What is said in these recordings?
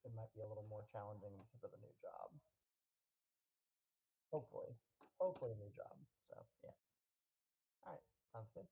it might be a little more challenging because of a new job. Hopefully a new job. So yeah. All right, sounds good.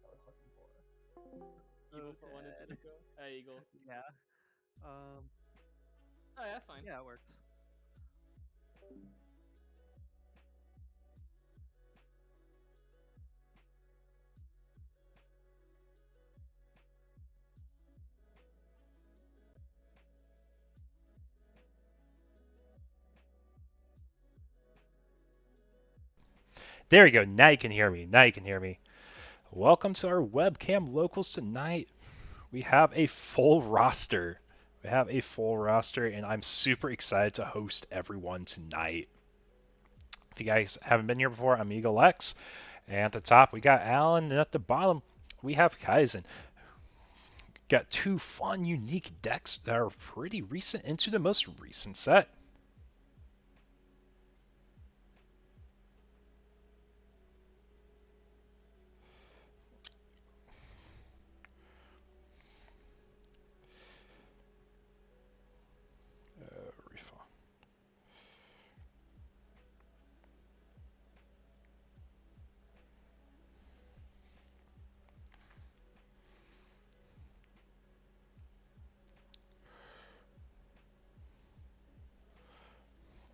I was looking for. Eagle for one and Okay. Tico. Hey, Eagle. Yeah. Um. Oh, yeah, that's fine. Yeah, it works. There you go. Now you can hear me. Now you can hear me. Welcome to our webcam locals tonight. We have a full roster. We have a full roster, and I'm super excited to host everyone tonight. If you guys haven't been here before, I'm EX6. And at the top, we got Alan, and at the bottom, we have Kaizen. Got two fun, unique decks that are pretty recent into the most recent set. Refund.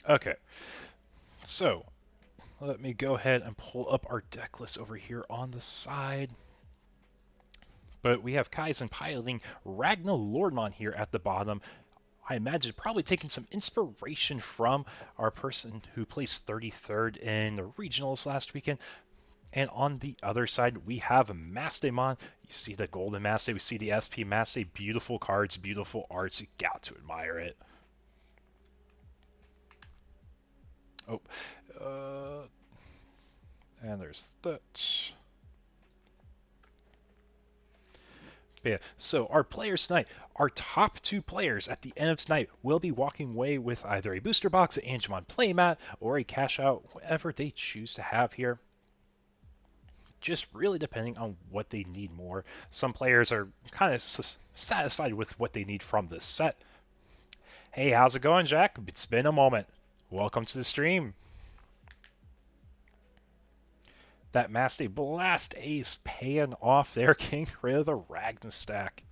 Okay, so let me go ahead and pull up our deck list over here on the side. But we have Kaizen piloting Ragnar Lordmon here at the bottom. I imagine probably taking some inspiration from our person who placed 33rd in the regionals last weekend. And on the other side, we have Mastemon. You see the golden Maste, we see the SP Maste. Beautiful cards, beautiful arts. You got to admire it. Oh, uh, and there's that. But yeah, so our players tonight, our top two players at the end of tonight will be walking away with either a booster box, an Angemon playmat, or a cash out, whatever they choose to have here. Just really depending on what they need more. Some players are kind of satisfied with what they need from this set. Hey, how's it going, Jack? It's been a moment. Welcome to the stream. That Master Blast Ace paying off there, getting rid of the Ragnar stack.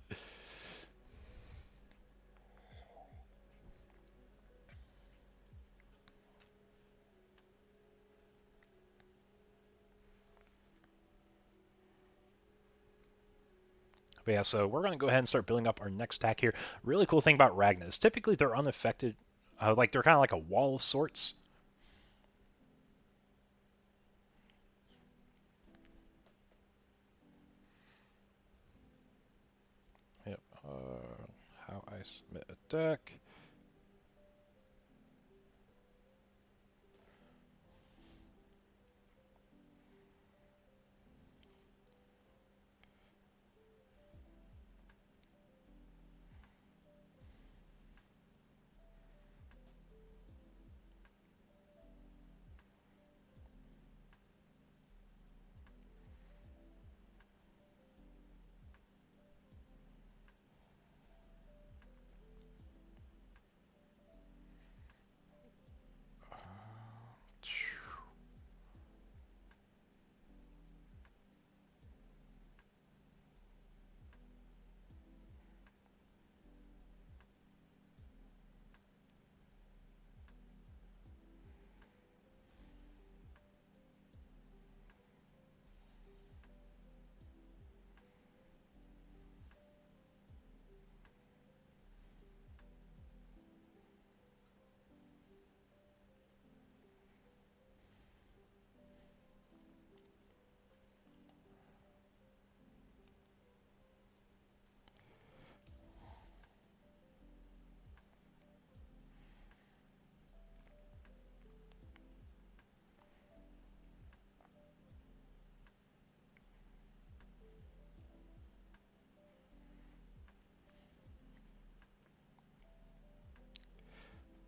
But yeah, so we're going to go ahead and start building up our next stack here. Really cool thing about Ragnar is typically they're unaffected. Like they're kind of like a wall of sorts. Yep. How I submit a deck.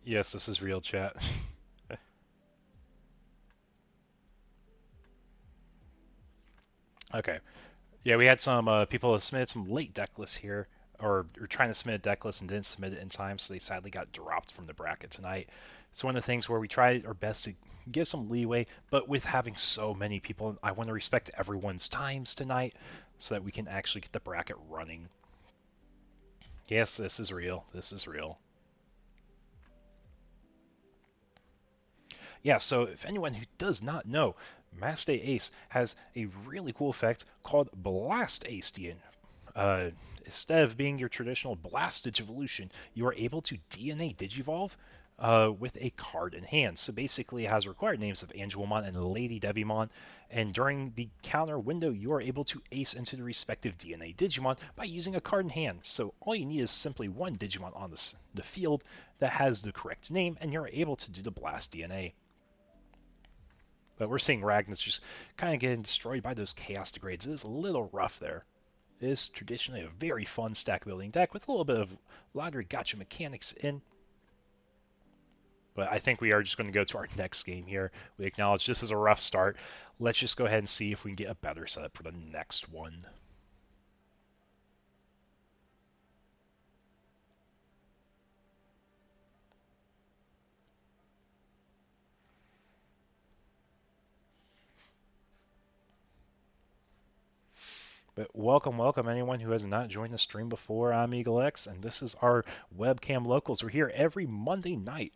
Yes, this is real chat. Okay. Yeah, we had some people that submitted some late deck lists here, or trying to submit a deck list and didn't submit it in time, so they sadly got dropped from the bracket tonight. It's one of the things where we tried our best to give some leeway, but with having so many people, I want to respect everyone's times tonight so that we can actually get the bracket running. Yes, this is real. This is real. Yeah, so if anyone who does not know, Mass Day Ace has a really cool effect called Blast Ace. Uh, Instead of being your traditional Blast Digivolution, you are able to DNA Digivolve with a card in hand. So basically, it has required names of Angelmon and Lady Devimon, and during the counter window, you are able to ace into the respective DNA Digimon by using a card in hand. So all you need is simply one Digimon on the field that has the correct name, and you're able to do the Blast DNA. But we're seeing Ragnus just kind of getting destroyed by those Chaos Degrades. It is a little rough there. It is traditionally a very fun stack building deck with a little bit of lottery gotcha mechanics in. But I think we are just going to go to our next game here. We acknowledge this is a rough start. Let's just go ahead and see if we can get a better setup for the next one. But welcome anyone who has not joined the stream before. I'm EX6, and this is our Webcam Locals. We're here every Monday night.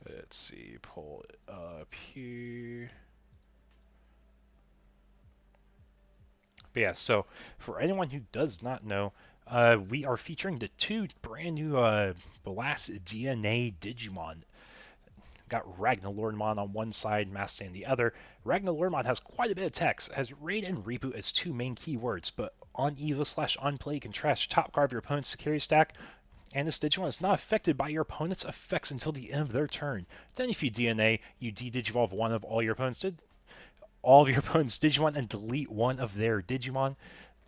Let's see, pull it up here. But yeah, so for anyone who does not know, we are featuring the two brand new Blast DNA Digimon. Got Ragnarlordmon on one side, Master on the other. Ragnarlordmon has quite a bit of text, has raid and reboot as two main keywords, but on Evo/on play, you can trash top card of your opponent's security stack, and this Digimon is not affected by your opponent's effects until the end of their turn. Then if you DNA, you de-digivolve one of all your opponent's Digimon and delete one of their Digimon.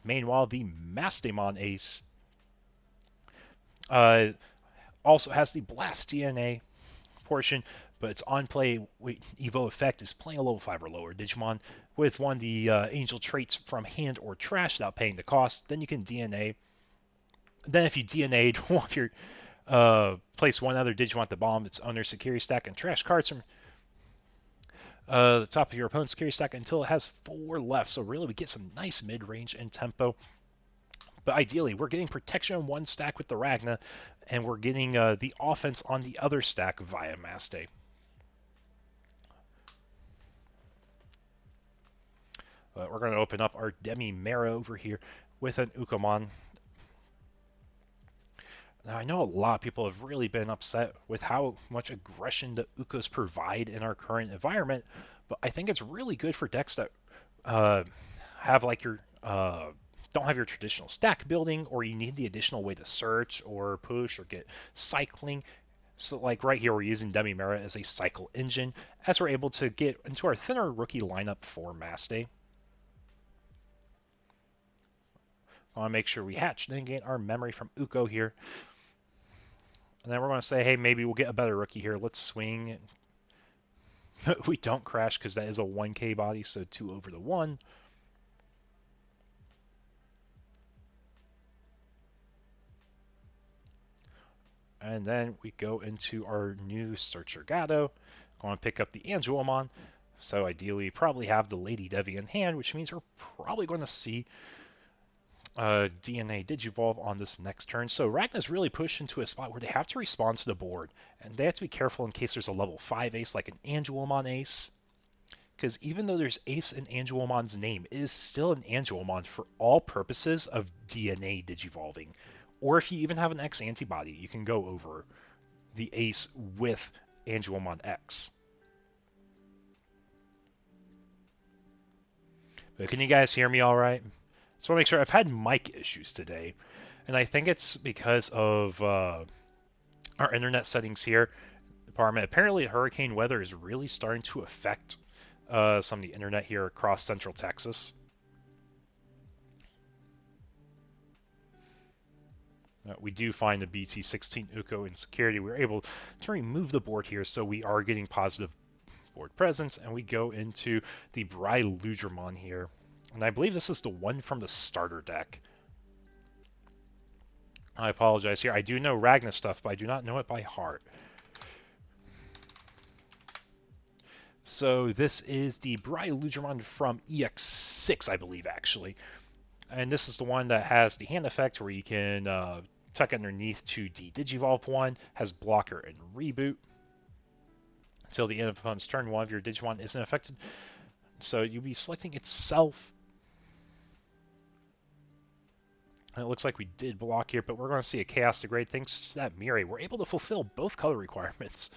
Meanwhile, the Mastemon Ace uh, also has the Blast DNA portion, but its on play Evo effect is playing a level 5 or lower Digimon with one of the angel traits from hand or trash without paying the cost. Then you can DNA. Then if you DNA'd one of your place one other Digimon at the bottom, its owner's security stack, and trash cards from the top of your opponent's security stack until it has 4 left. So really, we get some nice mid-range and tempo. But ideally, we're getting protection on one stack with the Ragna, and we're getting the offense on the other stack via Maste. We're going to open up our Demi Mera over here with an Ukomon. Now, I know a lot of people have really been upset with how much aggression the Ukos provide in our current environment, but I think it's really good for decks that have like your don't have your traditional stack building, or you need the additional way to search or push or get cycling. So like right here, we're using Demi Mera as a cycle engine, as we're able to get into our thinner rookie lineup for Maste. I want to make sure we hatch, then gain our memory from Uko here. And then we're going to say, hey, maybe we'll get a better rookie here. Let's swing. We don't crash because that is a 1k body, so 2 over the 1. And then we go into our new Searcher Gato. I want to pick up the Angelmon. So ideally, probably have the Lady Devi in hand, which means we're probably going to see DNA Digivolve on this next turn. So Ragna's really pushed into a spot where they have to respond to the board, and they have to be careful in case there's a level 5 ace like an Angelmon ace. Because even though there's ace in Angelmon's name, it is still an Angelmon for all purposes of DNA Digivolving. Or if you even have an X antibody, you can go over the ace with Angelmon X. But can you guys hear me all right? Just want to make sure. I've had mic issues today, and I think it's because of our internet settings here. Department. Apparently, hurricane weather is really starting to affect some of the internet here across Central Texas. We do find the BT16 Uko in security. We're able to remove the board here, so we are getting positive board presence, and we go into the Bry Ludgermon here. And I believe this is the one from the starter deck. I apologize here. I do know Ragna stuff, but I do not know it by heart. So this is the Bry Ludgermon from EX6, I believe, actually. And this is the one that has the hand effect where you can tuck underneath to de-digivolve one, has blocker and reboot. Until the end of opponent's turn, one of your Digimon isn't affected. So you'll be selecting itself. And it looks like we did block here, but we're going to see a Chaos Degrade. Thanks to that Mirai, we're able to fulfill both color requirements.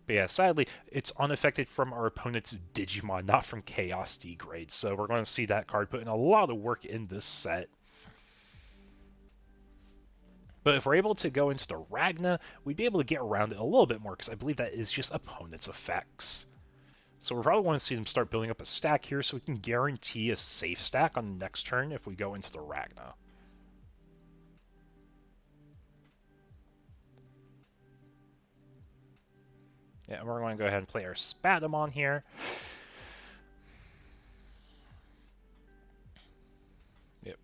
But yeah, sadly, it's unaffected from our opponent's Digimon, not from Chaos Degrade. So we're going to see that card put in a lot of work in this set. But if we're able to go into the Ragna, we'd be able to get around it a little bit more, because I believe that is just opponent's effects. So we're probably want to see them start building up a stack here so we can guarantee a safe stack on the next turn if we go into the Ragna. Yeah, we're going to go ahead and play our Spadamon here. Yep.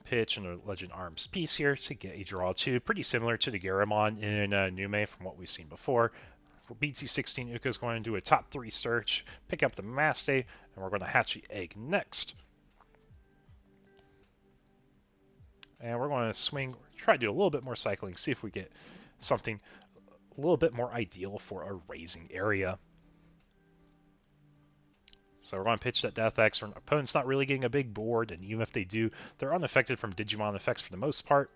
Pitch and a Legend Arms piece here to get a draw 2. Pretty similar to the Garamon in Nume from what we've seen before. For BT16, Uka is going to do a top 3 search, pick up the Maste, and we're going to hatch the egg next. And we're going to swing, try to do a little bit more cycling, see if we get something a little bit more ideal for a raising area. So we're going to pitch that Death X. Our opponent's not really getting a big board, and even if they do, they're unaffected from Digimon effects for the most part.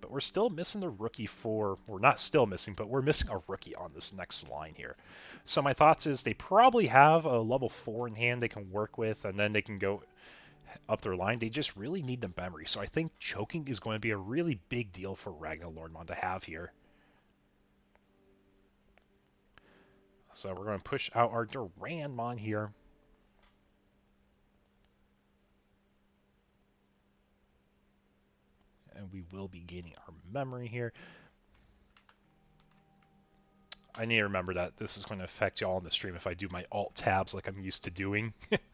But we're still missing the rookie for... We're not still missing, but we're missing a rookie on this next line here. So my thoughts is they probably have a level 4 in hand they can work with, and then they can go up their line. They just really need the memory. So I think choking is going to be a really big deal for Ragna Lordmon to have here. So we're going to push out our Duranmon here. And we will be gaining our memory here. I need to remember that this is going to affect y'all on the stream if I do my alt tabs like I'm used to doing. But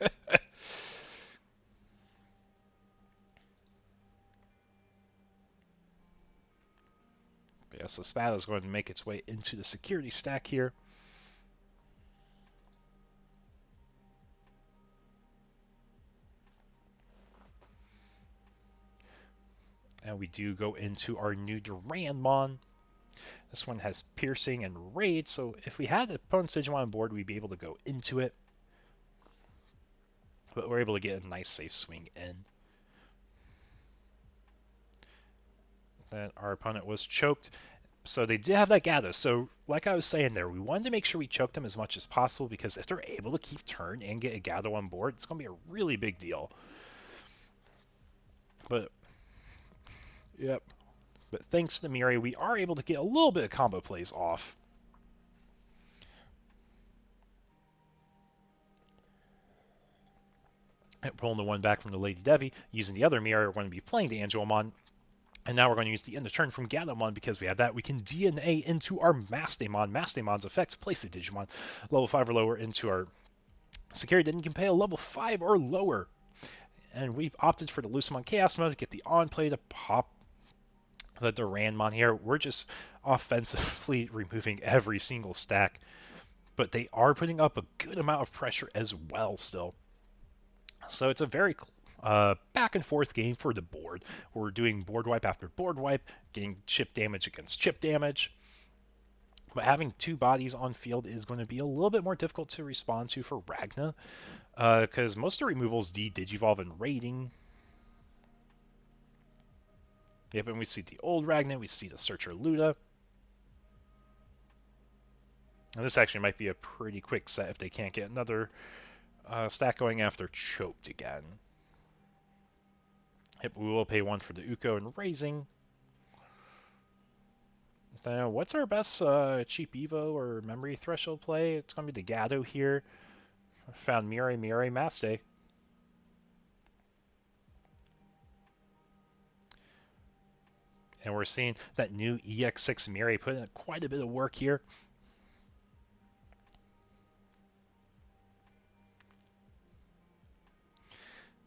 yeah, so Spada is going to make its way into the security stack here. And we do go into our new Duranmon. This one has Piercing and Raid, so if we had opponent's Digimon on board, we'd be able to go into it. But we're able to get a nice safe swing in. Then our opponent was choked. So they did have that Gyarados. So like I was saying there, we wanted to make sure we choked them as much as possible, because if they're able to keep turn and get a Gyarados on board, it's going to be a really big deal. But, yep. But thanks to Mirai, we are able to get a little bit of combo plays off. Pulling the one back from the Lady Devi, using the other Mirai, we're going to be playing the Angelomon. And now we're going to use the end of turn from Gatomon. Because we have that, we can DNA into our Mastemon. Mastemon's effects, place a Digimon level 5 or lower into our security. Then you can pay a level 5 or lower. And we've opted for the Lucemon Chaos mode to get the on play to pop the Duranmon here. We're just offensively removing every single stack. But they are putting up a good amount of pressure as well still. So it's a very back and forth game for the board. We're doing board wipe after board wipe, getting chip damage against chip damage. But having 2 bodies on field is going to be a little bit more difficult to respond to for Ragna, because most of the removals de-digivolve and raiding. Yep, and we see the old Ragna, we see the Searcher Luda. And this actually might be a pretty quick set if they can't get another stack going after choked again. Yep, we will pay 1 for the Uko and raising. Then what's our best cheap Evo or memory threshold play? It's going to be the Gatto here. I found Mirai Maste. And we're seeing that new EX6 Mirai put in quite a bit of work here.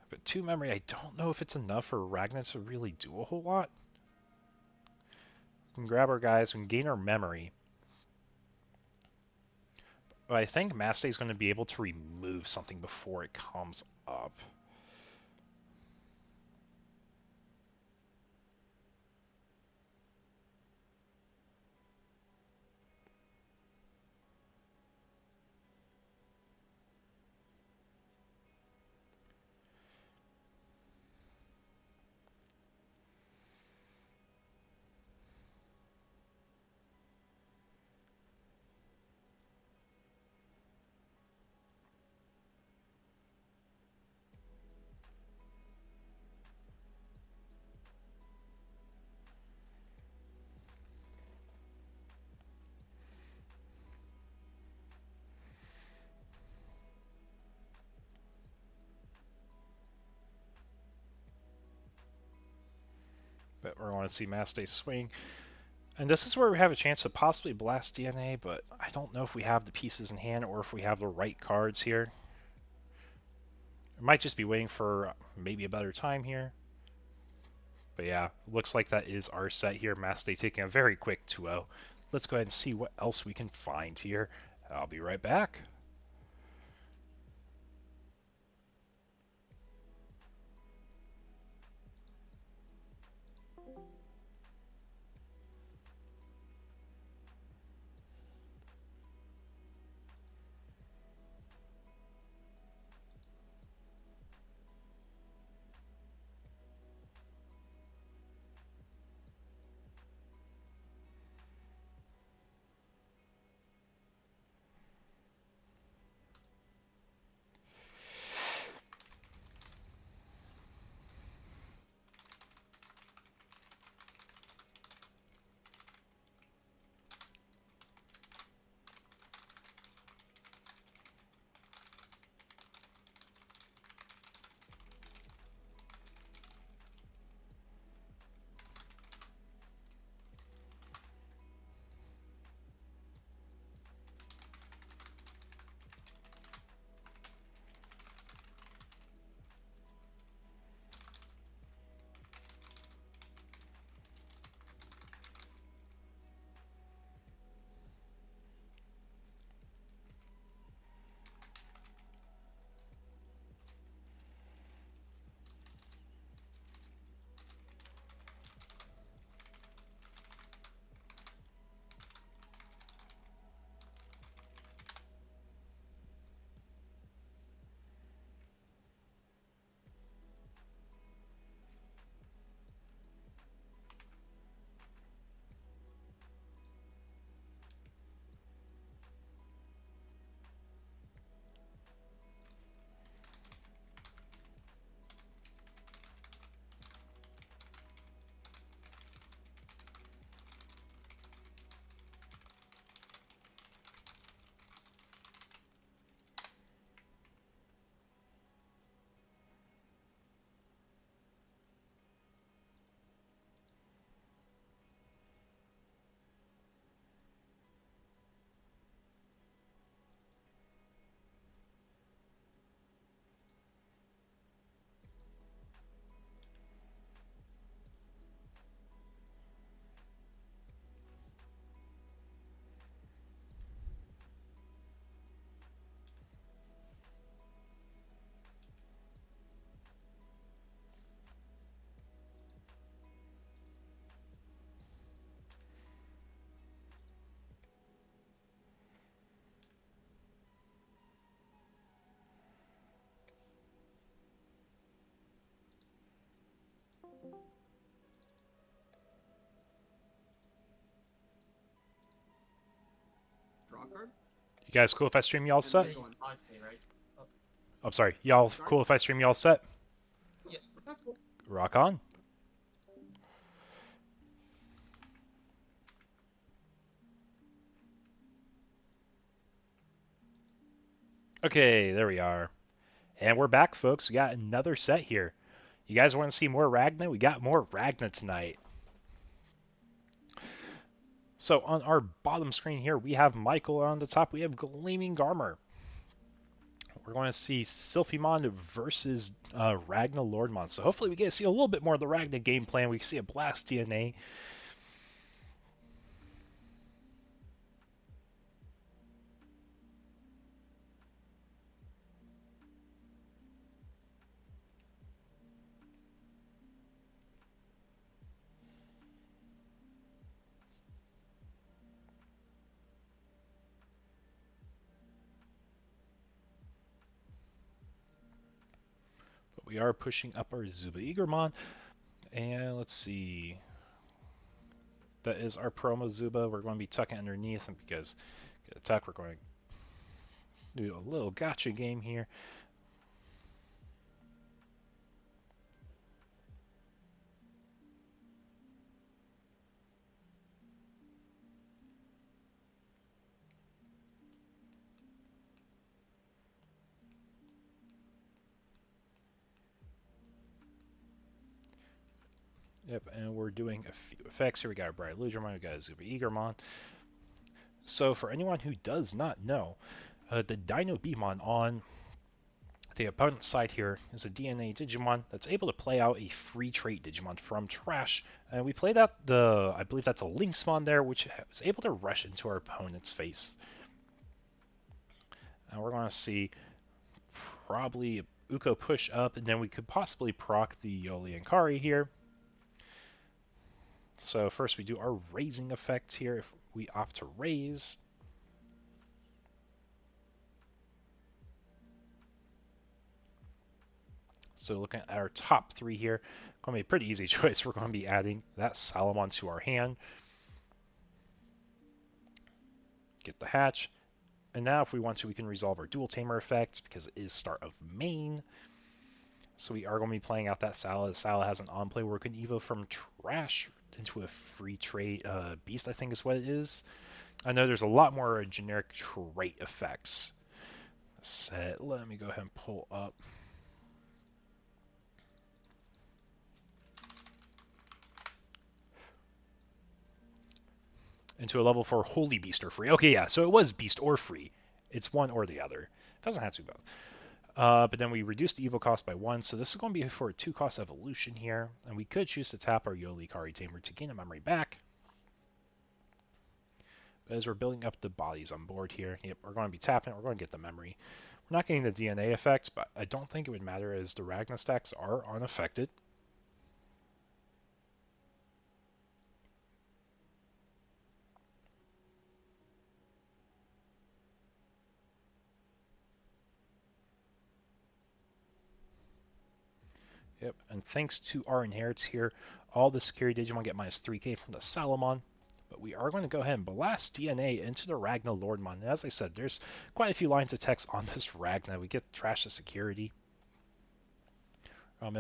But 2 memory, I don't know if it's enough for Ragnar to really do a whole lot. We can grab our guys, we can gain our memory. But I think Maste is going to be able to remove something before it comes up. But we're going to see Maste swing. And this is where we have a chance to possibly blast DNA, but I don't know if we have the pieces in hand or if we have the right cards here. I might just be waiting for maybe a better time here. But yeah, looks like that is our set here. Maste taking a very quick 2-0. Let's go ahead and see what else we can find here. I'll be right back. Draw card? You guys cool if I stream y'all set? Go on Podpay, right? I'm sorry. Y'all cool if I stream y'all set? Yeah, that's cool. Rock on. Okay, there we are. And we're back, folks. We got another set here. You guys want to see more Ragna? We got more Ragna tonight. So on our bottom screen here, we have Michael. On the top, we have Gleaming Garmer. We're going to see Sylphimon versus Ragna Lordmon. So hopefully we get to see a little bit more of the Ragna game plan. We can see a Blast DNA. But we are pushing up our Zuba Eagermon. And let's see. That is our promo Zuba. We're going to be tucking underneath, and because attack, we're going to do a little gotcha game here. Yep, and we're doing a few effects here. We got a Bright Illusionmon, we got a Zuba Eagermon. So for anyone who does not know, the Dino Beamon on the opponent's side here is a DNA Digimon that's able to play out a free trait Digimon from trash. And we played out I believe that's a Lynxmon there, which was able to rush into our opponent's face. And we're going to see probably Uko push up, and then we could possibly proc the Yoli and Kari here. So first we do our raising effect here if we opt to raise. So looking at our top three here, going to be a pretty easy choice. We're going to be adding that Salamon to our hand. Get the hatch. And now if we want to, we can resolve our dual tamer effect because it is start of main. So we are going to be playing out that Sala. Sala has an on-play where we can evo from trash into a free trait beast, I think is what it is. I know there's a lot more generic trait effects. Set. Let me go ahead and pull up. Into a level 4 Holy Beast or free. Okay, yeah, so it was Beast or free. It's one or the other. It doesn't have to be both. But then we reduced the evo cost by 1, so this is going to be for a 2-cost evolution here. And we could choose to tap our Yoli Kari Tamer to gain a memory back. But as we're building up the bodies on board here, yep, we're going to be tapping it, we're going to get the memory. We're not getting the DNA effects, but I don't think it would matter as the Ragna stacks are unaffected. Yep, and thanks to our inherits here, all the security Digimon get minus 3k from the Salamon. But we are going to go ahead and blast DNA into the Ragna Lordmon. And as I said, there's quite a few lines of text on this Ragna. We get trash the security. I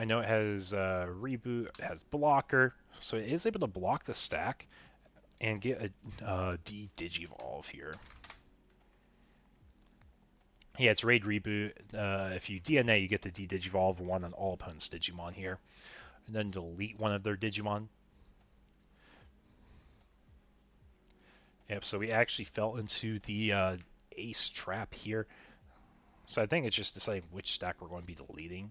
know it has reboot, it has blocker, so it is able to block the stack and get a D-Digivolve here. Yeah, it's raid reboot. If you DNA, you get the D-Digivolve 1 on all opponents' Digimon here. And then delete one of their Digimon. Yep, so we actually fell into the Ace trap here. So I think it's just deciding which stack we're going to be deleting.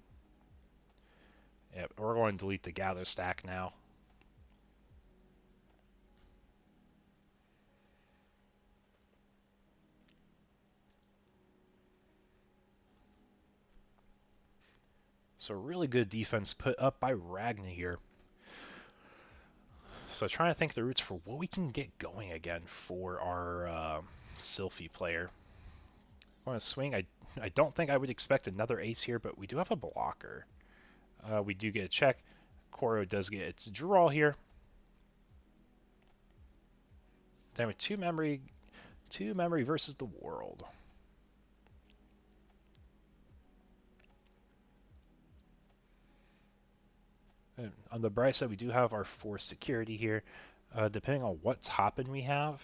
Yep, we're going to delete the Gather stack now. So really good defense put up by Ragna here. So trying to think the routes for what we can get going again for our Sylphie player. I want to swing. I don't think I would expect another ace here, but we do have a blocker. We do get a check. Koro does get its draw here. Then with two memory versus the world. And on the bright side, we do have our 4 security here. Depending on what topping we have,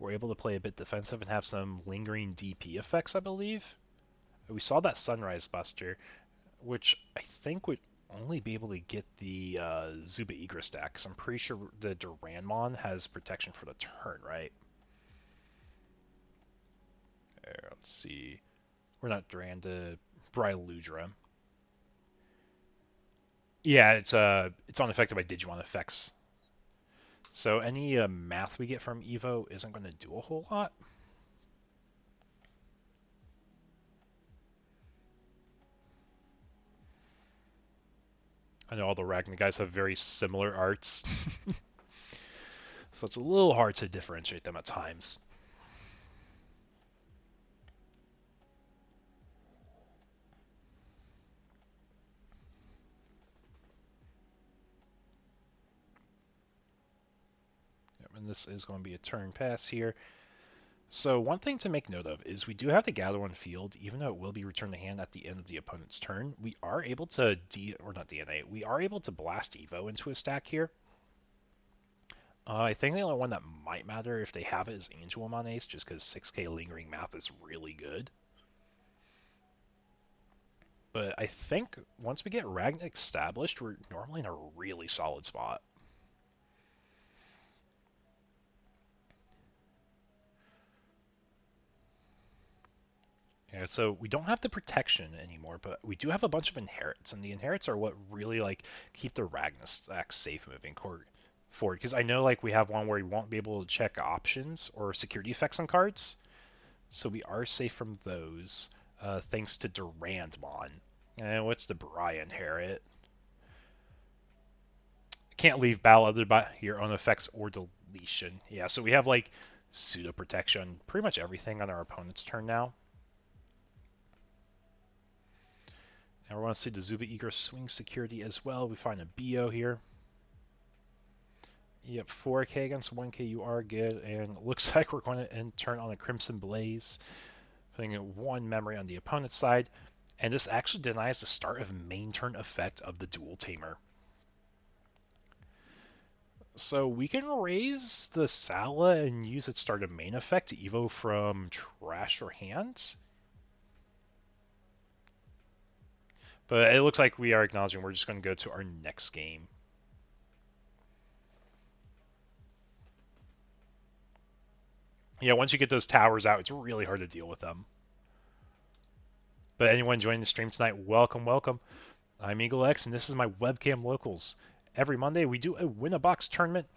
we're able to play a bit defensive and have some lingering DP effects, I believe. We saw that Sunrise Buster, which I think would only be able to get the Zuba Egra stack, because I'm pretty sure the Duranmon has protection for the turn, right? There, let's see. We're not Duran, the Briludra. Yeah, it's unaffected by Digimon effects. So any math we get from Evo isn't going to do a whole lot. I know all the Ragnar guys have very similar arts. So it's a little hard to differentiate them at times. Yep, and this is going to be a turn pass here. So one thing to make note of is we do have to gather on field, even though it will be returned to hand at the end of the opponent's turn. We are able to we are able to blast Evo into a stack here. I think the only one that might matter if they have it is Angelmon Ace, just because 6k lingering math is really good. But I think once we get Ragnar established, we're normally in a really solid spot. Yeah, so we don't have the protection anymore, but we do have a bunch of inherits, and the inherits are what really like keep the Ragnar stack safe moving forward. Because I know like we have one where we won't be able to check options or security effects on cards, so we are safe from those, thanks to Durandmon. And what's the Brian inherit? Can't leave battle other by your own effects or deletion. Yeah, so we have like pseudo protection, pretty much everything on our opponent's turn now. And we want to see the Zuba Eager swing security as well. We find a BO here. Yep, 4k against 1k, you are good. And it looks like we're going to end turn on a Crimson Blaze, putting one memory on the opponent's side. And this actually denies the start of main turn effect of the Dual Tamer. So we can raise the Sala and use its start of main effect to Evo from trash or hands. But it looks like we are acknowledging we're just going to go to our next game. Yeah, once you get those towers out, it's really hard to deal with them. But anyone joining the stream tonight, welcome, welcome. I'm EX6, and this is my Webcam Locals. Every Monday, we do a win-a-box tournament.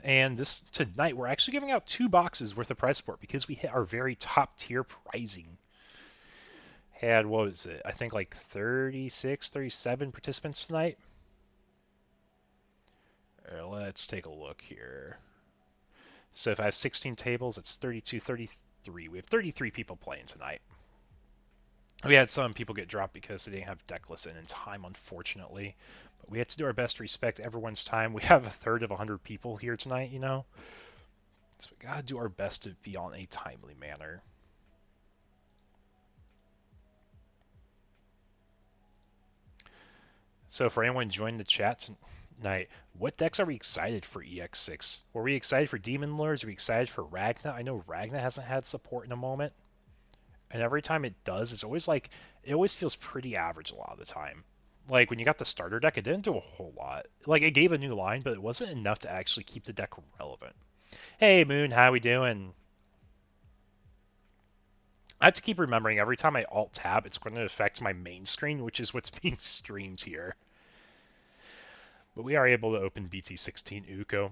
And tonight, we're actually giving out 2 boxes worth of prize support because we hit our very top-tier pricing. Had, what was it? I think like 36, 37 participants tonight. Let's take a look here. So if I have 16 tables, it's 32, 33. We have 33 people playing tonight. We had some people get dropped because they didn't have deck list in time, unfortunately. But we had to do our best to respect everyone's time. We have a third of 100 people here tonight, you know? So we gotta do our best to be on a timely manner. So for anyone joining the chat tonight, what decks are we excited for EX6? Were we excited for Demon Lords? Are we excited for Ragna? I know Ragna hasn't had support in a moment. And every time it does, it's always like, it always feels pretty average a lot of the time. Like, when you got the starter deck, it didn't do a whole lot. Like, it gave a new line, but it wasn't enough to actually keep the deck relevant. Hey, Moon, how we doing? I have to keep remembering every time I alt-tab, it's going to affect my main screen, which is what's being streamed here. But we are able to open BT16 Uko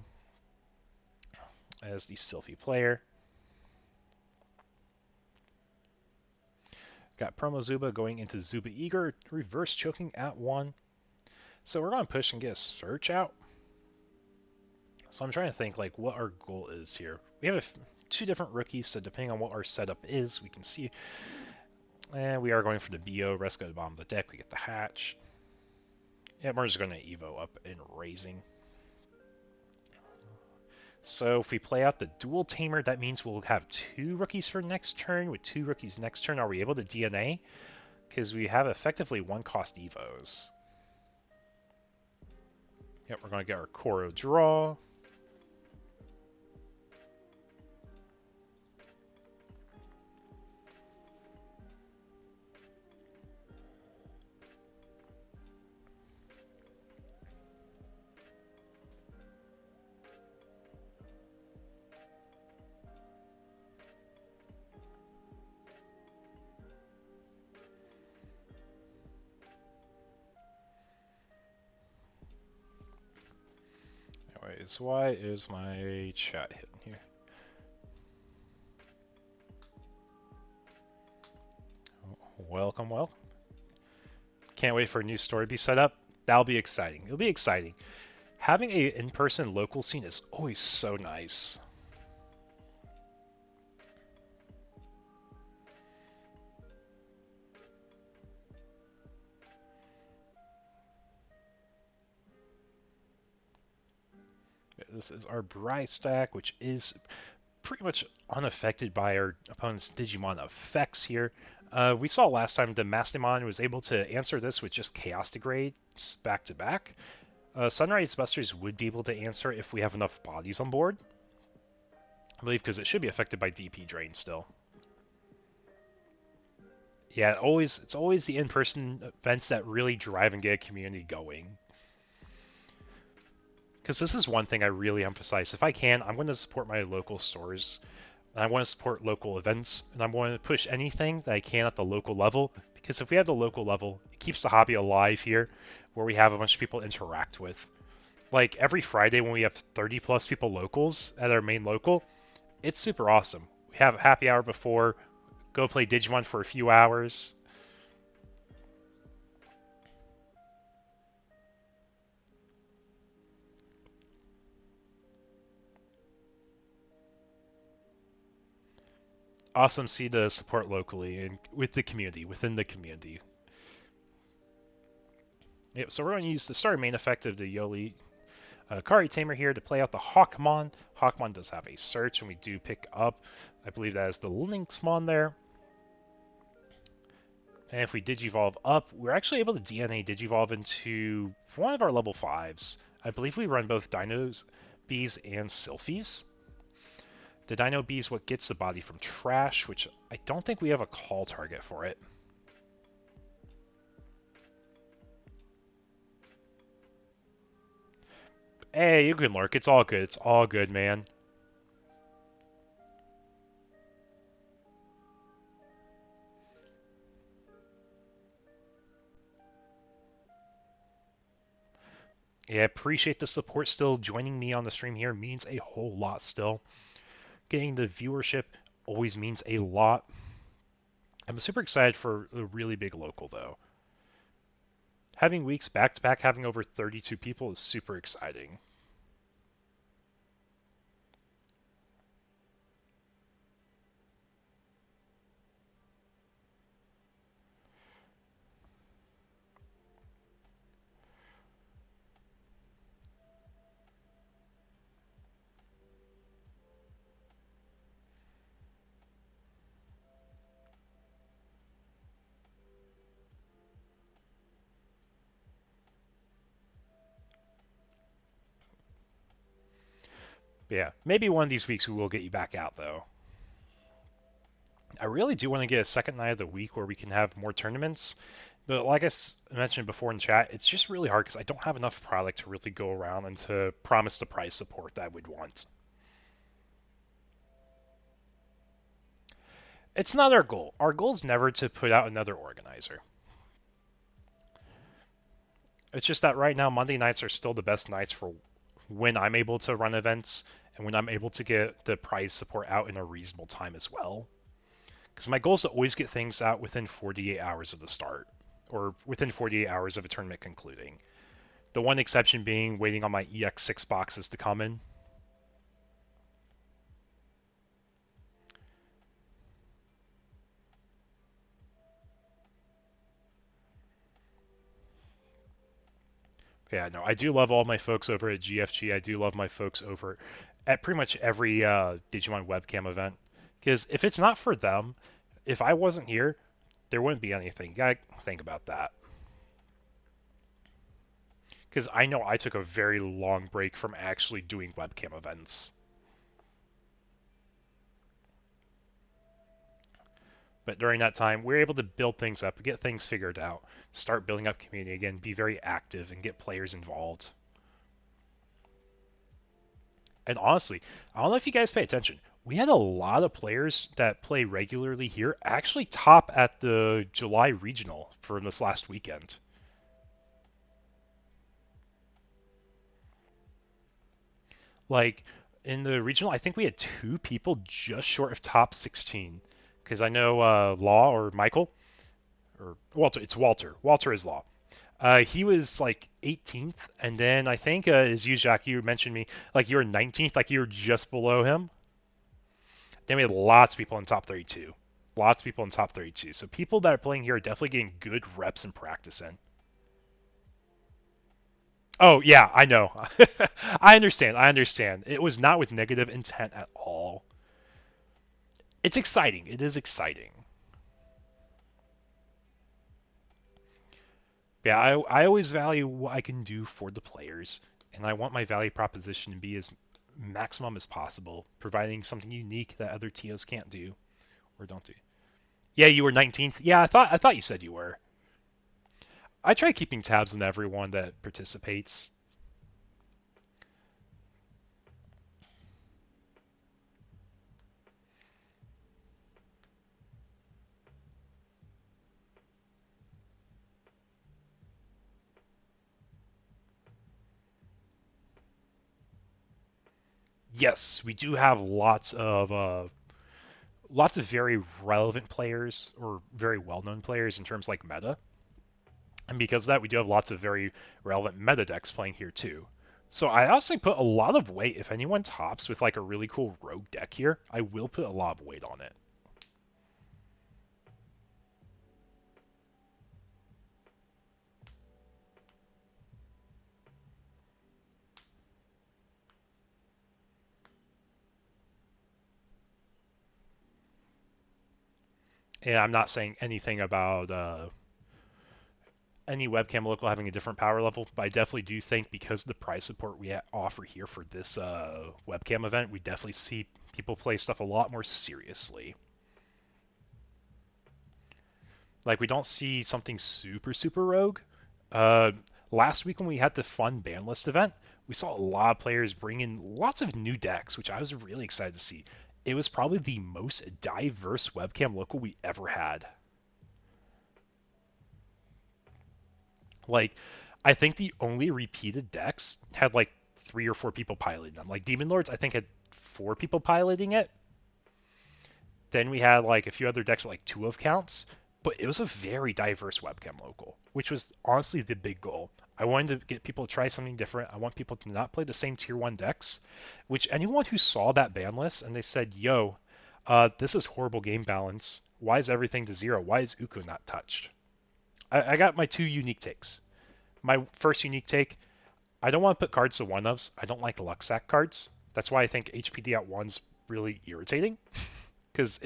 as the Sylphie player. Got Promo Zuba going into Zuba Eager, reverse choking at 1. So we're going to push and get a search out. So I'm trying to think like what our goal is here. We have 2 different rookies, so depending on what our setup is, we can see. And we are going for the BO, rest go to the bottom of the deck, we get the hatch. Yeah, we're just going to Evo up in raising. So if we play out the Dual Tamer, that means we'll have 2 rookies for next turn. With 2 rookies next turn, are we able to DNA? Because we have effectively 1-cost Evos. Yep, we're going to get our Koro draw. so why is my chat hidden here? Welcome, welcome. Can't wait for a new store to be set up. That'll be exciting. It'll be exciting. Having a in-person local scene is always so nice. This is our Bry stack, which is pretty much unaffected by our opponent's Digimon effects here. We saw last time the Mastamon was able to answer this with just Chaos Degrades back to back. Sunrise Busters would be able to answer if we have enough bodies on board. I believe because it should be affected by DP Drain still. Yeah, it's always the in-person events that really drive and get a community going. Because this is one thing I really emphasize. If I can, I'm going to support my local stores. And I want to support local events. And I'm going to push anything that I can at the local level. Because if we have the local level, it keeps the hobby alive here, where we have a bunch of people interact with. Like, every Friday when we have 30 plus people locals at our main local, it's super awesome. We have a happy hour before, go play Digimon for a few hours. Awesome see the support locally and with the community, within the community. Yep, so we're going to use the starter main effect of the Yoli Kari Tamer here to play out the Hawkmon. Hawkmon does have a search, and we do pick up, I believe that is the Lynxmon there. And if we Digivolve up, we're actually able to DNA Digivolve into one of our level 5s. I believe we run both Dinos, Bees, and Sylphies. The Dino Bee is what gets the body from trash, which I don't think we have a call target for it. Hey, you can lurk. It's all good. It's all good, man. Yeah, appreciate the support still. Joining me on the stream here means a whole lot still. Getting the viewership always means a lot. I'm super excited for a really big local, though. Having weeks back-to-back, having over 32 people is super exciting. Yeah, maybe one of these weeks we will get you back out, though. I really do want to get a second night of the week where we can have more tournaments. But like I mentioned before in chat, it's just really hard because I don't have enough product to really go around and to promise the price support that I would want. It's not our goal. Our goal is never to put out another organizer. It's just that right now, Monday nights are still the best nights for when I'm able to run events and when I'm able to get the prize support out in a reasonable time as well. Because my goal is to always get things out within 48 hours of the start, or within 48 hours of a tournament concluding. The one exception being waiting on my EX6 boxes to come in. Yeah, no, I do love all my folks over at GFG. I do love my folks over at pretty much every Digimon webcam event. Because if it's not for them, if I wasn't here, there wouldn't be anything. You gotta think about that. Because I know I took a very long break from actually doing webcam events. But during that time, we were able to build things up, get things figured out, start building up community again, be very active, and get players involved. And honestly, I don't know if you guys pay attention. We had a lot of players that play regularly here actually top at the July regional for this last weekend. Like in the regional, I think we had 2 people just short of top 16. Because I know Law or Michael or Walter. It's Walter. Walter is Law. He was like 18th, and then I think as you, Jack, you mentioned me, like you were 19th, like you were just below him. Then we had lots of people in top 32. Lots of people in top 32. So people that are playing here are definitely getting good reps and practice in. Oh, yeah, I know. I understand. I understand. It was not with negative intent at all. It's exciting. It is exciting. Yeah, I always value what I can do for the players, and I want my value proposition to be as maximum as possible, providing something unique that other TOs can't do or don't do. Yeah, you were 19th. Yeah, I thought you said you were. I try keeping tabs on everyone that participates. Yes, we do have lots of very relevant players or very well-known players in terms like meta. And because of that, we do have lots of very relevant meta decks playing here too. So I also put a lot of weight. If anyone tops with like a really cool rogue deck here, I will put a lot of weight on it. And I'm not saying anything about any webcam local having a different power level, but I definitely do think because of the price support we offer here for this webcam event, we definitely see people play stuff a lot more seriously. Like we don't see something super rogue. Uh, Last week when we had the fun ban list event, we saw a lot of players bring in lots of new decks, which I was really excited to see. It was probably the most diverse webcam local we ever had. Like, I think the only repeated decks had like 3 or 4 people piloting them. Like Demon Lords, I think had 4 people piloting it. Then we had like a few other decks at like 2 of counts, but it was a very diverse webcam local, which was honestly the big goal. I wanted to get people to try something different. I want people to not play the same tier 1 decks, which anyone who saw that ban list and they said, yo, this is horrible game balance. Why is everything to 0? Why is Uko not touched? I got my 2 unique takes. My first unique take, I don't want to put cards to 1-ofs. I don't like luck sack cards. That's why I think HPD at 1's really irritating. Because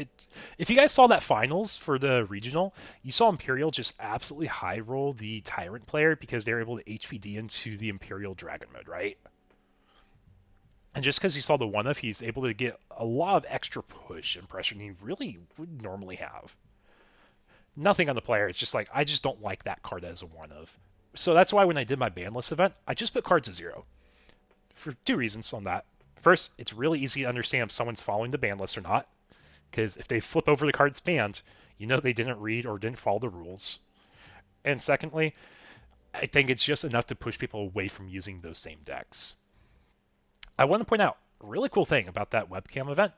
if you guys saw that finals for the regional, you saw Imperial just absolutely high roll the Tyrant player because they were able to HPD into the Imperial Dragon mode, right? And just because he saw the 1-off, he's able to get a lot of extra push and pressure than he really would normally have. Nothing on the player. It's just like, I just don't like that card as a 1-of. So that's why when I did my ban list event, I just put cards to 0. For 2 reasons on that. First, it's really easy to understand if someone's following the ban list or not. Because if they flip over the cards banned, you know they didn't read or didn't follow the rules. And secondly, I think it's just enough to push people away from using those same decks. I want to point out a really cool thing about that webcam event.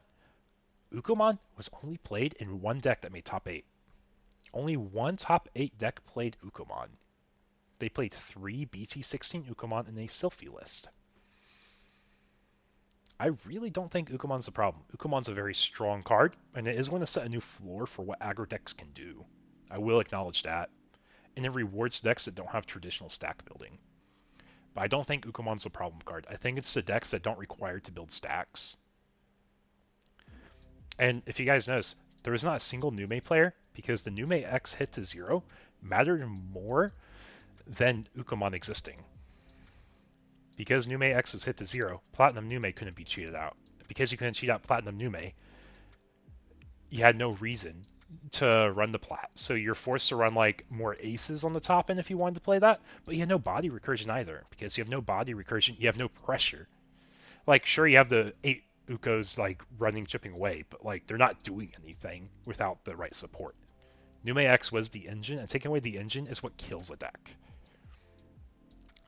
Ukomon was only played in 1 deck that made top 8. Only 1 top 8 deck played Ukomon. They played 3 BT16 Ukomon in a Sylphie list. I really don't think Ukomon's the problem. Ukomon's a very strong card, and it is going to set a new floor for what aggro decks can do. I will acknowledge that. And it rewards decks that don't have traditional stack building. But I don't think Ukomon's a problem card. I think it's the decks that don't require to build stacks. And if you guys notice, there was not a single Nume player because the Nume X hit to 0 mattered more than Ukomon existing. Because Nume X was hit to 0, Platinum Nume couldn't be cheated out. Because you couldn't cheat out Platinum Nume, you had no reason to run the plat. So you're forced to run like more aces on the top end if you wanted to play that, but you had no body recursion either. Because you have no body recursion, you have no pressure. Like, sure, you have the 8 Ukos like running, chipping away, but like they're not doing anything without the right support. Nume X was the engine, and taking away the engine is what kills a deck.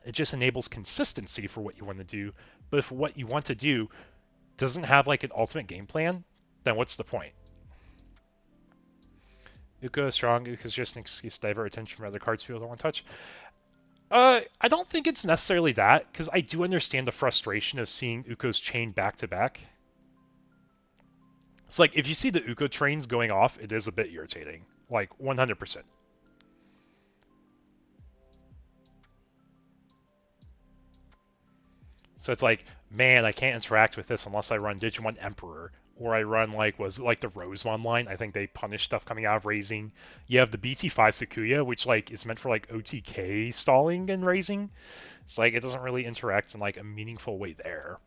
It just enables consistency for what you want to do. But if what you want to do doesn't have like an ultimate game plan, then what's the point? Uko is strong. Uko is just an excuse to divert attention from other cards people don't want to touch. I don't think it's necessarily that, because I do understand the frustration of seeing Uko's chain back to back. It's like, if you see the Uko trains going off, it is a bit irritating. Like, 100%. So it's like, man, I can't interact with this unless I run Digimon Emperor. Or I run, like, was it like the Rosemon line? I think they punish stuff coming out of raising. You have the BT5 Sakuya, which, like, is meant for, like, OTK stalling and raising. It's like, it doesn't really interact in, like, a meaningful way there.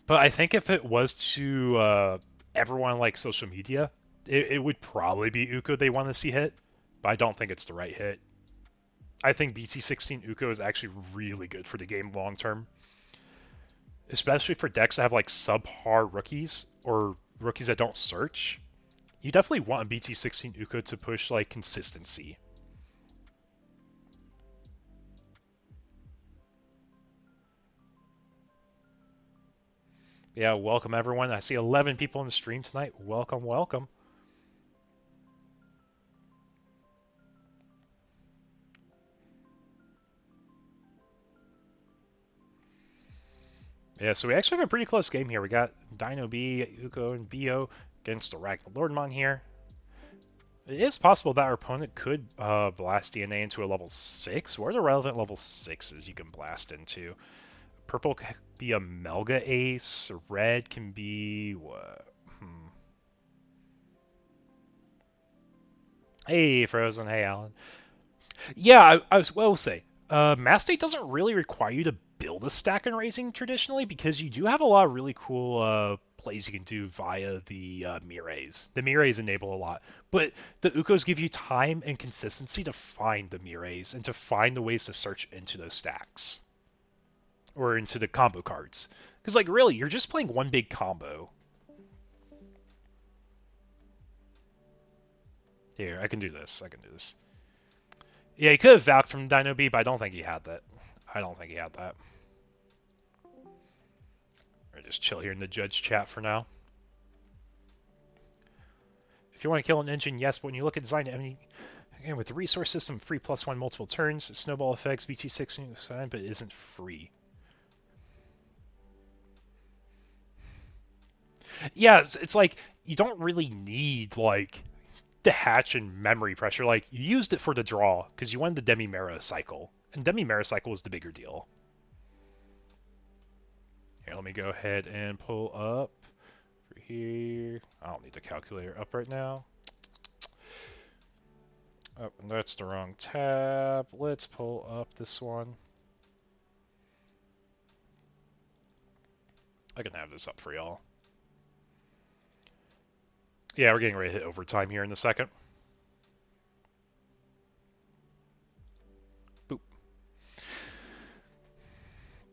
But I think if it was to everyone like social media, it would probably be Uko they want to see hit. But I don't think it's the right hit. I think BT16 Uko is actually really good for the game long term. Especially for decks that have like subpar rookies or rookies that don't search. You definitely want a BT16 Uko to push like consistency. Yeah, welcome everyone. I see 11 people in the stream tonight. Welcome, welcome. Yeah, so we actually have a pretty close game here. We got Dino B, Uko, and Bio against the Ragnar Lordmon here. It is possible that our opponent could blast DNA into a level 6. What are the relevant level 6s you can blast into? Purple can be a Melga Ace. Red can be... what? Hey, Frozen. Hey, Alan. Yeah, I will say, Mass State doesn't really require you to build a stack in Raising traditionally, because you do have a lot of really cool plays you can do via the Mires. The Mires enable a lot, but the Ukos give you time and consistency to find the Mires and to find the ways to search into those stacks. Or into the combo cards. Because, like, really, you're just playing one big combo. Here, I can do this. I can do this. Yeah, he could have Valked from Dino B, but I don't think he had that. I don't think he had that. Or just chill here in the judge chat for now. If you want to kill an engine, yes, but when you look at design, I mean, again, with the resource system, free +1 multiple turns, snowball effects, BT6, but it isn't free. Yeah, it's like, you don't really need, like, the hatch and memory pressure. Like, you used it for the draw, because you wanted the Demi-Mera cycle. And Demi-Mera cycle was the bigger deal. Here, let me go ahead and pull up for here. I don't need the calculator up right now. Oh, that's the wrong tab. Let's pull up this one. I can have this up for y'all. Yeah, we're getting ready to hit overtime here in a second. Boop.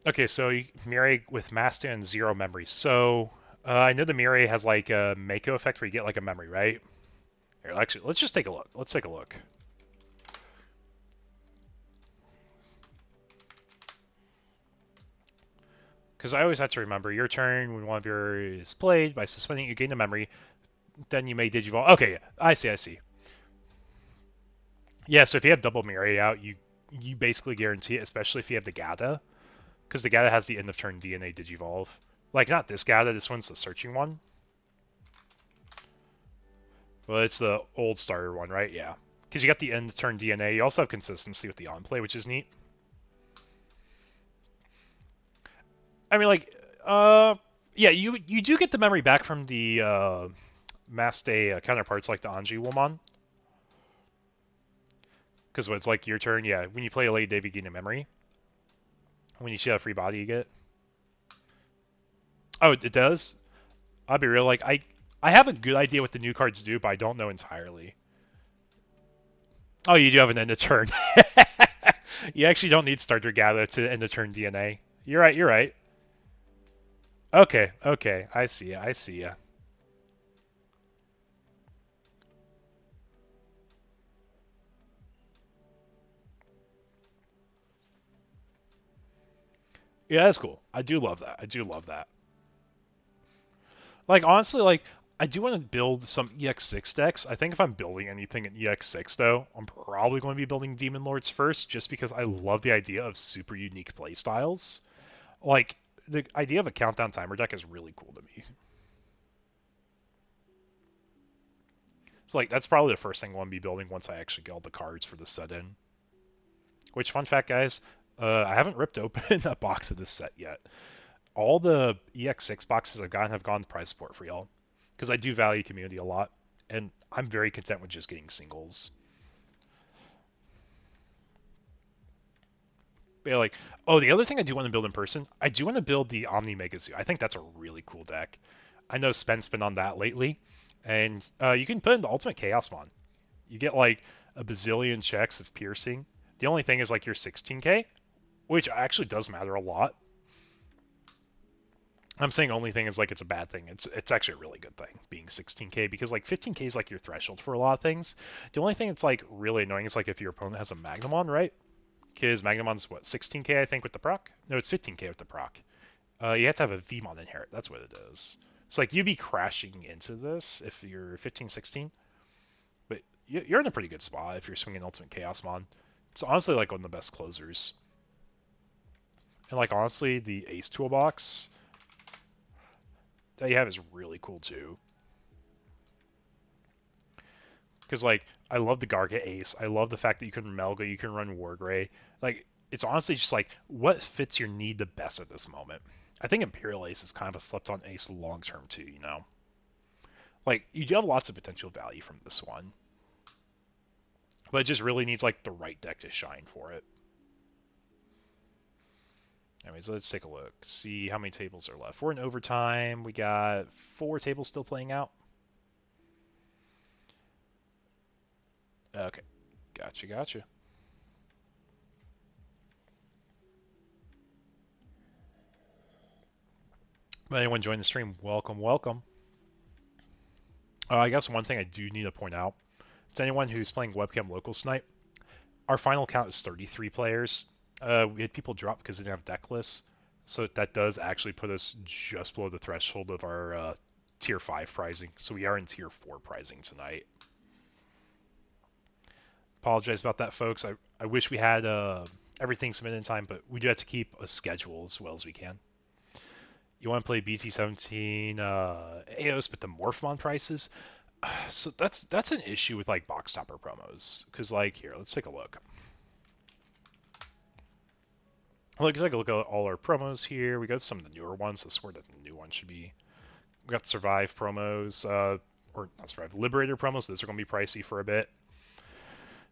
Okay, so Mirai with Masta and 0 memory. So, I know the Mirai has like a Mako effect where you get like a memory, right? Here, actually, let's just take a look. Let's take a look. Because I always have to remember, your turn, when one of your is played, by suspending you gain a memory, then you may digivolve. Okay, yeah, I see, I see. Yeah, so if you have double Mirai out, you basically guarantee it, especially if you have the Gata. Because the Gata has the end of turn DNA digivolve. Like, not this Gata, this one's the searching one. Well, it's the old starter one, right? Yeah. Because you got the end of turn DNA. You also have consistency with the on play, which is neat. I mean, like, yeah, you do get the memory back from the Mass Day counterparts like the Anji Woman. Because it's like your turn, yeah, when you play a late Dave, you gain a memory. When you shoot a free body, you get. Oh, it does? I'll be real, like, I have a good idea what the new cards do, but I don't know entirely. Oh, you do have an end of turn. You actually don't need Starter Gather to end of turn DNA. You're right, you're right. Okay, okay, I see ya, I see ya. Yeah, that's cool. I do love that. I do love that. Like, honestly, like, I do want to build some EX6 decks. I think if I'm building anything in EX6, though, I'm probably going to be building Demon Lords first, just because I love the idea of super unique playstyles. Like, the idea of a countdown timer deck is really cool to me. So, like, that's probably the first thing I want to be building once I actually get all the cards for the set in. Which, fun fact, guys, I haven't ripped open a box of this set yet. All the EX6 boxes I've gotten have gone to prize support for y'all, because I do value community a lot, and I'm very content with just getting singles. But yeah, like, oh, the other thing I do want to build in person, I do want to build the Omni Mega Zoo. I think that's a really cool deck. I know Spen's been on that lately, and you can put in the Ultimate Chaos Mon. You get like a bazillion checks of piercing. The only thing is like your 16k, which actually does matter a lot. I'm saying only thing is like it's a bad thing. It's actually a really good thing being 16k, because like 15k is like your threshold for a lot of things. The only thing that's like really annoying is like if your opponent has a Magnamon, right? Because Magnamon's what, 16k I think with the proc? No, it's 15k with the proc. You have to have a Vmon inherit. That's what it is. It's like you'd be crashing into this if you're 15, 16. But you're in a pretty good spot if you're swinging Ultimate Chaos Mon. It's honestly like one of the best closers. And like honestly, the Ace Toolbox that you have is really cool too. Because like I love the Garga Ace. I love the fact that you can Melga, you can run Wargray. Like it's honestly just like what fits your need the best at this moment. I think Imperial Ace is kind of a slept-on ace long term too. You know, like you do have lots of potential value from this one, but it just really needs like the right deck to shine for it. Anyways, let's take a look. See how many tables are left. We're in overtime. We got 4 tables still playing out. Okay, gotcha. But anyone join the stream, welcome. I guess one thing I do need to point out to anyone who's playing Webcam Locals tonight, our final count is 33 players. We had people drop because they didn't have deck lists, so that does actually put us just below the threshold of our Tier 5 prizing. So we are in Tier 4 prizing tonight. Apologize about that, folks. I wish we had everything submitted in time, but we do have to keep a schedule as well as we can. You want to play BT17 AOS, but the Morphmon prices? So that's an issue with like box topper promos. Because like here, let's take a look. Let's take a look at all our promos here. We got some of the newer ones. I swear that the new one should be. We got Survive promos, or not Survive, Liberator promos. Those are going to be pricey for a bit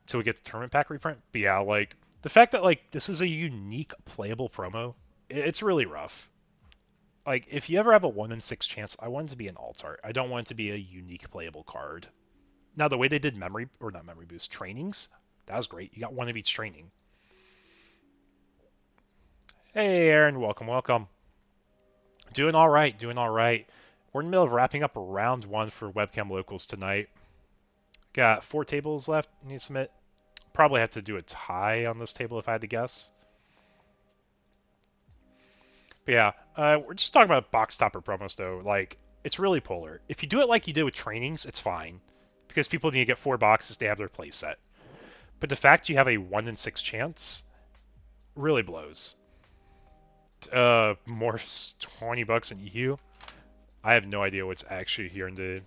till we get the tournament pack reprint. But yeah, like the fact that like this is a unique playable promo, it's really rough. Like if you ever have a 1 in 6 chance, I want it to be an alt art. I don't want it to be a unique playable card. Now the way they did memory or not memory boost trainings, that was great. You got one of each training. Hey Aaron, welcome. Doing all right. We're in the middle of wrapping up round 1 for Webcam Locals tonight. Got 4 tables left. Need to submit. Probably have to do a tie on this table if I had to guess. But yeah, we're just talking about box topper promos though. Like, it's really polar. If you do it like you did with trainings, it's fine. Because people need to get 4 boxes to have their play set. But the fact you have a 1 in 6 chance really blows. Morph's $20 in EU. I have no idea what's actually here in the,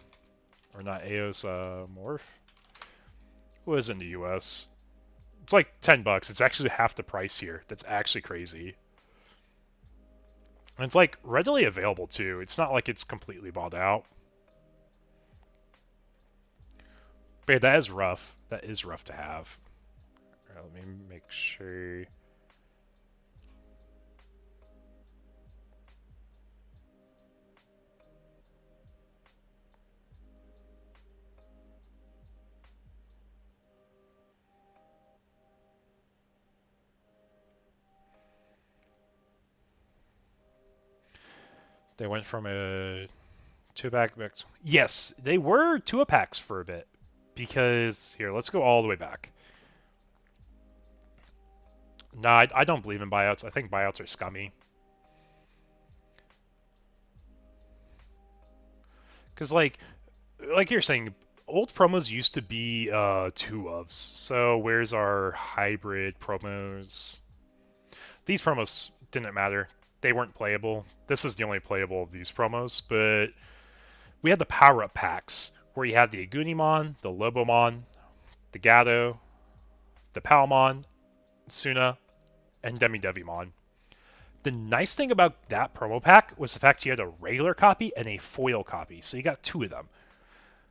or not AOS Morph. What is in the US? It's like $10. It's actually half the price here. That's actually crazy. And it's like readily available too. It's not like it's completely bought out. But yeah, that is rough. That is rough to have. All right, let me make sure. They went from a 2-pack back. Yes, they were 2-packs for a bit. Because, here, let's go all the way back. No, I don't believe in buyouts. I think buyouts are scummy. Because like you're saying, old promos used to be two ofs. So where's our hybrid promos? These promos didn't matter. They weren't playable. This is the only playable of these promos, but we had the power up packs where you had the Agunimon, the Lobomon, the Gato, the Palmon, Suna, and Demidevimon. The nice thing about that promo pack was the fact you had a regular copy and a foil copy, so you got two of them.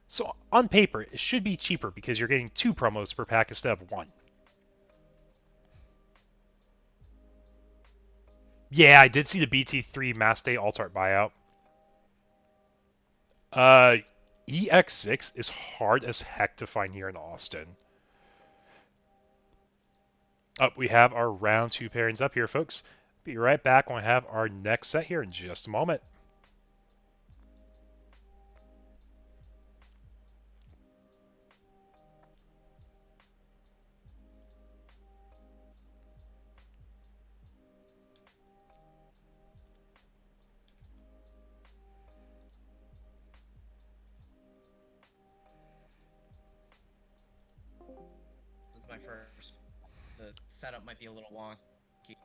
So on paper, it should be cheaper because you're getting two promos per pack instead of one. Yeah, I did see the BT3 Mass Day Alt Art buyout. Uh, EX6 is hard as heck to find here in Austin. Up, we have our round two pairings up here, folks. Be right back when we have our next set here in just a moment. This is my first. The setup might be a little wonky. If you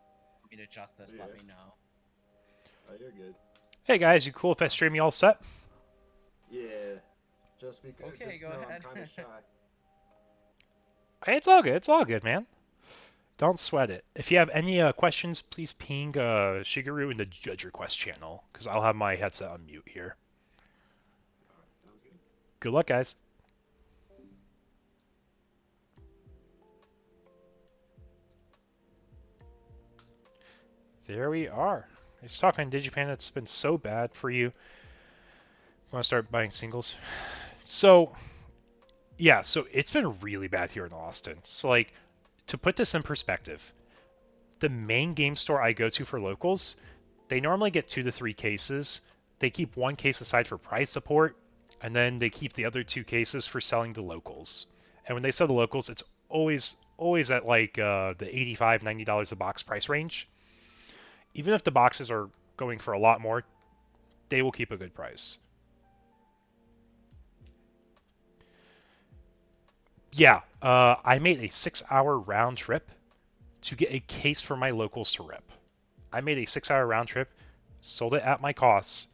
want me to adjust this, let me know. Oh, you're good. Hey guys, you cool if I stream you all set? Yeah. Just because. Okay, just go know ahead. I'm kind of shy. Hey, it's all good. It's all good, man. Don't sweat it. If you have any questions, please ping Shigeru in the Judge Request channel, because I'll have my headset on mute here. Alright, sounds good. Good luck, guys. There we are. I was talking to Digipan. It's been so bad for you. Want to start buying singles? So, yeah, so it's been really bad here in Austin. So, like, to put this in perspective, the main game store I go to for locals, they normally get 2 to 3 cases. They keep one case aside for price support, and then they keep the other 2 cases for selling to locals. And when they sell to locals, it's always at like the $85-$90 a box price range. Even if the boxes are going for a lot more, they will keep a good price. Yeah, I made a 6-hour round trip to get a case for my locals to rip. I made a 6-hour round trip, sold it at my costs,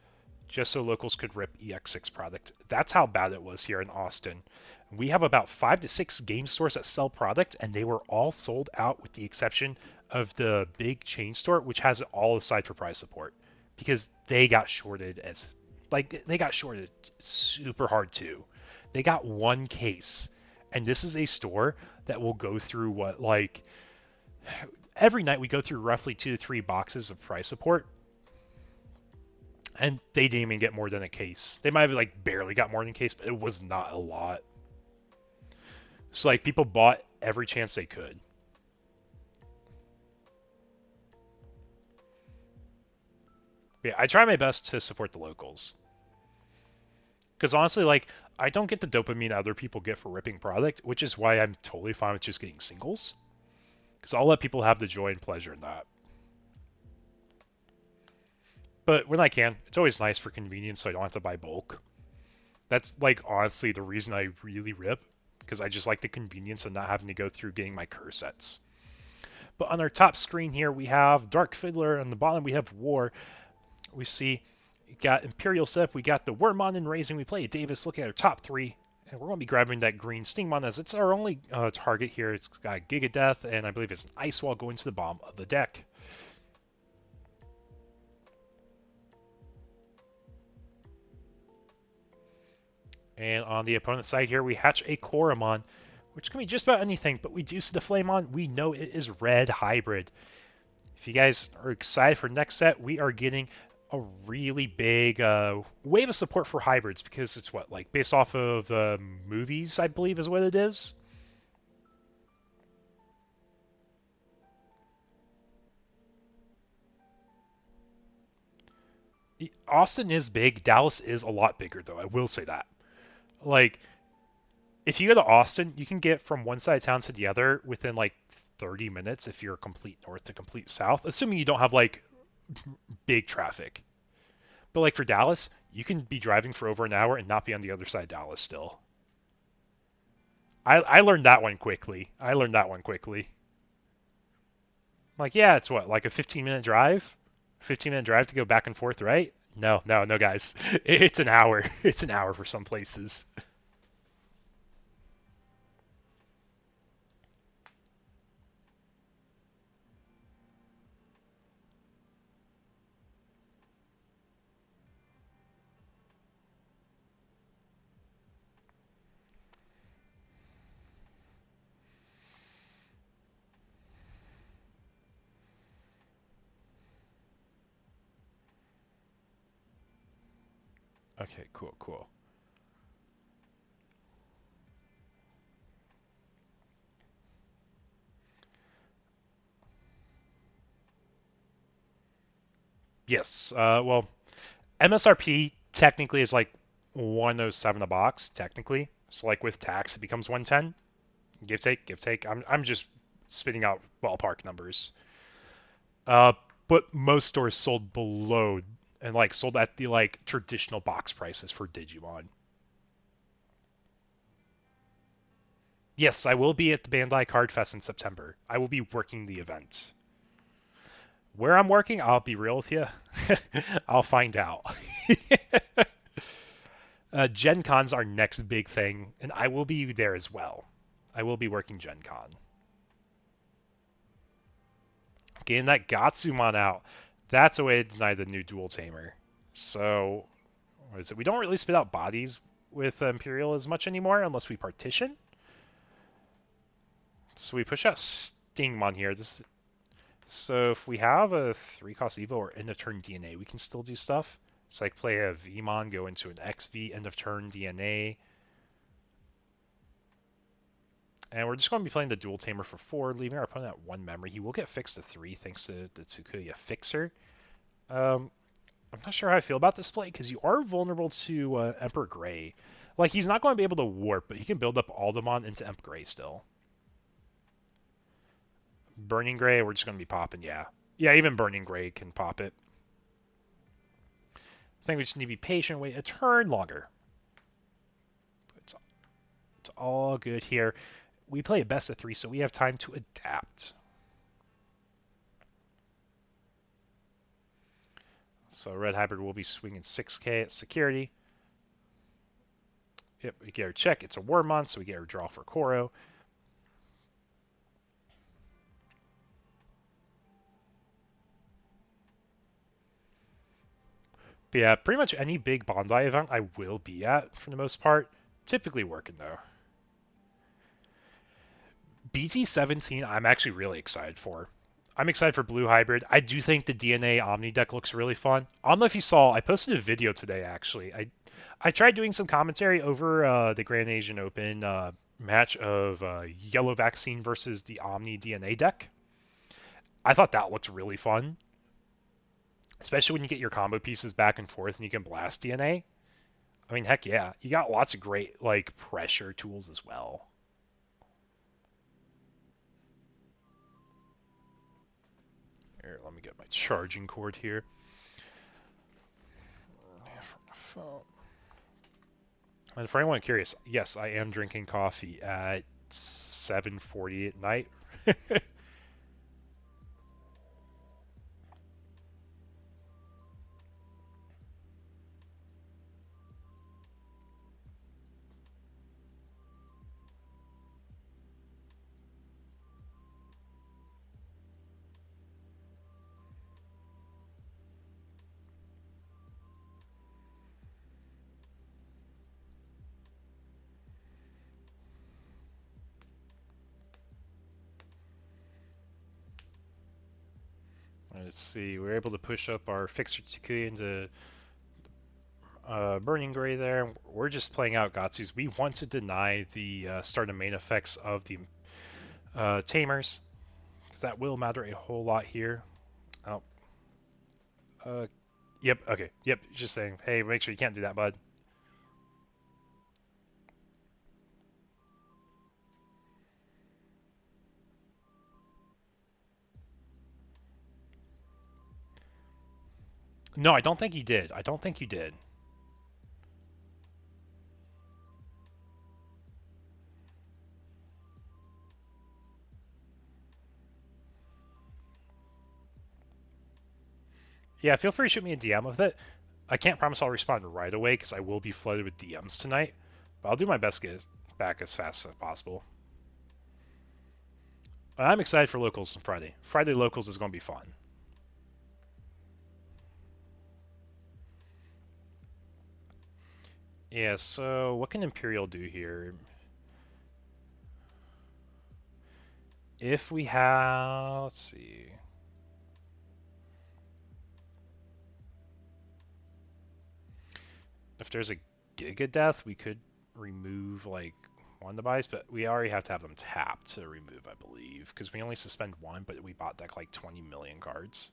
just so locals could rip EX6 product. That's how bad it was here in Austin. We have about 5 to 6 game stores that sell product, and they were all sold out with the exception of the big chain store, which has it all aside for price support, because they got shorted they got shorted super hard too. They got one case, and this is a store that will go through every night we go through roughly 2 to 3 boxes of price support, and they didn't even get more than a case. They might have like barely got more than a case, but it was not a lot. So like people bought every chance they could. Yeah, I try my best to support the locals. Because honestly, like, I don't get the dopamine other people get for ripping product, which is why I'm totally fine with just getting singles. Because I'll let people have the joy and pleasure in that. But when I can, it's always nice for convenience so I don't have to buy bulk. That's, like, honestly the reason I really rip. Because I just like the convenience of not having to go through getting my cur sets. But on our top screen here, we have Dark Fiddler. On the bottom, we have War. We see we got Imperial Seth. We got the Wormmon and Raising. We play Davis. Look at our top three. And we're going to be grabbing that green Stingmon as it's our only target here. It's got Giga Death, and I believe it's an Ice Wall going to the bottom of the deck. And on the opponent's side here, we hatch a Koromon, which can be just about anything, but we do see the Flamemon. We know it is red hybrid. If you guys are excited for next set, we are getting a really big wave of support for hybrids because it's what, like based off of the movies, I believe is what it is. Austin is big. Dallas is a lot bigger, though. I will say that. Like, if you go to Austin, you can get from one side of town to the other within like 30 minutes if you're complete north to complete south, assuming you don't have like big traffic. But like for Dallas, you can be driving for over an hour and not be on the other side of Dallas still. I learned that one quickly. Like, yeah, it's what, like a 15-minute drive? 15-minute drive to go back and forth, right? No, no, no, guys. It's an hour. It's an hour for some places. Okay, cool, cool. Yes. Well, MSRP technically is like 107 a box, technically. So like with tax, it becomes 110. Give take, give take. I'm just spitting out ballpark numbers. Uh, but most stores sold below and like sold at the like traditional box prices for Digimon. Yes, I will be at the Bandai Card Fest in September. I will be working the event. Where I'm working, I'll be real with you. I'll find out. Gen Con's our next big thing, and I will be there as well. I will be working Gen Con. Getting that Gatsumon out. That's a way to deny the new Dual Tamer. So, what is it? We don't really spit out bodies with Imperial as much anymore unless we partition. So we push out Stingmon here. So if we have a 3-cost Evo or end of turn DNA, we can still do stuff. It's like play a Vmon, go into an XV, end of turn DNA. And we're just going to be playing the Dual Tamer for 4, leaving our opponent at 1 memory. He will get fixed to 3 thanks to the Tsukuya Fixer. I'm not sure how I feel about this play because you are vulnerable to Emperor Grey. Like, he's not going to be able to warp, but he can build up all the Mon into Emp Grey still. Burning Grey, we're just going to be popping, yeah. Yeah, even Burning Grey can pop it. I think we just need to be patient, wait a turn longer. It's all good here. We play a best of 3, so we have time to adapt. So Red Hybrid will be swinging 6k at security. Yep, we get our check. It's a Wormmon, so we get our draw for Koro. But yeah, pretty much any big Bondi event I will be at for the most part. Typically working though. BT17 I'm actually really excited for. I'm excited for Blue Hybrid. I do think the DNA Omni deck looks really fun. I don't know if you saw, I posted a video today actually. I tried doing some commentary over the Grand Asian Open match of Yellow Vaccine versus the Omni DNA deck. I thought that looked really fun. Especially when you get your combo pieces back and forth and you can blast DNA. I mean, heck yeah. You got lots of great, like, pressure tools as well. Here, let me get my charging cord here. From my phone. And for anyone curious, yes, I am drinking coffee at 7:40 at night. Let's see, we're able to push up our Fixer Tsukuya into Burning Gray there. We're just playing out Gatsus. We want to deny the start and main effects of the Tamers, because that will matter a whole lot here. Oh. Yep, okay. Yep, just saying, hey, make sure you can't do that, bud. No, I don't think he did. I don't think you did. Yeah, feel free to shoot me a DM with it. I can't promise I'll respond right away because I will be flooded with DMs tonight, but I'll do my best to get it back as fast as possible. I'm excited for locals on Friday. Friday locals is going to be fun. Yeah, so what can Imperial do here? If we have, let's see. If there's a Giga Death, we could remove like one of the buys, but we already have to have them tapped to remove, I believe, because we only suspend one, but we bought deck like 20 million cards.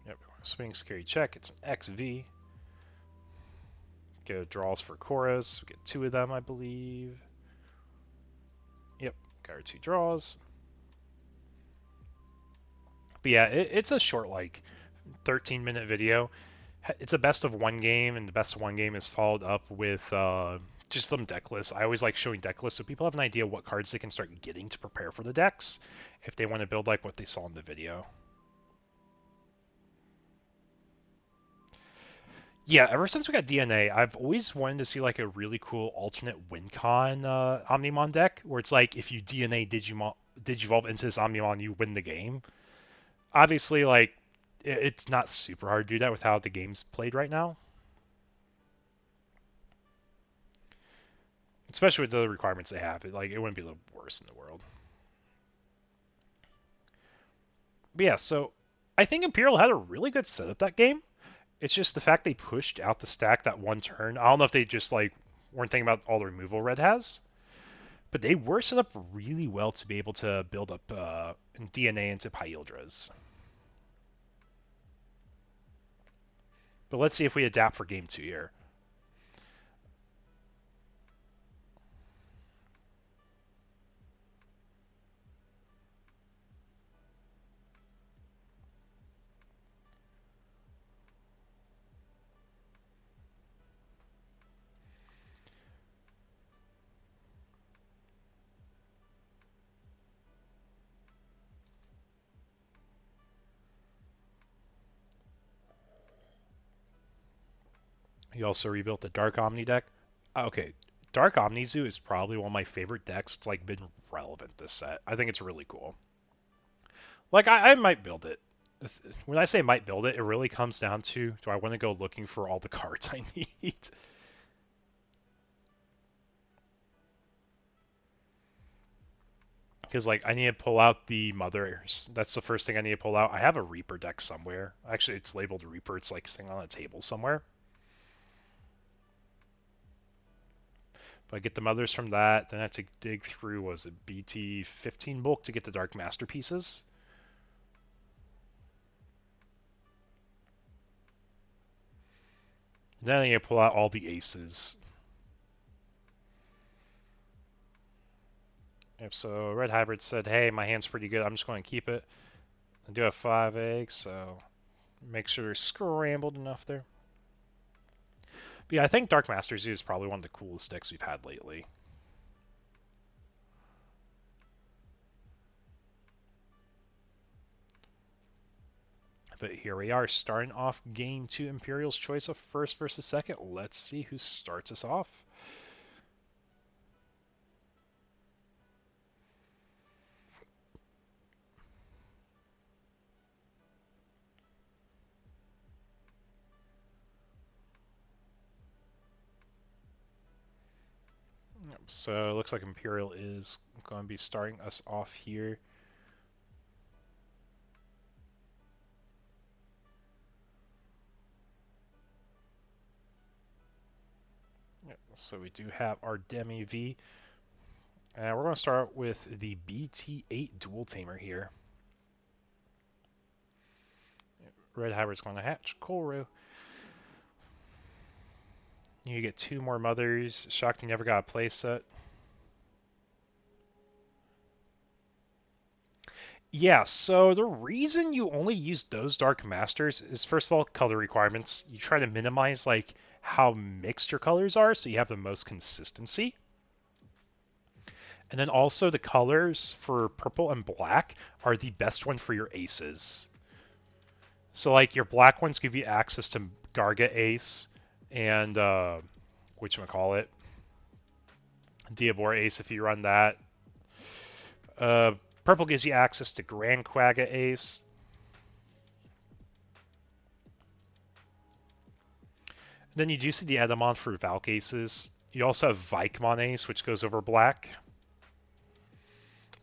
Yep, swing scary check. It's an XV. Go draws for Koros. We get two of them, I believe. Yep, got our two draws. But yeah, it's a short, like 13-minute video. It's a best of one game, and the best of one game is followed up with just some deck lists. I always like showing deck lists so people have an idea what cards they can start getting to prepare for the decks if they want to build like what they saw in the video. Yeah, ever since we got DNA, I've always wanted to see like a really cool alternate WinCon Omnimon deck where it's like if you DNA Digivolve into this Omnimon, you win the game. Obviously, like it's not super hard to do that with how the game's played right now, especially with the requirements they have. It wouldn't be the worst in the world. But yeah, so I think Imperial had a really good setup that game. It's just the fact they pushed out the stack that one turn. I don't know if they just like weren't thinking about all the removal Red has, but they were set up really well to be able to build up DNA into Pyildras. But let's see if we adapt for game 2 here. He also rebuilt the Dark Omni deck. Okay, Dark Omni Zoo is probably one of my favorite decks. It's like been relevant this set. I think it's really cool. Like I might build it. When I say might build it, it really comes down to do I want to go looking for all the cards I need? Because like I need to pull out the mothers. That's the first thing I need to pull out. I have a Reaper deck somewhere. Actually, it's labeled Reaper. It's like sitting on a table somewhere. But I get the mothers from that. Then I have to dig through, was it BT16 bulk to get the Dark Masterpieces? Then I need to pull out all the aces. Yep, so Red Hybrid said, hey, my hand's pretty good. I'm just going to keep it. I do have 5 eggs, so make sure they're scrambled enough there. But yeah, I think Dark Master Zoo is probably one of the coolest decks we've had lately. But here we are, starting off game 2, Imperial's choice of first versus second. Let's see who starts us off. So it looks like Imperial is going to be starting us off here. So we do have our Demi V. And we're going to start with the BT8 Dual Tamer here. Red Hybrid's going to hatch Koru. You get 2 more mothers. Shocked you never got a playset. Yeah, so the reason you only use those Dark Masters is, first of all, color requirements. You try to minimize like how mixed your colors are so you have the most consistency. And then also the colors for purple and black are the best one for your aces. So like your black ones give you access to Garga Ace and whatchamacallit, Diabora Ace if you run that. Uh, Purple gives you access to Grand Quagga Ace. Then you do see the Edamon for Valk Aces. You also have Vikemon Ace, which goes over black.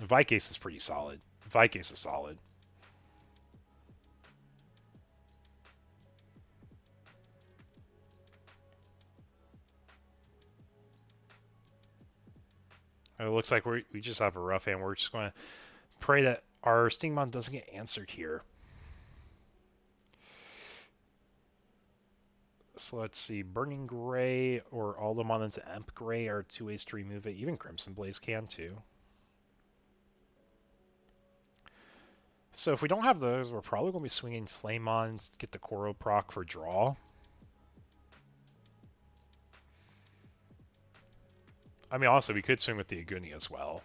Vike Ace is pretty solid. Vike Ace is solid. It looks like we just have a rough hand. We're just going to pray that our Stingmon doesn't get answered here. So let's see. Burning Gray or Aldermon into Emp Gray are two ways to remove it. Even Crimson Blaze can too. So if we don't have those, we're probably going to be swinging Flamon, get the Koro proc for draw. I mean, also, we could swing with the Aguni as well.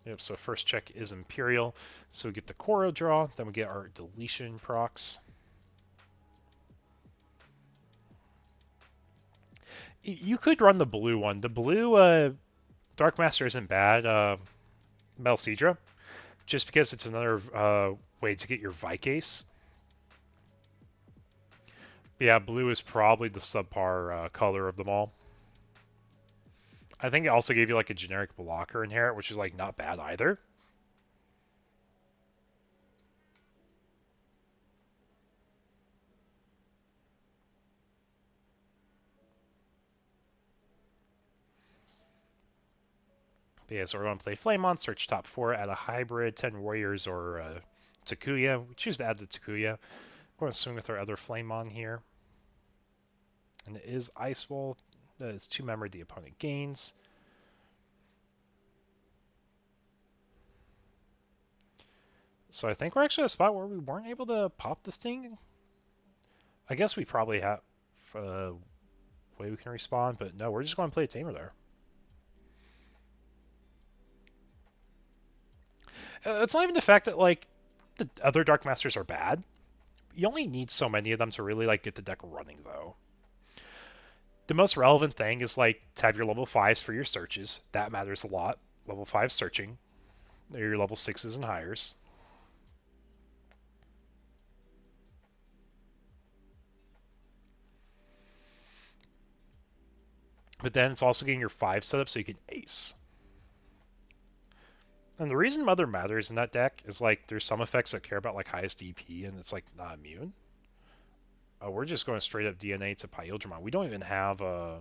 Yep, so first check is Imperial. So we get the Koro draw, then we get our deletion procs. You could run the blue one. The blue Dark Master isn't bad. Melcedra, just because it's another way to get your Vikace. Yeah, blue is probably the subpar color of them all. I think it also gave you like a generic blocker inherit, which is like not bad either. But yeah, so we're going to play Flamon, search top 4, add a hybrid, 10 Warriors or Takuya. We choose to add the Takuya. We're going to swing with our other Flamon here. And it is Ice Wall. That is 2 memory the opponent gains. So I think we're actually at a spot where we weren't able to pop this thing. I guess we probably have a way we can respond, but no, we're just going to play a Tamer there. It's not even the fact that, like, the other Dark Masters are bad. You only need so many of them to really, like, get the deck running, though. The most relevant thing is, like, to have your level 5s for your searches. That matters a lot. Level 5 searching. They're your level 6s and higher. But then it's also getting your 5 set up so you can ace. And the reason Mother matters in that deck is, like, there's some effects that care about, like, highest DP, and it's, like, not immune. Oh, we're just going straight up DNA to Pyldramon. We don't even have a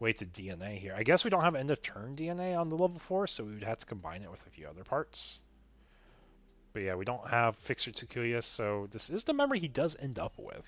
way to DNA here. I guess we don't have end of turn DNA on the level 4, so we would have to combine it with a few other parts. But yeah, we don't have Fixer Takuya, so this is the memory he does end up with.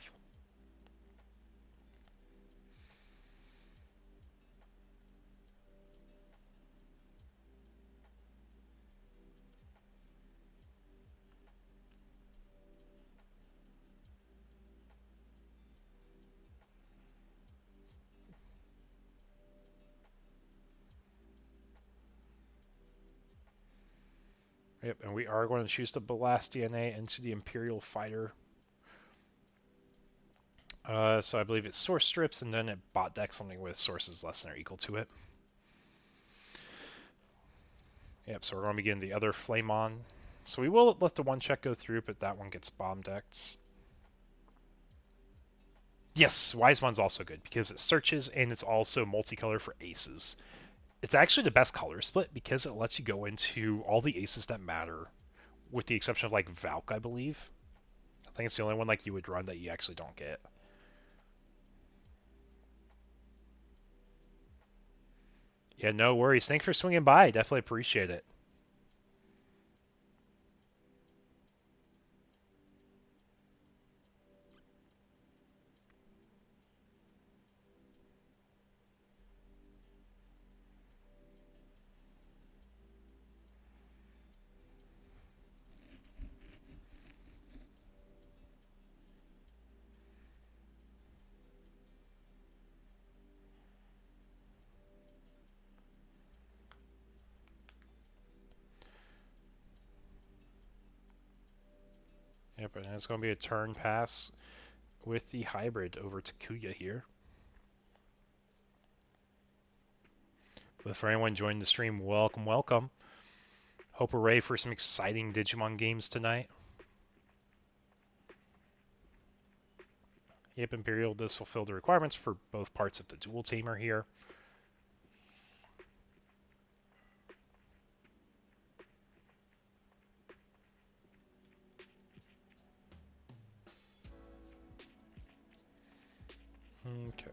Yep, and we are going to choose to blast DNA into the Imperial Fighter. So I believe it's source strips, and then it bot decks something with sources less than or equal to it. Yep, so we're going to begin the other Flamon. So we will let the one check go through, but that one gets bomb decked. Yes, Wisemon's also good because it searches and it's also multicolor for aces. It's actually the best color split because it lets you go into all the aces that matter, with the exception of like Valk, I believe. I think it's the only one like you would run that you actually don't get. Yeah, no worries. Thanks for swinging by. Definitely appreciate it. Yep, and it's going to be a turn pass with the hybrid over to Kuya here. But for anyone joining the stream, welcome, welcome. Hope we're ready for some exciting Digimon games tonight. Yep, Imperial does fulfill the requirements for both parts of the dual tamer here. Okay.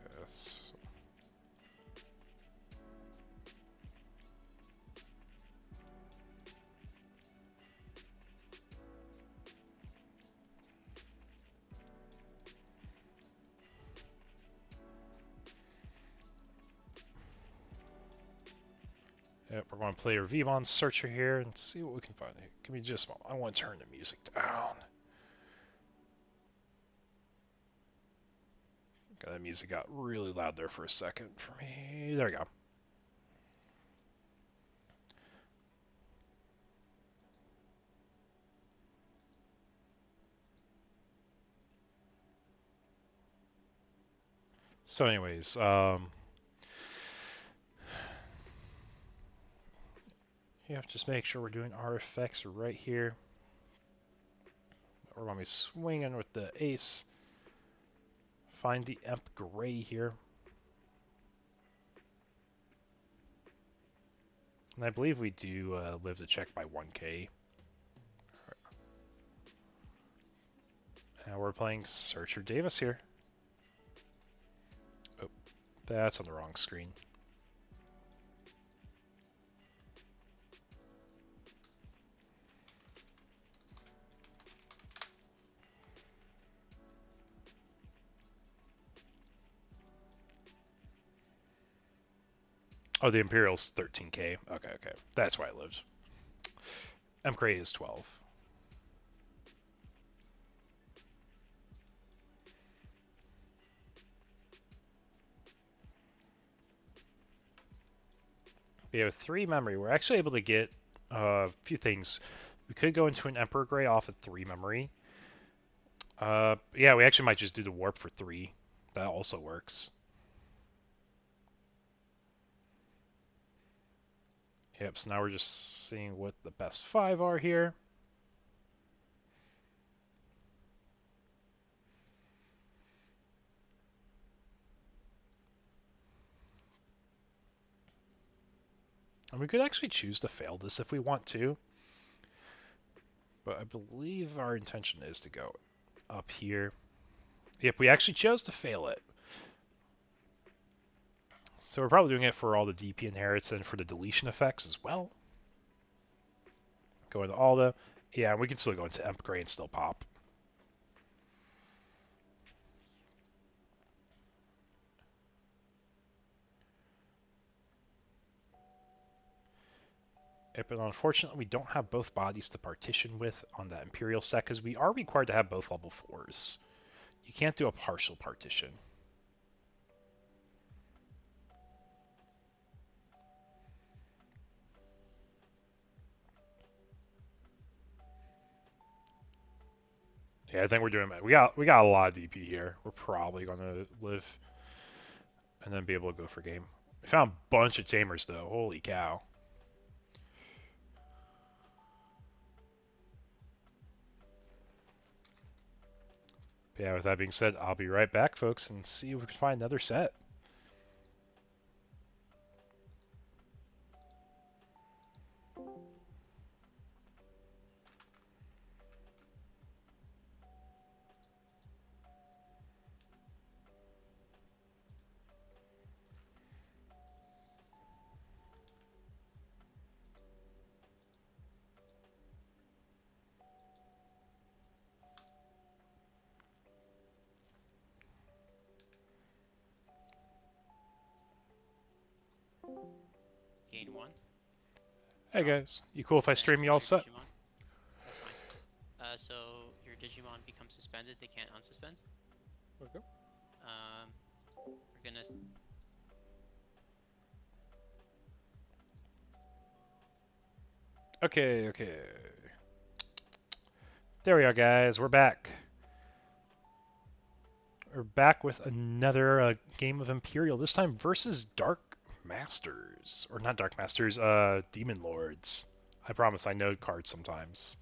Yep, we're going to play our Vmon Searcher here and see what we can find. Give me just a moment. I want to turn the music down. God, that music got really loud there for a second for me. There we go. So anyways, yeah, just make sure we're doing our effects right here. We're going to be swinging with the ace. Find the Emp Gray here. And I believe we do live to check by 1k. And we're playing Searcher Davis here. Oh, that's on the wrong screen. Oh, the Imperial's 13k. Okay, okay. That's why I lived. Emp Gray is 12. We have 3 memory. We're actually able to get a few things. We could go into an Emperor Gray off at 3 memory. Yeah, we actually might just do the warp for 3. That also works. Yep, so now we're just seeing what the best 5 are here. And we could actually choose to fail this if we want to. But I believe our intention is to go up here. Yep, we actually chose to fail it. So we're probably doing it for all the DP inherits and for the deletion effects as well. Go into all the... Yeah, we can still go into Emp Gray and still pop. Yep, but unfortunately we don't have both bodies to partition with on that Imperial set because we are required to have both level 4s. You can't do a partial partition. Yeah, I think we're doing it. We got a lot of DP here. We're probably gonna live and then be able to go for game. We found a bunch of tamers though. Holy cow. But yeah, with that being said, I'll be right back, folks, and see if we can find another set. Gain 1. Hey guys, you cool if I stream you all set? Digimon. That's fine. So your Digimon becomes suspended. They can't unsuspend. Okay. We're gonna. Okay, okay. There we are, guys. We're back. We're back with another game of Imperial, this time versus Dark Masters. Or not Dark Masters, Demon Lords. I promise I know cards sometimes.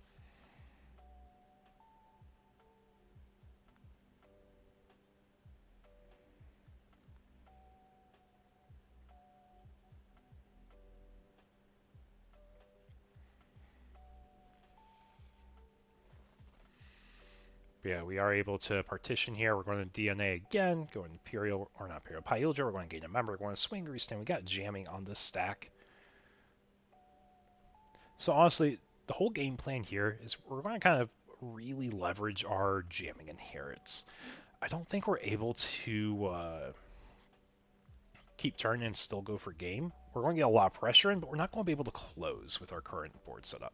But yeah, we are able to partition here. We're going to DNA again, going Imperial, or not Imperial, Pyldra. We're going to gain a member. We're going to swing Grease. We got jamming on this stack. So honestly, the whole game plan here is we're going to kind of really leverage our jamming inherits. I don't think we're able to keep turn and still go for game. We're going to get a lot of pressure in, but we're not going to be able to close with our current board setup.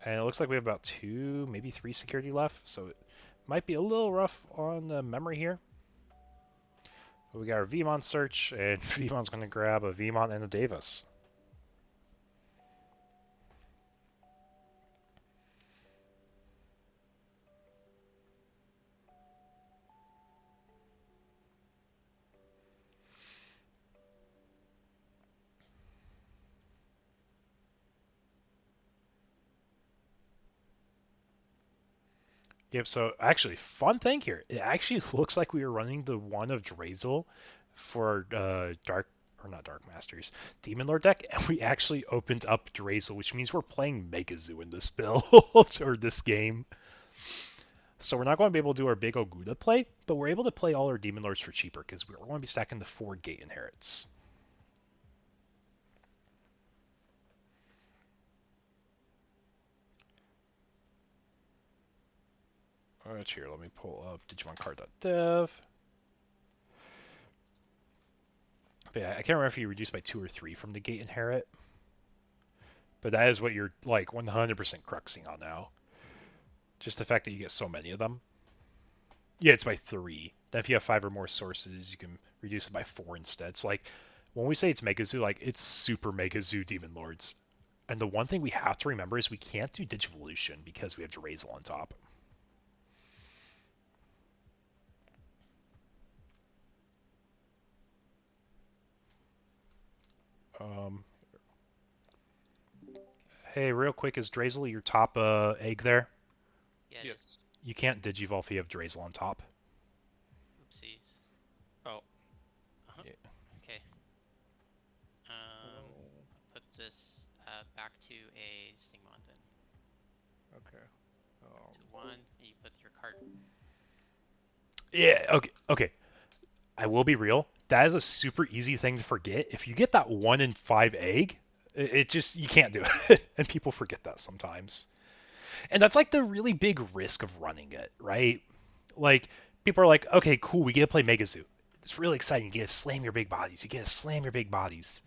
And it looks like we have about 2, maybe 3 security left, so it might be a little rough on the memory here. But we got our Vmon search, and Vmon's going to grab a Vmon and a Davis. Yep, so actually, fun thing here. It actually looks like we were running the one of Drazel for Dark, or not Dark Masters, Demon Lord deck, and we actually opened up Drazel, which means we're playing Mega Zoo in this build, or this game. So we're not going to be able to do our big Oguda play, but we're able to play all our Demon Lords for cheaper, because we're going to be stacking the 4 Gate Inherits. Alright, here, let me pull up DigimonCard.dev. But yeah, I can't remember if you reduce by 2 or 3 from the Gate Inherit. But that is what you're, like, 100% cruxing on now. Just the fact that you get so many of them. Yeah, it's by 3. Then if you have 5 or more sources, you can reduce it by 4 instead. It's like, when we say it's Mega Zoo, like, it's super Mega Zoo Demon Lords. And the one thing we have to remember is we can't do Digivolution because we have Drazel on top. Hey, real quick, is Drazel your top egg there? Yeah, it is. You can't Digivolve if you have Drazel on top. Oopsies. Oh. Yeah. Okay. I'll put this back to a Stingmon then. Okay. To 1, and you put your card. Yeah, okay. I will be real. That is a super easy thing to forget. If you get that 1 in 5 egg, it just, you can't do it. And people forget that sometimes. And that's like the really big risk of running it, right? Like, people are like, okay, cool, we get to play Mega Zoo. It's really exciting. You get to slam your big bodies. You get to slam your big bodies.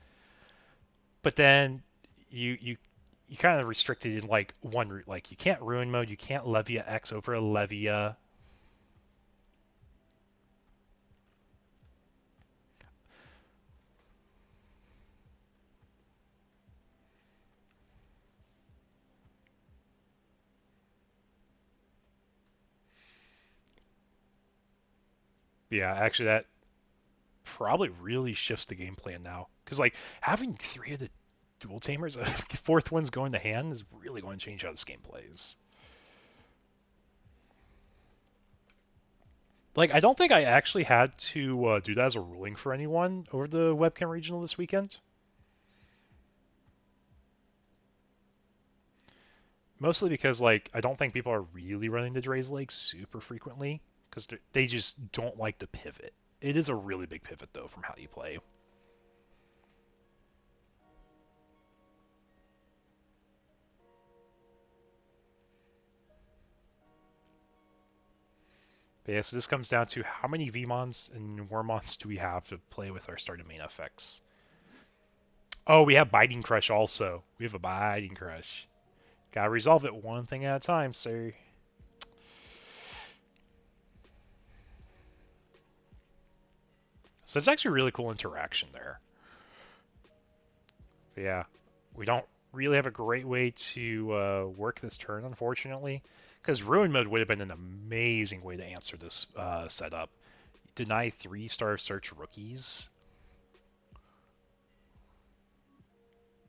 But then you kind of restricted in like one route. Like, you can't ruin mode. You can't Levia X over a Levia. Yeah, actually, that probably really shifts the game plan now. Because, like, having 3 of the dual tamers, a 4th one's going to hand, is really going to change how this game plays. Like, I don't think I actually had to do that as a ruling for anyone over the Webcam Regional this weekend. Mostly because, like, I don't think people are really running the Dre's Lake super frequently. Because they just don't like the pivot. It is a really big pivot, though, from how you play. But yeah, so this comes down to how many Vmons and Wormmons do we have to play with our starting main effects. Oh, we have Biting Crush also. We have a Biting Crush. Gotta resolve it one thing at a time, sir. So it's actually a really cool interaction there. But yeah, we don't really have a great way to work this turn, unfortunately, because Ruin Mode would have been an amazing way to answer this setup. Deny 3-star search rookies.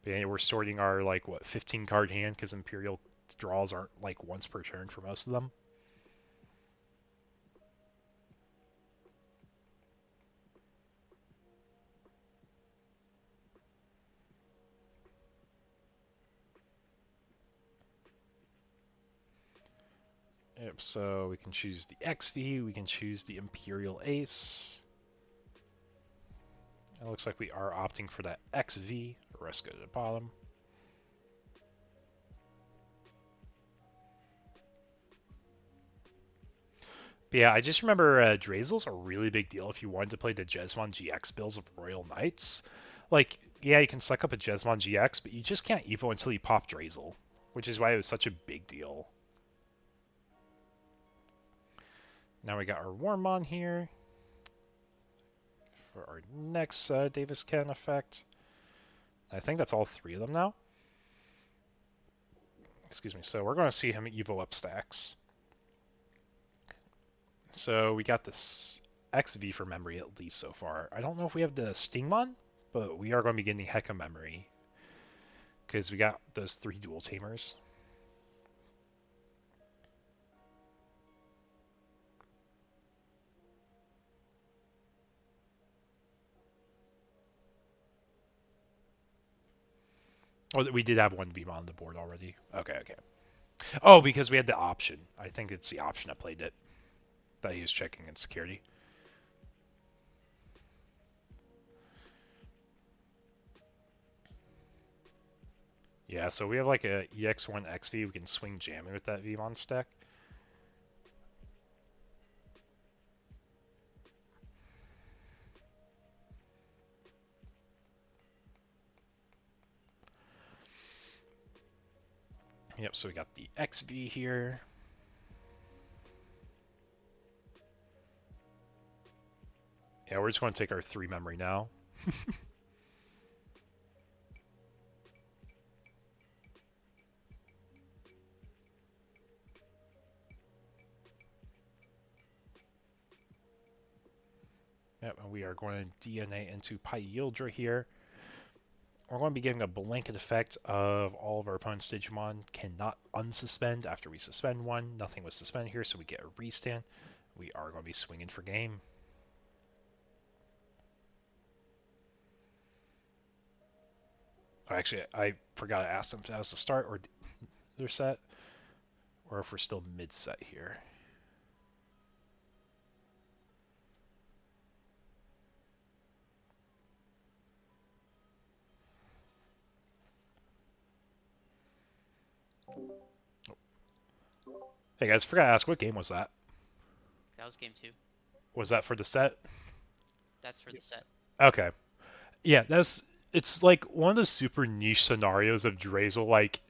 But we're sorting our, like, what, 15 card hand, because Imperial draws aren't, like, once per turn for most of them. Yep, so we can choose the XV, we can choose the Imperial Ace. It looks like we are opting for that XV. The rest go to the bottom. But yeah, I just remember Drazel's a really big deal if you wanted to play the Jesmon GX builds of Royal Knights. Like, yeah, you can suck up a Jesmon GX, but you just can't Evo until you pop Drazel, which is why it was such a big deal. Now we got our Warmon here for our next Davis Ken effect. I think that's all 3 of them now. Excuse me. So we're going to see him Evo up stacks. So we got this XV for memory at least so far. I don't know if we have the Stingmon, but we are going to be getting Heka memory because we got those 3 dual tamers. Oh, we did have 1 beam on the board already. Okay. Oh, because we had the option. I think it's the option that played it. That he was checking in security. Yeah, so we have like a EX1 XV. We can swing jamming with that Vmon stack. Yep, so we got the XV here. Yeah, we're just going to take our 3 memory now. Yep, and we are going to DNA into Pyildra here. We're going to be getting a blanket effect of all of our opponent's Digimon cannot unsuspend after we suspend one. Nothing was suspended here, so we get a restand. We are going to be swinging for game. Oh, actually, I forgot to ask them if that was the start or their set, or if we're still mid-set here. Hey guys, forgot to ask, what game was that? That was game 2. Was that for the set? That's for the set. Okay. Yeah, it's like one of those super niche scenarios of Drazel like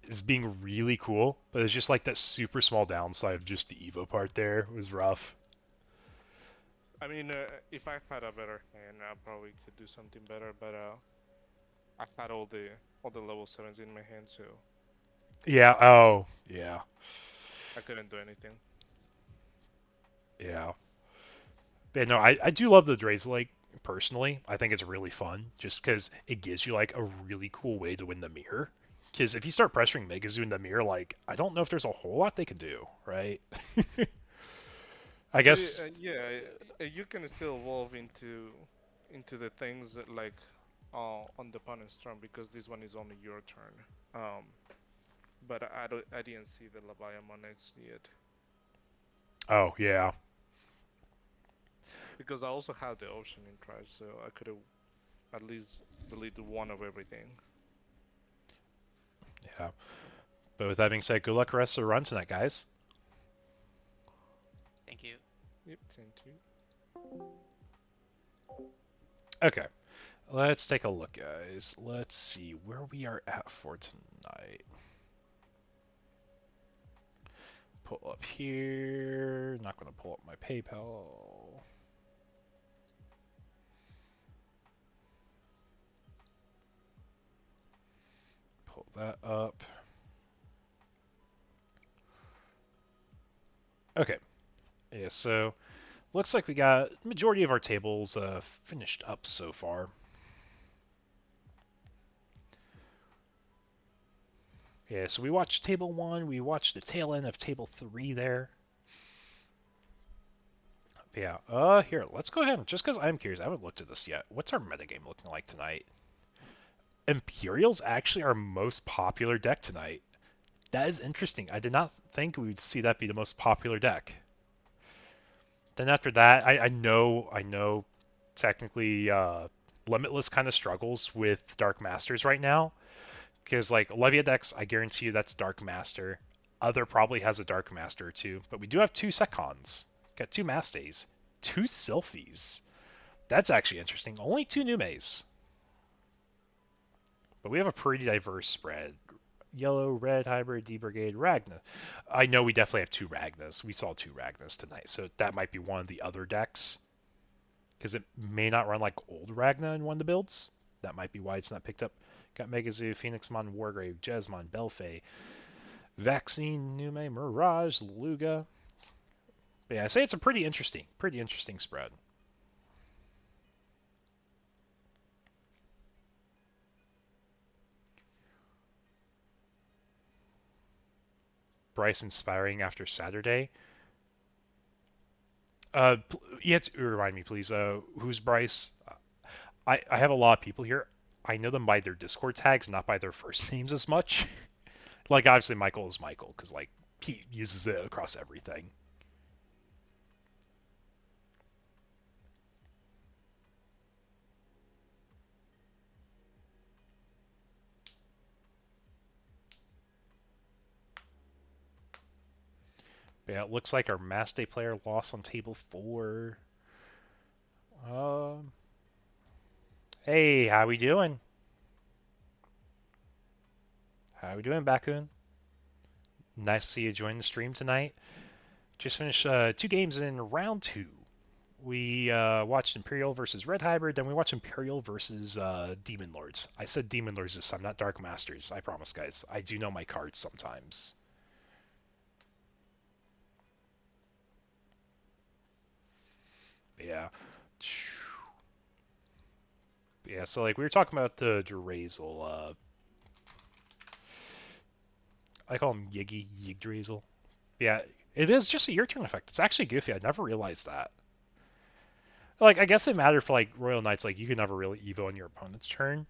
is being really cool, but it's just like that super small downside of just the Evo part there was rough. I mean, if I had a better hand, I probably could do something better. But I had all the level 7s in my hand, so Yeah. Oh. Yeah. I couldn't do anything. Yeah. But no, I do love the Drazel like personally. I think it's really fun just because it gives you like a really cool way to win the mirror. Because if you start pressuring Megazoo in the mirror, like I don't know if there's a whole lot they could do, right? I guess. Yeah, you can still evolve into the things that, like on the opponent's turn, because this one is only your turn. But I didn't see the Leviathan X yet. Oh yeah. Because I also had the option in Crash, so I could have at least deleted one of everything. Yeah. But with that being said, good luck the rest of the run tonight, guys. Thank you. Yep, same to you. Okay. Let's take a look, guys. Let's see where we are at for tonight. Pull up here. Not going to pull up my PayPal. that up. Okay. Yeah, so looks like we got majority of our tables finished up so far. Yeah, so we watched table 1, we watched the tail end of table 3 there. Yeah, here, let's go ahead and, just because I'm curious, I haven't looked at this yet. What's our metagame looking like tonight? Imperial's actually our most popular deck tonight. That is interesting. I did not think we would see that be the most popular deck. Then after that, I know technically Limitless kind of struggles with Dark Masters right now. Because, like, Levia decks, I guarantee you that's Dark Master. Other probably has a Dark Master or two. But we do have 2 Secons. Got 2 Mastes. 2 Sylphies. That's actually interesting. Only 2 Numes. But we have a pretty diverse spread. Yellow, red, hybrid, D-Brigade, Ragna. I know we definitely have 2 Ragnas. We saw 2 Ragnas tonight. So that might be one of the other decks. Because it may not run like old Ragna in one of the builds. That might be why it's not picked up. Got Megazoo, Phoenixmon, Wargrave, Jesmon, Belfay, Vaccine, Nume, Mirage, Luga. But yeah, I say it's a pretty interesting spread. Bryce inspiring after Saturday. You have to remind me, please. Who's Bryce? I have a lot of people here. I know them by their Discord tags, not by their first names as much. Like, obviously, Michael is Michael, because, like, he uses it across everything. But yeah, it looks like our Mass Day player lost on table 4. Um, hey, how we doing? How we doing, Bakun? Nice to see you join the stream tonight. Just finished 2 games in round 2. We watched Imperial versus Red Hybrid, then we watched Imperial versus Demon Lords. I said Demon Lords this time, not Dark Masters. I promise, guys. I do know my cards sometimes. But yeah. Yeah, so like we were talking about the Drazel. I call him Yggdrasil. Yeah, it is just a your turn effect. It's actually goofy. I never realized that. Like, I guess it mattered for like Royal Knights. Like, you could never really Evo on your opponent's turn.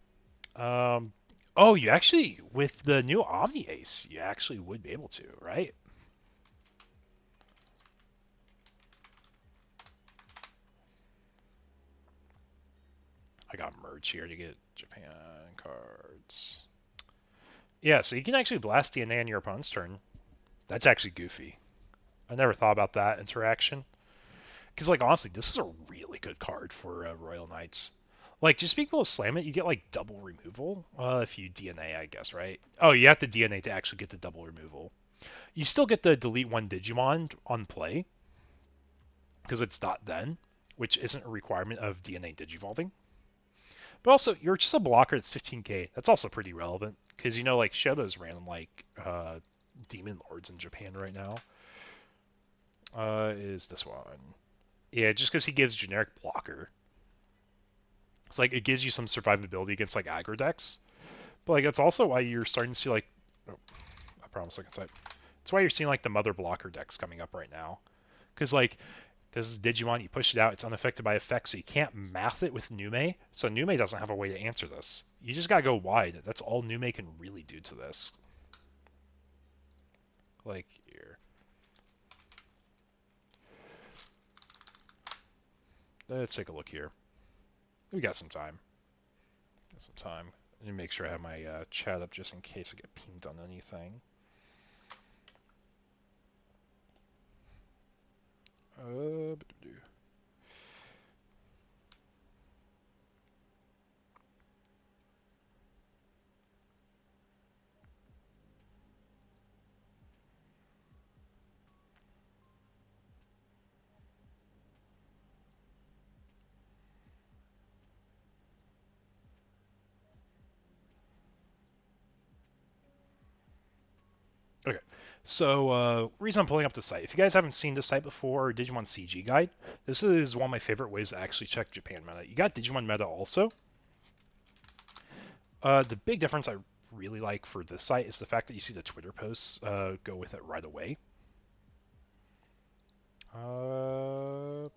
Um, oh, you actually with the new Omni Ace, you actually would be able to, right? I got merge here to get Japan cards. Yeah, so you can actually blast DNA on your opponent's turn. That's actually goofy. I never thought about that interaction. Because, like, honestly, this is a really good card for Royal Knights. Like, just being able to slam it, you get, like, double removal. If you DNA, I guess, right? Oh, you have to DNA to actually get the double removal. You still get the delete 1 Digimon on play. Because it's dot then, which isn't a requirement of DNA Digivolving. But also, you're just a blocker that's 15k. That's also pretty relevant. Because, you know, like, Shadow's random, like, Demon Lords in Japan right now. Is this one. Yeah, just because he gives generic blocker. It's like, it gives you some survivability against, like, aggro decks. But, like, that's also why you're starting to see, like... Oh, I promise I can type. That's why you're seeing, like, the Mother Blocker decks coming up right now. Because, like, this is Digimon, you push it out, it's unaffected by effects, so you can't math it with Nume. So Nume doesn't have a way to answer this. You just gotta go wide. That's all Nume can really do to this. Like, here. Let's take a look here. We got some time. Got some time. Let me make sure I have my chat up just in case I get pinged on anything. Uh, Okay, so reason I'm pulling up the site. If you guys haven't seen this site before, Digimon CG Guide, this is one of my favorite ways to actually check Japan meta. You got Digimon meta also. The big difference I really like for this site is the fact that you see the Twitter posts go with it right away. I'm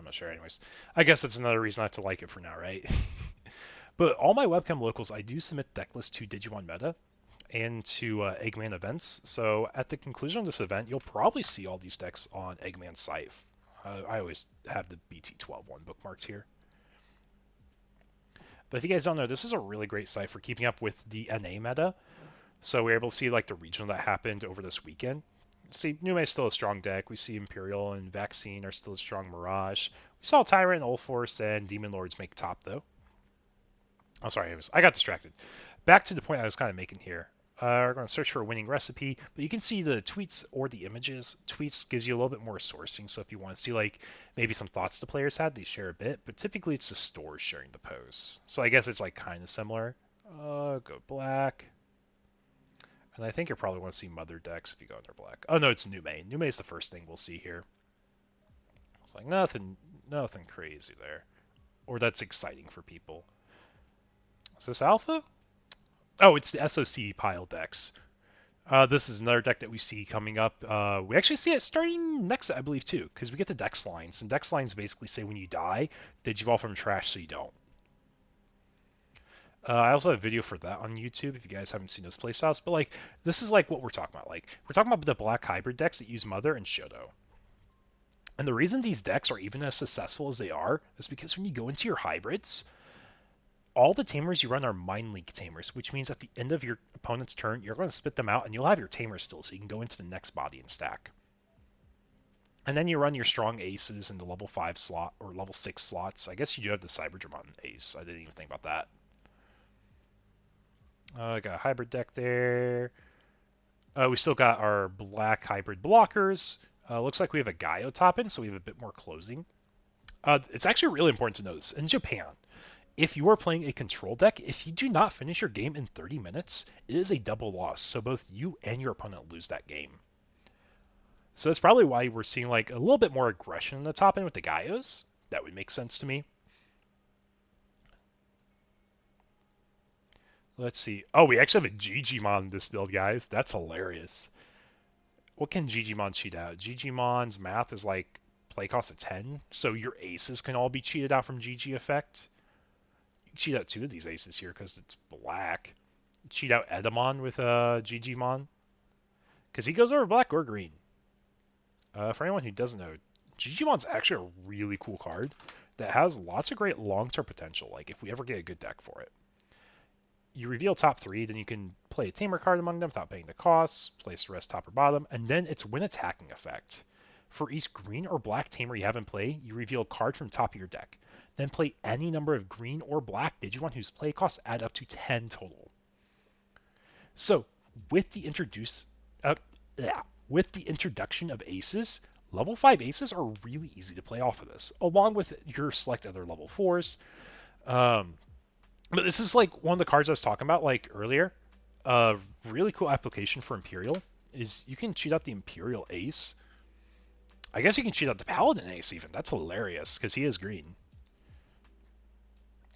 not sure. Anyways, I guess that's another reason not to like it for now, right? But all my webcam locals, I do submit deck lists to Digimon Meta and to Eggman events. So at the conclusion of this event, you'll probably see all these decks on Eggman's site. I always have the BT12 one bookmarked here. But if you guys don't know, this is a really great site for keeping up with the NA meta. So we're able to see like the regional that happened over this weekend. See, Nume is still a strong deck. We see Imperial and Vaccine are still a strong Mirage. We saw Tyrant, Ulforce, and Demon Lords make top though. Oh, sorry, I got distracted. Back to the point I was kind of making here. We're going to search for a winning recipe, but you can see the tweets or the images. Tweets gives you a little bit more sourcing, so if you want to see like maybe some thoughts the players had, they share a bit, but typically it's the stores sharing the posts. So I guess it's like kind of similar. Go black. And I think you probably want to see Mother decks if you go under black. Oh no, it's Nume. Nume is the first thing we'll see here. It's like nothing crazy there. Or that's exciting for people. Is this alpha? Oh, it's the SOC pile decks. This is another deck that we see coming up. We actually see it starting next, I believe, too, because we get the Dex lines. And Dex lines basically say when you die, Digivolve from trash so you don't. I also have a video for that on YouTube if you guys haven't seen those playstyles. But, like, this is, like, what we're talking about. Like, we're talking about the black hybrid decks that use Mother and Shoto. And the reason these decks are even as successful as they are is because when you go into your hybrids, all the tamers you run are Mind Link tamers, which means at the end of your opponent's turn, you're going to spit them out, and you'll have your tamers still, so you can go into the next body and stack. And then you run your strong aces in the level 5 slot, or level 6 slots. I guess you do have the Cyberdramon ace. I didn't even think about that. I got a hybrid deck there. We still got our black hybrid blockers. Looks like we have a Gaio top-in, so we have a bit more closing. It's actually really important to notice. In Japan, if you are playing a control deck, if you do not finish your game in 30 minutes, it is a double loss. So both you and your opponent lose that game. So that's probably why we're seeing like a little bit more aggression in the top end with the Gaios. That would make sense to me. Let's see. Oh, we actually have a Gigimon in this build, guys. That's hilarious. What can Gigimon cheat out? Gigimon's math is like play cost of 10, so your aces can all be cheated out from GG effect. You can cheat out 2 of these aces here because it's black. Cheat out Edamon with Gigimon. Because he goes over black or green. For anyone who doesn't know, Gigimon's actually a really cool card that has lots of great long-term potential, like if we ever get a good deck for it. You reveal top 3, then you can play a tamer card among them without paying the costs, place the rest top or bottom, and then it's win attacking effect. For each green or black tamer you have in play, you reveal a card from top of your deck. Then play any number of green or black Digimon whose play costs add up to 10 total. So, with the introduction of aces, level 5 aces are really easy to play off of this, along with your select other level 4s. But this is like one of the cards I was talking about like earlier. Really cool application for Imperial is you can cheat out the Imperial ace. I guess you can cheat out the Paladin ace even. That's hilarious because he is green.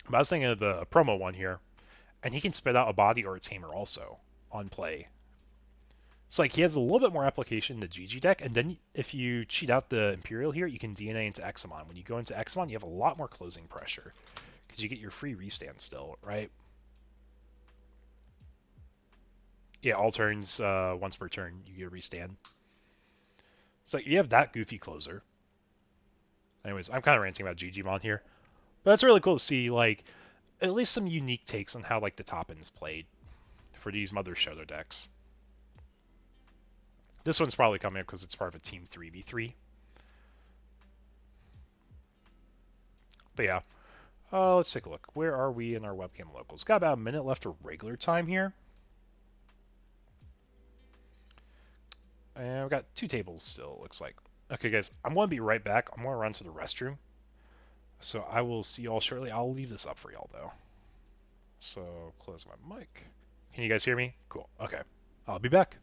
But I was thinking of the promo one here, and he can spit out a body or a tamer also on play. It's like he has a little bit more application in the GG deck, and then if you cheat out the Imperial here, you can DNA into Examon. When you go into Examon, you have a lot more closing pressure because you get your free restand still, right? Yeah, all turns, once per turn, you get a restand. So you have that goofy closer. Anyways, I'm kind of ranting about Gigimon here. But it's really cool to see, like, at least some unique takes on how, like, the top-end's played for these Mother Shoto decks. This one's probably coming up because it's part of a Team 3v3. But yeah. Let's take a look. Where are we in our webcam locals? Got about a minute left of regular time here. And we've got 2 tables still, it looks like. Okay, guys, I'm going to be right back. I'm going to run to the restroom. So I will see y'all shortly. I'll leave this up for y'all, though. So close my mic. Can you guys hear me? Cool. Okay. I'll be back.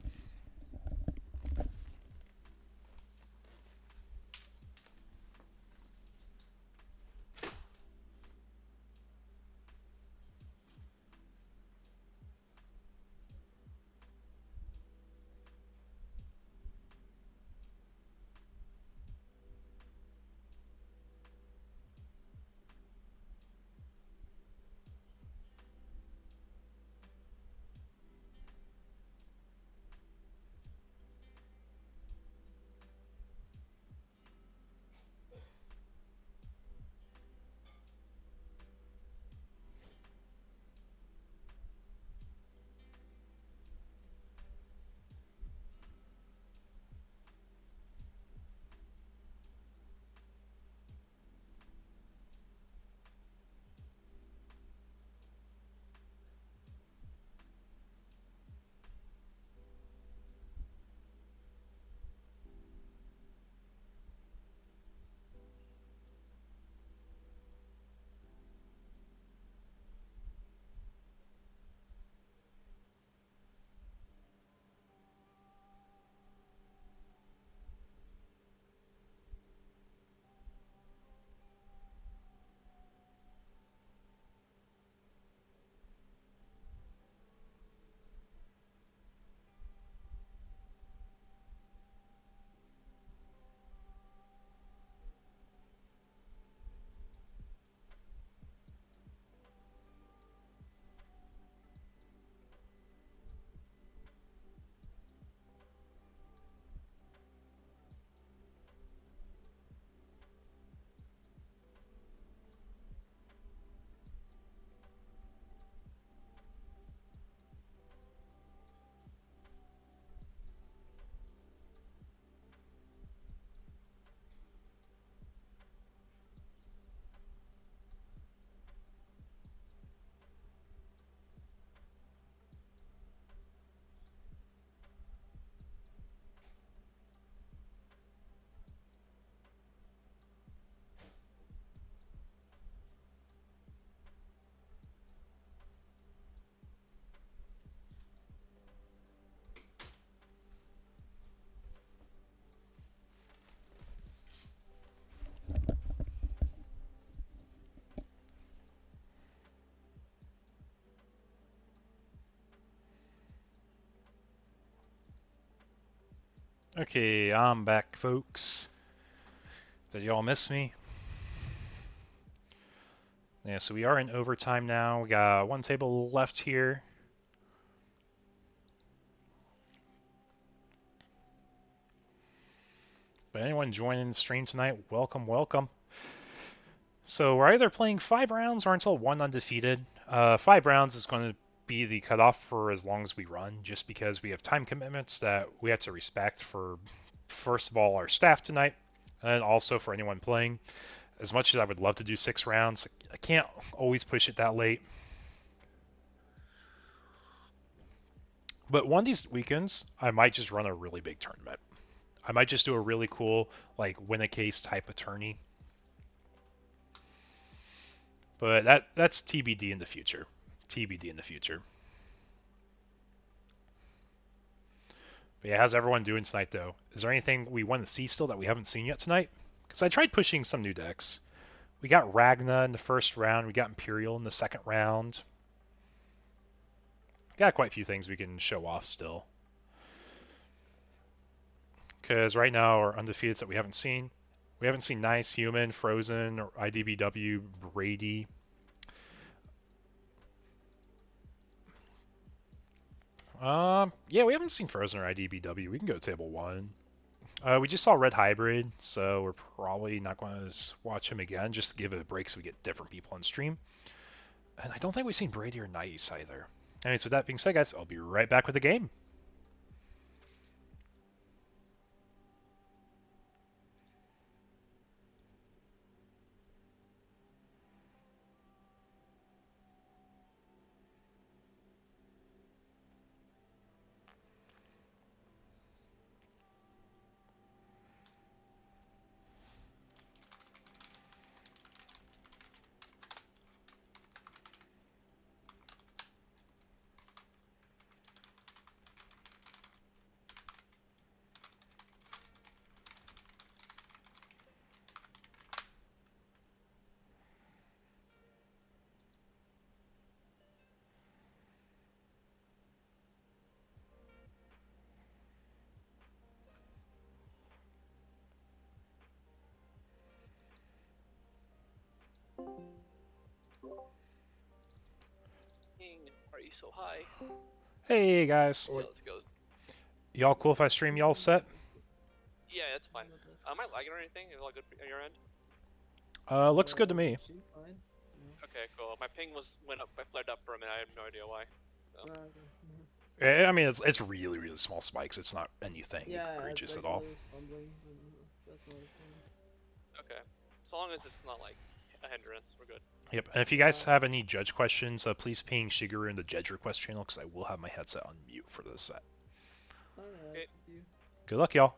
Okay, I'm back, folks. Did y'all miss me? Yeah, so we are in overtime now. We got one table left here. But anyone joining the stream tonight, welcome, welcome. So we're either playing 5 rounds or until 1 undefeated. 5 rounds is going to be the cutoff for as long as we run, just because we have time commitments that we have to respect for, first of all, our staff tonight, and also for anyone playing. As much as I would love to do 6 rounds, I can't always push it that late. But one of these weekends, I might just run a really big tournament. I might just do a really cool, like, win a case type of tourney. But that's TBD in the future. TBD in the future. But yeah, how's everyone doing tonight, though? Is there anything we want to see still that we haven't seen yet tonight? Because I tried pushing some new decks. We got Ragna in the first round. We got Imperial in the second round. Got quite a few things we can show off still. Because right now, our undefeateds that we haven't seen. We haven't seen Nice, Human, Frozen, or IDBW, Brady. Yeah, we haven't seen Frozen or IDBW. We can go table 1. We just saw Red Hybrid, so we're probably not going to watch him again, just to give it a break so we get different people on stream. And I don't think we've seen Brady or Nice either. Anyways, with that being said, guys, I'll be right back with the game. are you so high? Hey guys. So let's go. Y'all cool if I stream y'all set? Yeah, that's fine. Am I lagging or anything? Is it all good on your end? Looks good to me. Fine. Okay, cool. My ping went up, I flared up for a minute. I have no idea why. So. I mean, it's really small spikes. It's not anything egregious at all. Stumbling. That's not a problem. Okay, so long as it's not like a hindrance, we're good. Yep. And if you guys have any judge questions, please ping Shigeru in the judge request channel because I will have my headset on mute for this set. Alright. Good luck, y'all.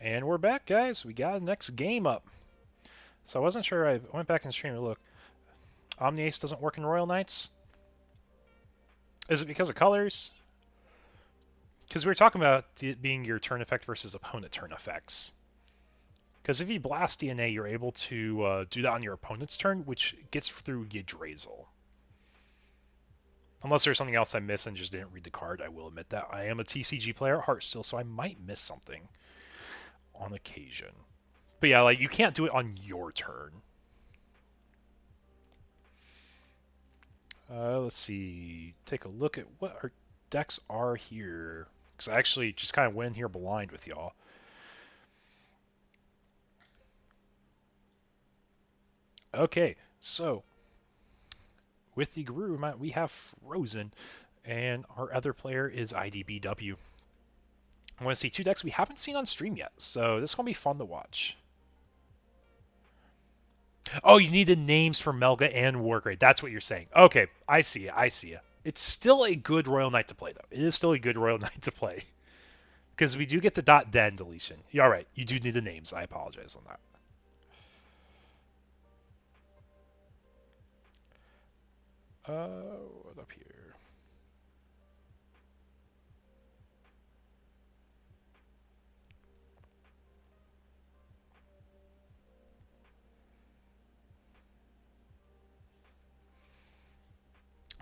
And we're back, guys. We got a next game up. So I wasn't sure. I went back in the stream to look. Omni Ace doesn't work in Royal Knights. Is it because of colors? Because we were talking about it being your turn effect versus opponent turn effects. Because if you blast DNA, you're able to do that on your opponent's turn, which gets through Yggdrasil. Unless there's something else I missed and just didn't read the card, I will admit that. I am a TCG player at heart still, so I might miss something on occasion. But yeah, like, you can't do it on your turn. Let's see. Take a look at what our decks are here. Because I actually just kind of went in here blind with y'all. Okay, so with the Guru, we have Frozen, and our other player is IDBW. I want to see two decks we haven't seen on stream yet, so this is going to be fun to watch. Oh, you needed names for Melga and Wargrade. That's what you're saying. Okay, I see you. I see you. It's still a good Royal Knight to play, though. It is still a good Royal Knight to play. Because we do get the .den deletion. Yeah, all right, you do need the names. I apologize on that. What up here?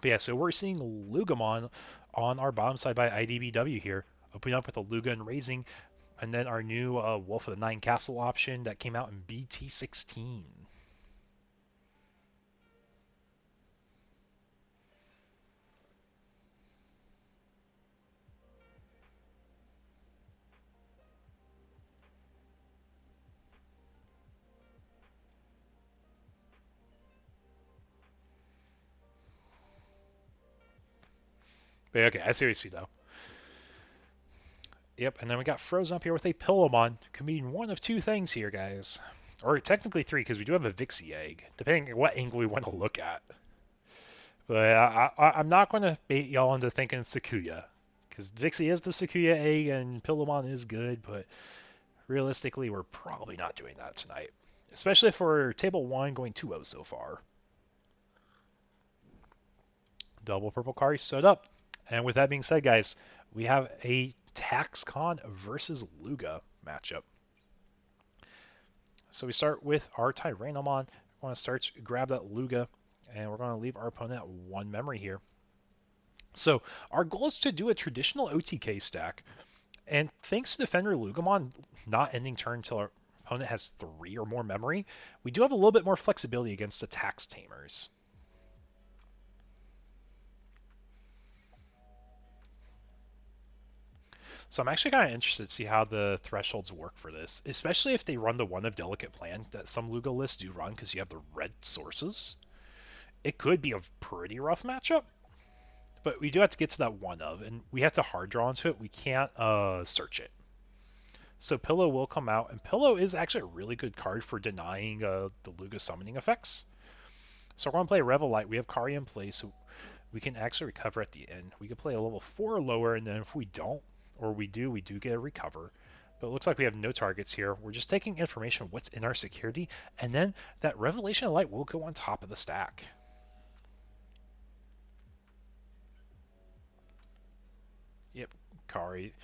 But yeah, so we're seeing Lugamon on our bottom side by IDBW here, opening up with a Luga and Raising, and then our new Wolf of the Nine Castle option that came out in BT16. But okay, I see what you see though. Yep, and then we got Frozen up here with a Pillowmon. Can mean one of two things here, guys. Or technically three, because we do have a Vixie egg, depending on what angle we want to look at. But I'm not going to bait y'all into thinking Sakuya, because Vixie is the Sakuya egg, and Pillowmon is good, but realistically, we're probably not doing that tonight. Especially for table 1 going 2-0 so far. Double purple cards stood up. And with that being said, guys, we have a TaxCon versus Luga matchup. So we start with our Tyrannomon. We want to grab that Luga, and we're going to leave our opponent at 1 memory here. So our goal is to do a traditional OTK stack. And thanks to Defender Lugamon not ending turn until our opponent has 3 or more memory, we do have a little bit more flexibility against the Tax Tamers. So I'm actually kind of interested to see how the thresholds work for this, especially if they run the One of Delicate Plan that some Luga lists do run because you have the red sources. It could be a pretty rough matchup, but we do have to get to that One of, and we have to hard draw into it. We can't search it. So Pillow will come out, and Pillow is actually a really good card for denying the Luga summoning effects. So we're going to play Revelite. We have Kari in play, so we can actually recover at the end. We could play a level 4 or lower, and then if we don't, or we do get a recover. But it looks like we have no targets here. We're just taking information of what's in our security, and then that Revelation of Light will go on top of the stack. Yep, Kari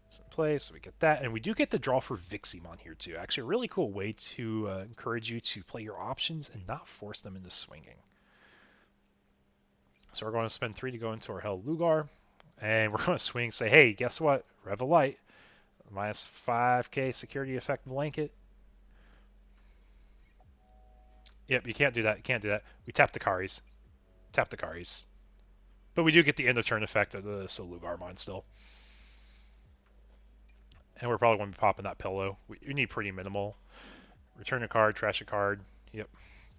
is in play, so we get that. And we do get the draw for Viximon here too. Actually, a really cool way to encourage you to play your options and not force them into swinging. So we're going to spend 3 to go into our Hell Lugar. And we're going to swing and say, hey, guess what? Rev a Light. Minus 5k security effect blanket. Yep, you can't do that. You can't do that. We tap the Karis. Tap the Karis. But we do get the end of turn effect of the Lugar mod still. And we're probably going to be popping that pillow. We need pretty minimal. Return a card, trash a card. Yep.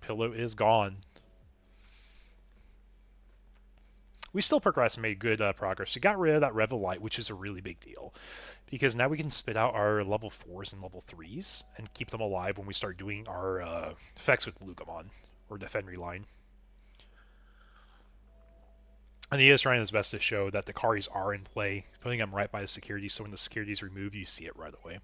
Pillow is gone. We still progressed and made good progress. We got rid of that Revel Light, which is a really big deal. Because now we can spit out our level 4s and level 3s and keep them alive when we start doing our effects with Lugamon or Defenry line. And he is trying his best to show that the Karis are in play, putting them right by the security, so when the security is removed, you see it right away.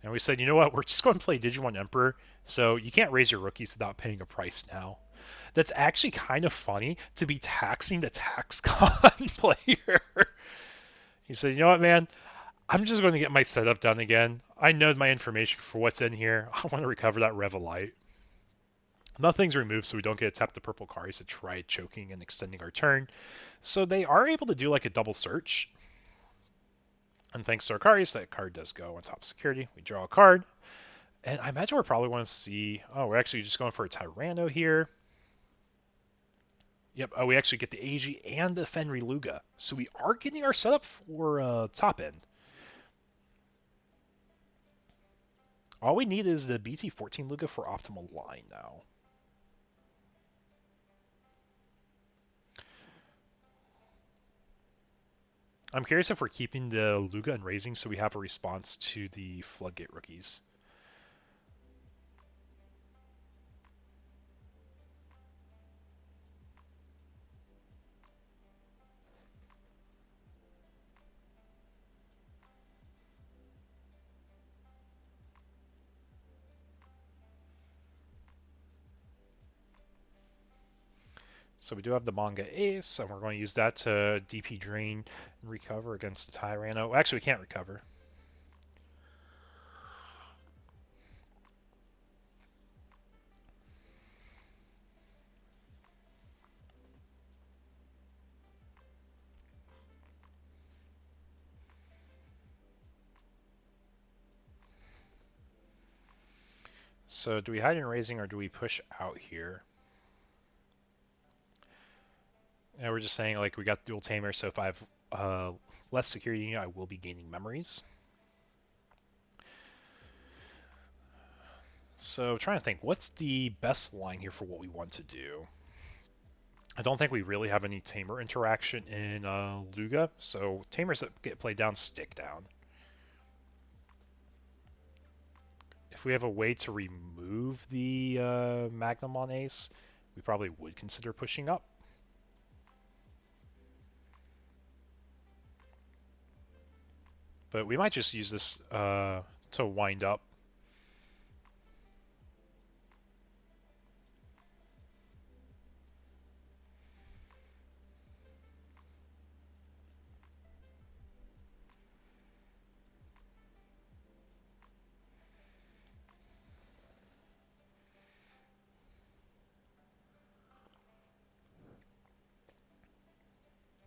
And we said, you know what, we're just going to play Digimon Emperor, so you can't raise your rookies without paying a price now. That's actually kind of funny to be taxing the TaxCon player. He said, you know what, man, I'm just going to get my setup done again. I know my information for what's in here. I want to recover that Revelite. Nothing's removed, so we don't get to tap the purple Karis to try choking and extending our turn. So they are able to do like a double search. And thanks to our Karis, that card does go on top of security. We draw a card. And I imagine we're probably going to see... Oh, we're actually just going for a Tyranno here. Yep, we actually get the AG and the Fenry Luga. So we are getting our setup for top end. All we need is the BT16 Luga for optimal line now. I'm curious if we're keeping the Luga and raising so we have a response to the Floodgate rookies. So we do have the Manga Ace, and we're going to use that to DP drain and recover against the Tyranno. Actually, we can't recover. So do we hide in raising or do we push out here? And we're just saying, like, we got dual tamer, so if I have less security, I will be gaining memories. So trying to think, what's the best line here for what we want to do? I don't think we really have any tamer interaction in Luga, so tamers that get played down stick down. If we have a way to remove the Magnamon Ace, we probably would consider pushing up. But we might just use this to wind up.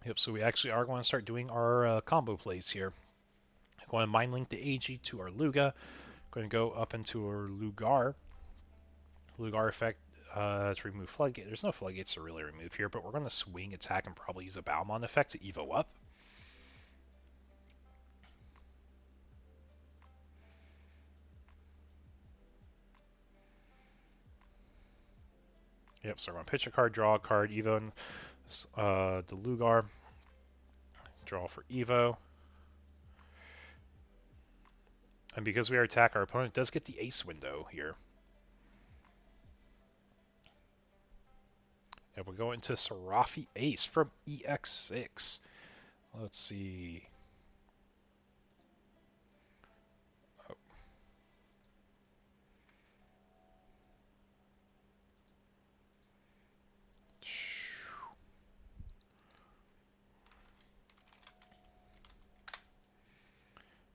Yep, so we actually are going to start doing our combo plays here. Going to mind link the AG to our Luga. Going to go up into our Lugar. Lugar effect to remove Floodgate. There's no Floodgates to really remove here, but we're going to swing, attack, and probably use a Balmon effect to Evo up. Yep, so we're going to pitch a card, draw a card, Evo the Lugar. Draw for Evo. And because we are attack, our opponent does get the ace window here. And we'll go into Serafi Ace from EX6. Let's see. Oh.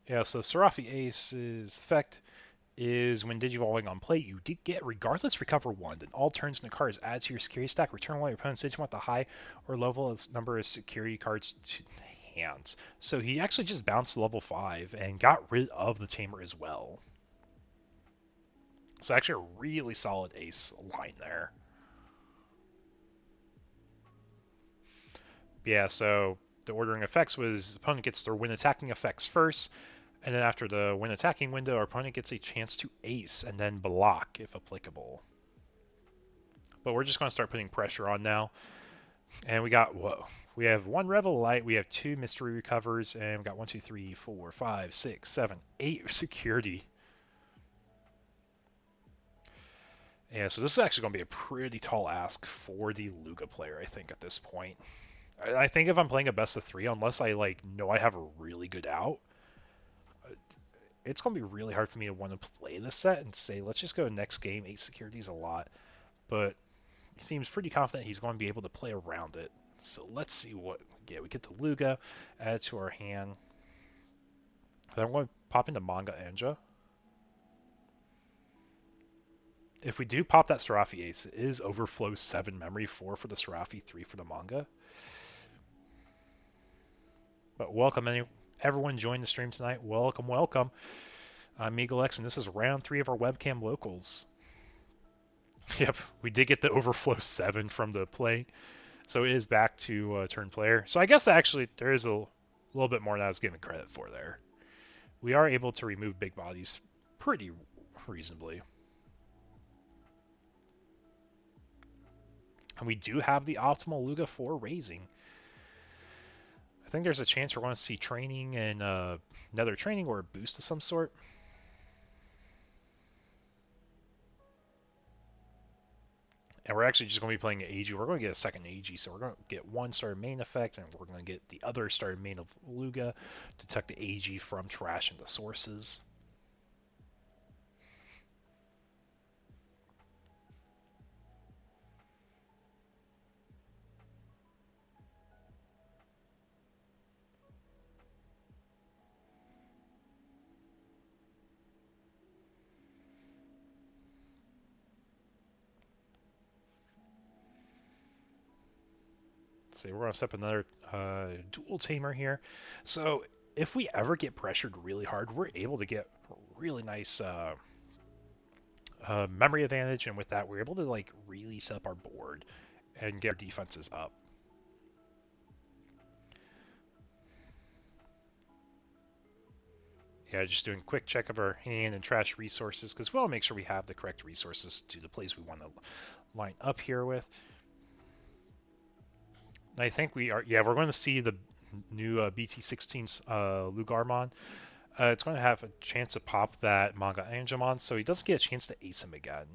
Yeah, so Serafi Ace's effect is when digivolving on play, you did get regardless recover 1. Then all turns when the card is added to your security stack, return one of your opponent's Digimon at the high or level its number of security cards to hands. So he actually just bounced level 5 and got rid of the Tamer as well. So actually a really solid ace line there. Yeah, so the ordering effects was opponent gets their win attacking effects first, and then after the win attacking window, our opponent gets a chance to ace and then block if applicable. But we're just going to start putting pressure on now. And we got, whoa, we have 1 Revel Light, we have 2 Mystery Recovers, and we got 1, 2, 3, 4, 5, 6, 7, 8 security. Yeah, so this is actually going to be a pretty tall ask for the Luga player, I think, at this point. I think if I'm playing a best of 3, unless I know I have a really good out, it's going to be really hard for me to want to play this set and say, let's just go next game. 8 security is a lot, but he seems pretty confident he's going to be able to play around it. So let's see what we get. We get the Luga, add to our hand. Then I'm going to pop into Manga Anja. If we do pop that Serafi Ace, it is Overflow 7 memory, 4 for the Serafi, 3 for the Manga. But welcome everyone joined the stream tonight. Welcome, welcome. I'm Eagle X, and this is round 3 of our webcam locals. Yep, we did get the Overflow 7 from the play. So it is back to turn player. So I guess actually there is a little bit more than I was giving credit for there. We are able to remove big bodies pretty reasonably. And we do have the optimal Luga for raising. I think there's a chance we're going to see training and another training or a boost of some sort. And we're actually just going to be playing an AG. We're going to get a second AG, so we're going to get 1 starter main effect, and we're going to get the other starter main of Luga, detect the AG from trash into sources. So we're going to set up another dual tamer here. So if we ever get pressured really hard, we're able to get really nice memory advantage, and with that, we're able to really set up our board and get our defenses up. Yeah, just doing a quick check of our hand and trash resources, because we want to make sure we have the correct resources to the plays we want to line up here with. And I think we are, yeah, we're going to see the new BT16's Lugarmon. It's going to have a chance to pop that Manga Angemon, so he doesn't get a chance to ace him again.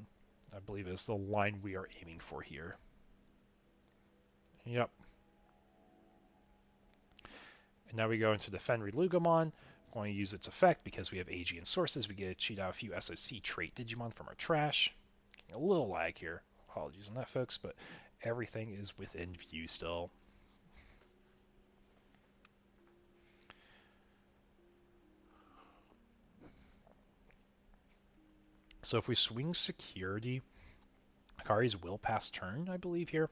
I believe is the line we are aiming for here. Yep. And now we go into Defend Relugamon. We're going to use its effect because we have AG and sources. We get to cheat out a few SOC trait Digimon from our trash. A little lag here. Apologies on that, folks, but everything is within view still. So if we swing security, Akari's will pass turn, I believe, here.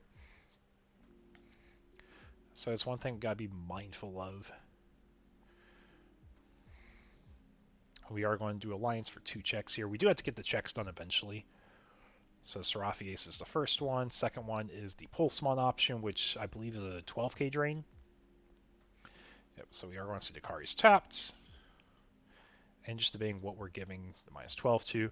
So it's one thing we've got to be mindful of. We are going to do Alliance for 2 checks here. We do have to get the checks done eventually. So Serafi Ace is the first one. Second one is the Pulsemon option, which I believe is a 12k drain. Yep, so we are going to see Akari's tapped. And just debating what we're giving the -12 to.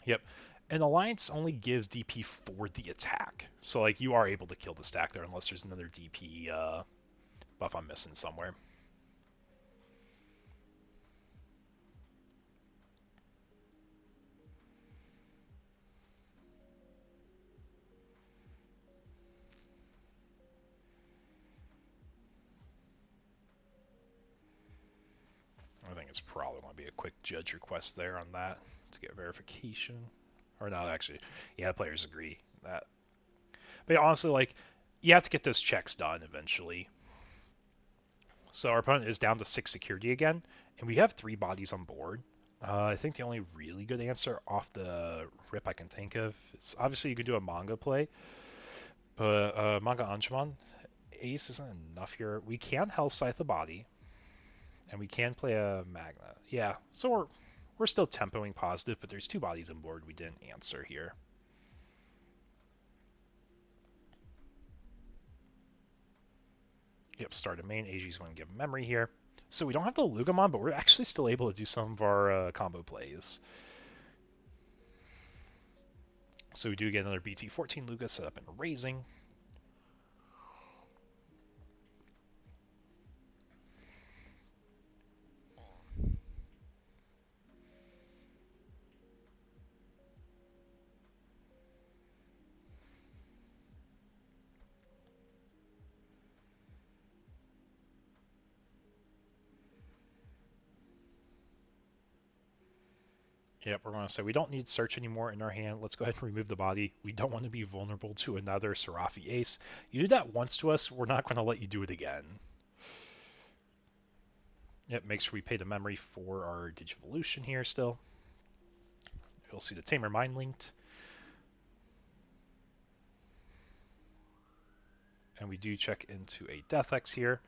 Yep. And Alliance only gives DP for the attack. So, you are able to kill the stack there unless there's another DP buff I'm missing somewhere. I think it's probably going to be a quick judge request there on that to get verification. Or no, actually, yeah, players agree that. But yeah, honestly, you have to get those checks done eventually. So our opponent is down to 6 security again, and we have 3 bodies on board. I think the only really good answer off the rip I can think of is obviously you could do a manga play, but manga Anjuman Ace isn't enough here. We can Hell Scythe the body, and we can play a Magna. Yeah, so we're still tempoing positive, but there's two bodies on board we didn't answer here. Yep, start a main. AG's going to give memory here. So we don't have the Lugamon, but we're actually still able to do some of our combo plays. So we do get another BT14 Luga set up and raising. Yep, we're going to say we don't need search anymore in our hand. Let's go ahead and remove the body. We don't want to be vulnerable to another Serafi Ace. You did that once to us, we're not going to let you do it again. Yep, make sure we pay the memory for our Digivolution here still. You'll see the Tamer Mind linked. And we do check into a Death X here.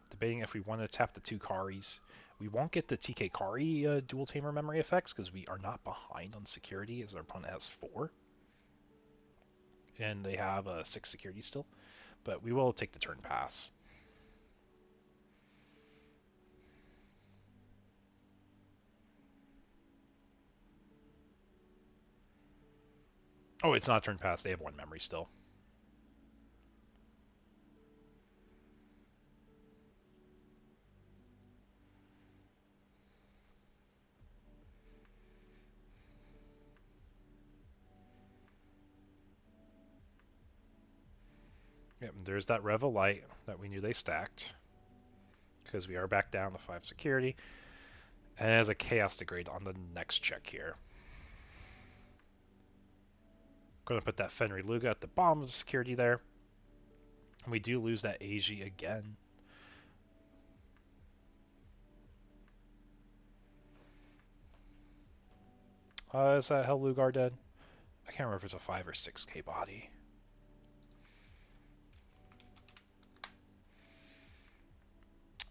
Debating if we want to tap the two Karis. We won't get the TK Kari dual Tamer memory effects because we are not behind on security as our opponent has 4. And they have 6 security still. But we will take the turn pass. Oh, it's not turn pass. They have 1 memory still. Yep, and there's that Rev of Light that we knew they stacked. Because we are back down to 5 security. And it has a Chaos Degrade on the next check here. Going to put that Fenrir Luga at the bottom of the security there. And we do lose that AG again. Is that Hell Lugar dead? I can't remember if it's a 5 or 6k body.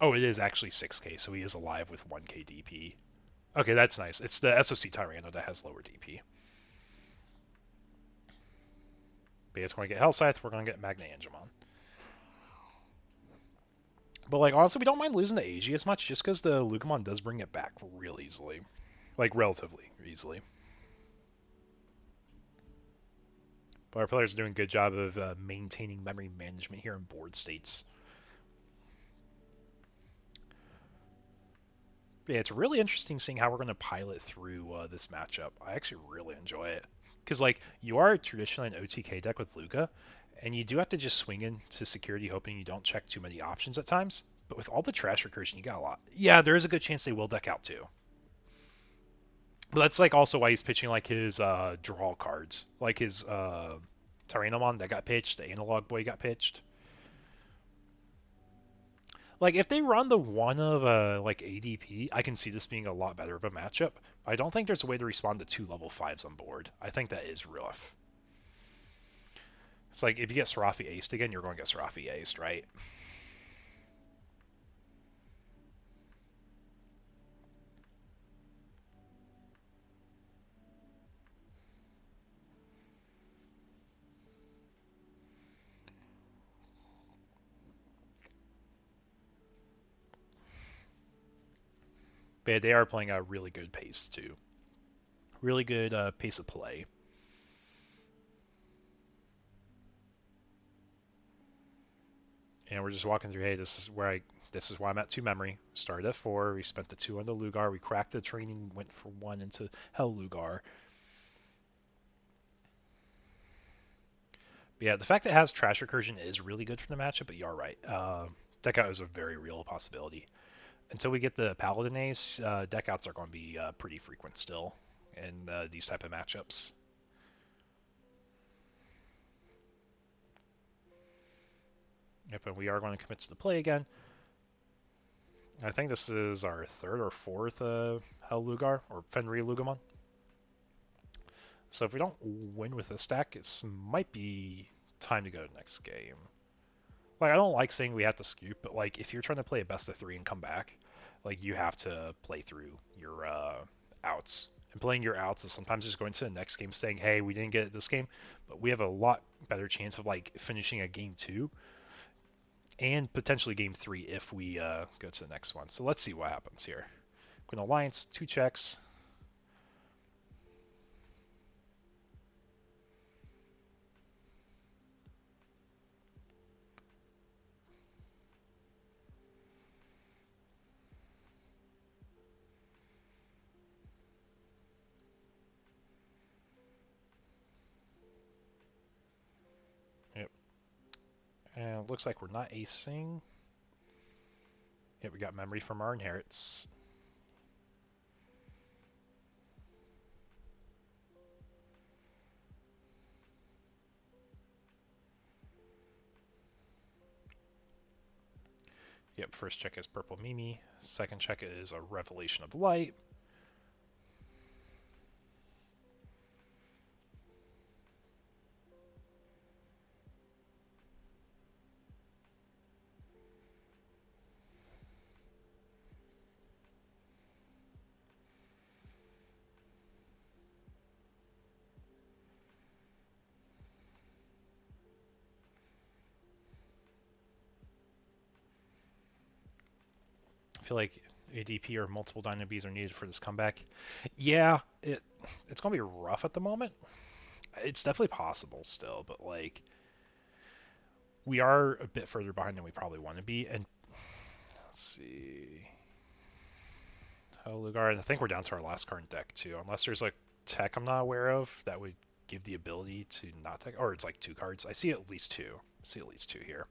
Oh, it is actually 6k, so he is alive with 1k DP. Okay, that's nice. It's the SOC Tyranno that has lower DP. But it's going to get Hell Scythe, we're going to get Magna Angemon. But, like, honestly, we don't mind losing the AG as much, just because the Lugamon does bring it back real easily. Like, relatively easily. But our players are doing a good job of maintaining memory management here in board states. Yeah, it's really interesting seeing how we're going to pilot through this matchup. I actually really enjoy it. Because, like, you are traditionally an OTK deck with Luca, and you do have to just swing into security hoping you don't check too many options at times. But with all the trash recursion, you got a lot. Yeah, there is a good chance they will deck out too. But that's, like, also why he's pitching, like, his draw cards. Like his Tyrannomon that got pitched, the Analog Boy got pitched. Like, if they run the one of, like, ADP, I can see this being a lot better of a matchup. I don't think there's a way to respond to 2 level 5s on board. I think that is rough. It's like, if you get Serafi aced again, you're going to get Serafi aced, right? But they are playing a really good pace, too. Really good pace of play. And we're just walking through, hey, this is why I'm at 2 memory. Started at 4, we spent the 2 on the Lugar, we cracked the training, went for 1 into Hell Lugar. But yeah, the fact that it has Trash Recursion is really good for the matchup, but you're right. Deck out is a very real possibility. Until we get the Paladin Ace, deck outs are going to be pretty frequent still in these type of matchups. Yep, and we are going to commit to the play again. I think this is our third or fourth Hell Lugar, or Fenrir Lugamon. So if we don't win with this stack, it might be time to go to next game. Like, I don't like saying we have to scoop, but like, if you're trying to play a best of 3 and come back, like, you have to play through your outs. And playing your outs is sometimes just going to the next game saying, hey, we didn't get it this game, but we have a lot better chance of like finishing a game 2 and potentially game 3 if we go to the next one. So let's see what happens here. Queen Alliance, 2 checks. Yep. And it looks like we're not acing. Yep, we got memory from our inherits. Yep, first check is Purple Mimi. Second check is a Revelation of Light. I feel like ADP or multiple Dynabes are needed for this comeback. Yeah, it's going to be rough at the moment. It's definitely possible still, but like, we are a bit further behind than we probably want to be. And let's see. Lugar, and I think we're down to our last card in deck too, unless there's like tech I'm not aware of that would give the ability to not tech, or it's like 2 cards. I see at least 2. I see at least 2 here.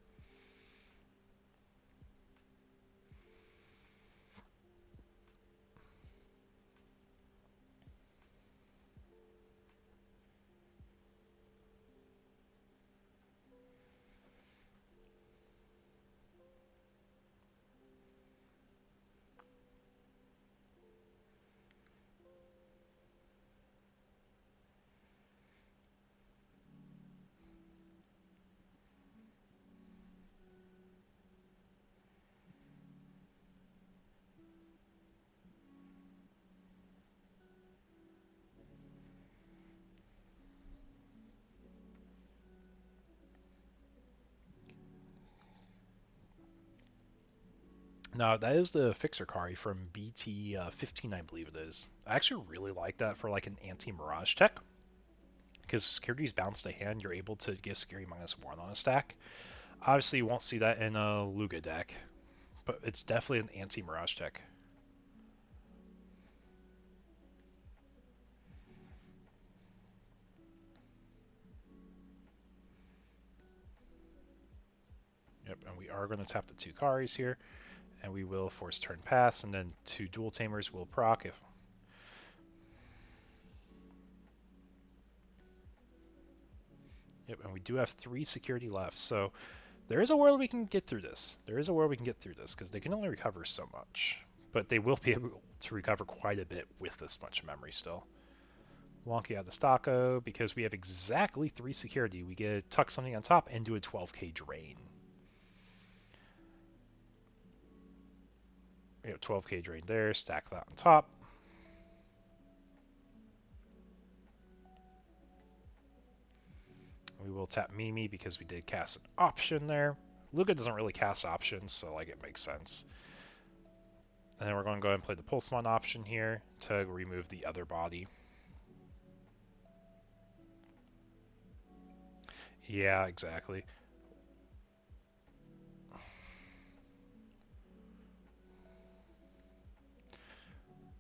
No, that is the Fixer Kari from BT16, I believe it is. I actually really like that for like an anti-Mirage tech. Because security's bounced to hand, you're able to give security -1 on a stack. Obviously, you won't see that in a Luga deck, but it's definitely an anti-Mirage tech. Yep, and we are going to tap the 2 Karis here, and we will force turn pass, and then 2 Dual Tamers will proc if. Yep, and we do have 3 security left, so there is a world we can get through this. There is a world we can get through this, because they can only recover so much. But they will be able to recover quite a bit with this much memory still. Wonky out the Stocko, because we have exactly 3 security. We get to tuck something on top and do a 12k drain. We have 12k drain there, stack that on top. We will tap Mimi because we did cast an option there. Luca doesn't really cast options, so like it makes sense. And then we're going to go ahead and play the Pulsemon option here to remove the other body. Yeah, exactly.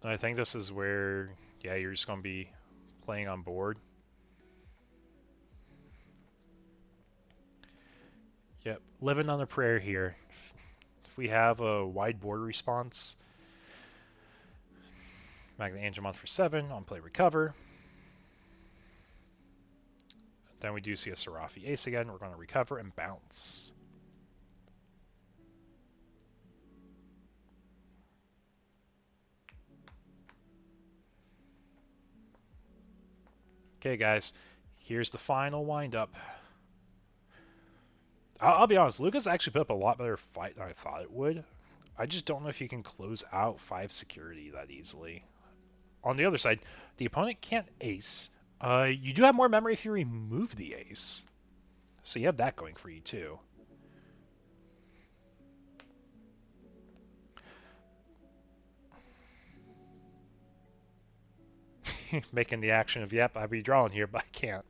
And I think this is where, yeah, you're just going to be playing on board. Yep, living on a prayer here. If we have a wide board response, Magna Angemon for 7 on play recover. Then we do see a Serafi Ace again. We're going to recover and bounce. Okay, guys, here's the final windup. I'll be honest, Lucas actually put up a lot better fight than I thought it would. I just don't know if you can close out 5 security that easily. On the other side, the opponent can't ace. You do have more memory if you remove the ace. So you have that going for you, too. Making the action of, yep, I'd be drawing here, but I can't.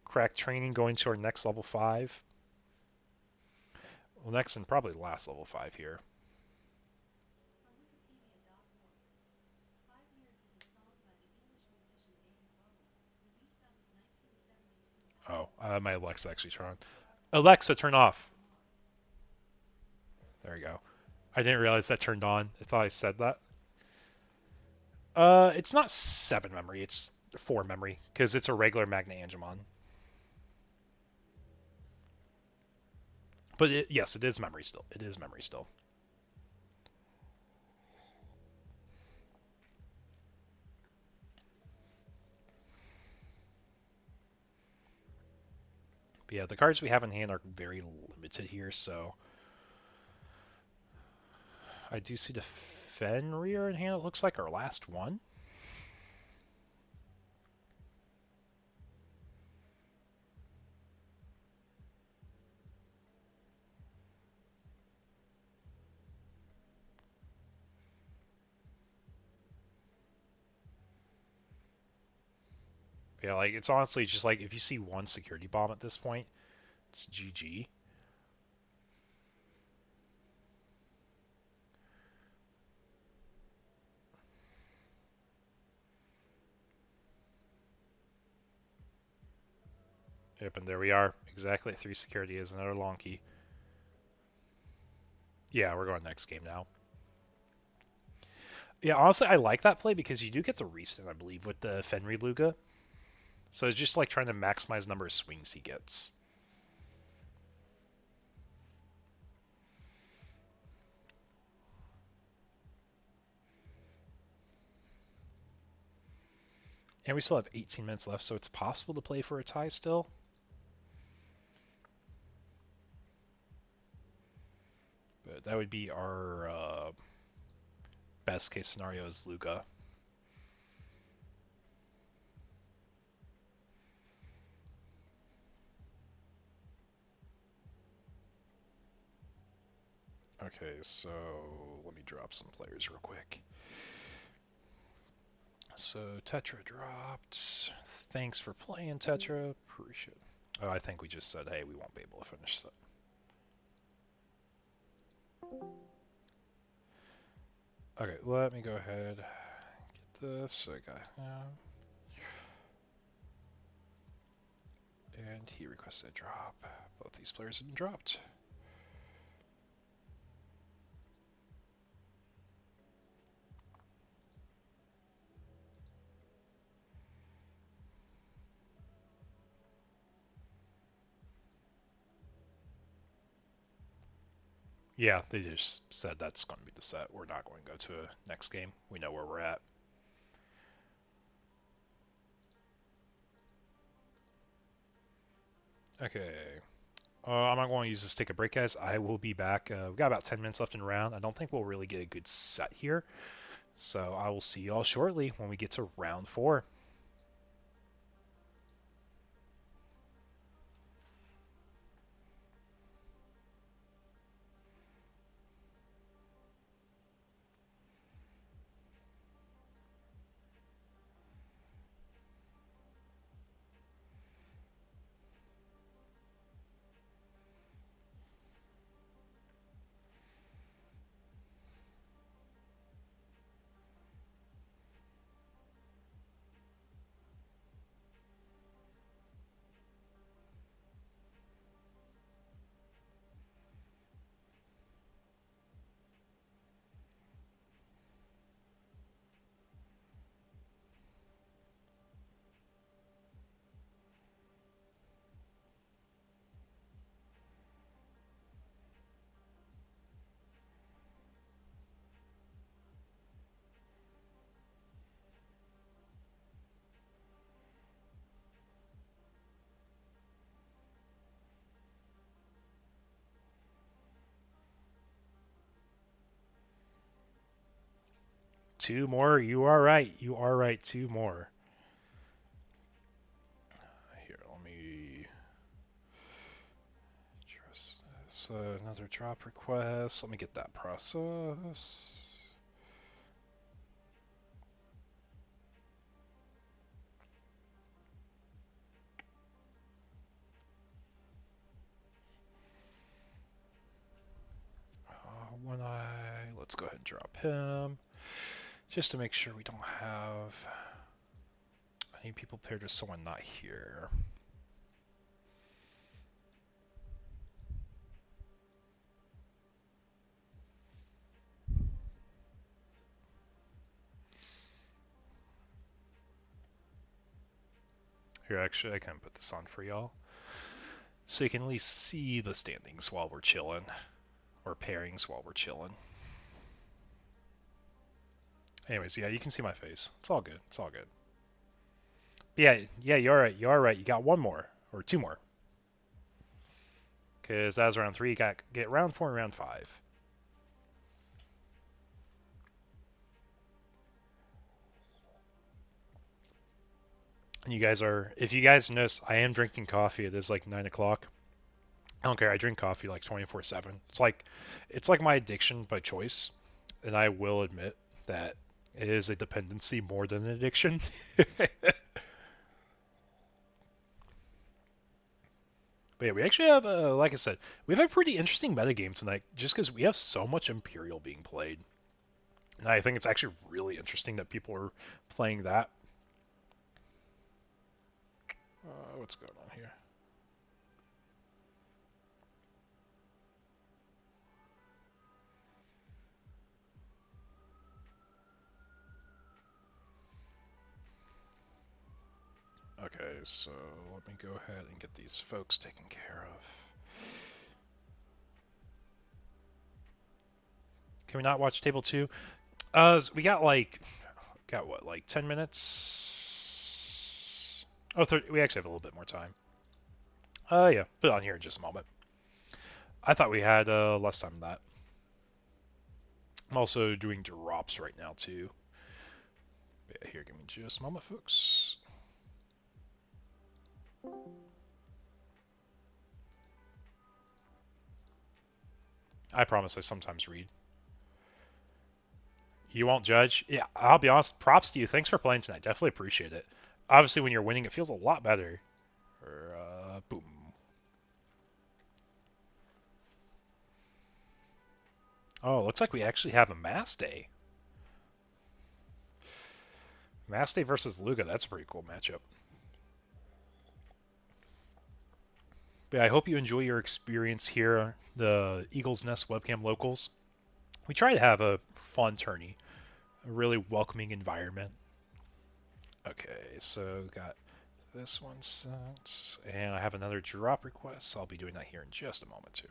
Crack training going to our next level 5. Well, next and probably last level 5 here. Oh, my Alexa actually turned on. Alexa, turn off. There we go. I didn't realize that turned on. I thought I said that. It's not 7 memory, it's 4 memory, because it's a regular Magna Angemon. But yes, it is memory still. It is memory still. But yeah, the cards we have in hand are very limited here, so... I do see the Fenrir in hand. It looks like our last one. Yeah, like, it's honestly just like, if you see one security bomb at this point, it's GG. Yep, and there we are. Exactly at 3 security is another long key. Yeah, we're going next game now. Yeah, honestly, I like that play because you do get the reset, I believe, with the Fenrir Luga. So it's just like trying to maximize the number of swings he gets. And we still have 18 minutes left, so it's possible to play for a tie still. But that would be our best case scenario is Luga. Okay, so let me drop some players real quick. So Tetra dropped. Thanks for playing, Tetra. Appreciate it. Oh, I think we just said, hey, we won't be able to finish that. Okay, let me go ahead. Get this. I got him. And he requested a drop. Both these players have been dropped. Yeah, they just said that's going to be the set. We're not going to go to a next game. We know where we're at. Okay. I'm not going to use this to take a break, guys. I will be back. We've got about 10 minutes left in round. I don't think we'll really get a good set here. So I will see you all shortly when we get to round 4. 2 more. You are right. You are right. 2 more. Here, let me address this. Another drop request. Let me get that process. One eye. Let's go ahead and drop him. Just to make sure we don't have any people paired with someone not here. Here, actually, I can put this on for y'all. So you can at least see the standings while we're chilling. Or pairings while we're chilling. Anyways, yeah, you can see my face. It's all good. It's all good. But yeah, you're right. You're right. You got 1 more. Or 2 more. Because that was round 3. You got get round 4 and round 5. And you guys are... If you guys notice, I am drinking coffee. It is like 9 o'clock. I don't care. I drink coffee like 24/7. It's like my addiction by choice. And I will admit that it is a dependency more than an addiction. But yeah, we actually have, like I said, we have a pretty interesting metagame tonight, just because we have so much Imperial being played. And I think it's actually really interesting that people are playing that. What's going on here? Okay, so let me go ahead and get these folks taken care of. Can we not watch table 2? We got what, like 10 minutes? Oh, 30, we actually have a little bit more time. Yeah, put it on here in just a moment. I thought we had less time than that. I'm also doing drops right now, too. But yeah, here, give me just a moment, folks. I promise I sometimes read. You won't judge? Yeah, I'll be honest. Props to you. Thanks for playing tonight. Definitely appreciate it. Obviously, when you're winning, it feels a lot better. Boom. Oh, looks like we actually have a Mass Day. Mass Day versus Luga. That's a pretty cool matchup. But I hope you enjoy your experience here, the Eagle's Nest Webcam Locals. We try to have a fun tourney, a really welcoming environment. Okay, so got this one sent, and I have another drop request, so I'll be doing that here in just a moment, too.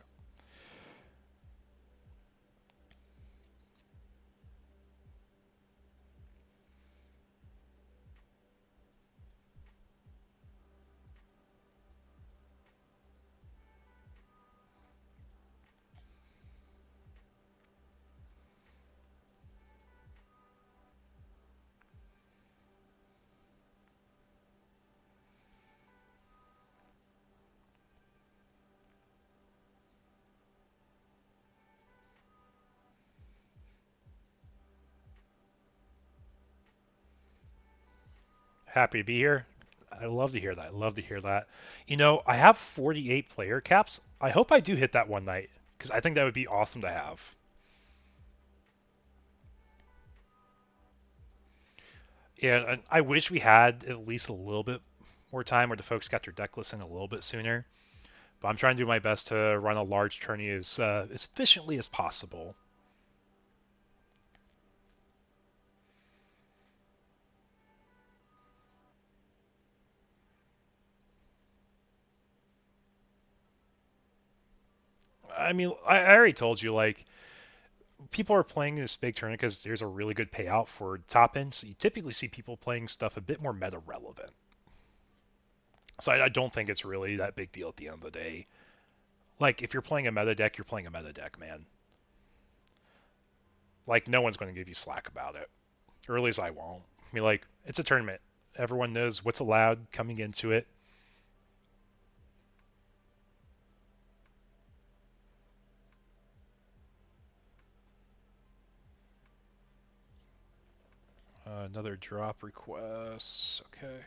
Happy to be here. I love to hear that. I love to hear that. You know, I have 48 player caps. I hope I do hit that one night, because I think that would be awesome to have. Yeah, and I wish we had at least a little bit more time where the folks got their deck list in a little bit sooner. But I'm trying to do my best to run a large tourney as efficiently as possible. I mean, I already told you, like, people are playing this big tournament because there's a really good payout for top end. So you typically see people playing stuff a bit more meta relevant. So I don't think it's really that big deal at the end of the day. Like, if you're playing a meta deck, you're playing a meta deck, man. Like, no one's going to give you slack about it. Or at least I won't. I mean, like, it's a tournament. Everyone knows what's allowed coming into it. Another drop request. Okay.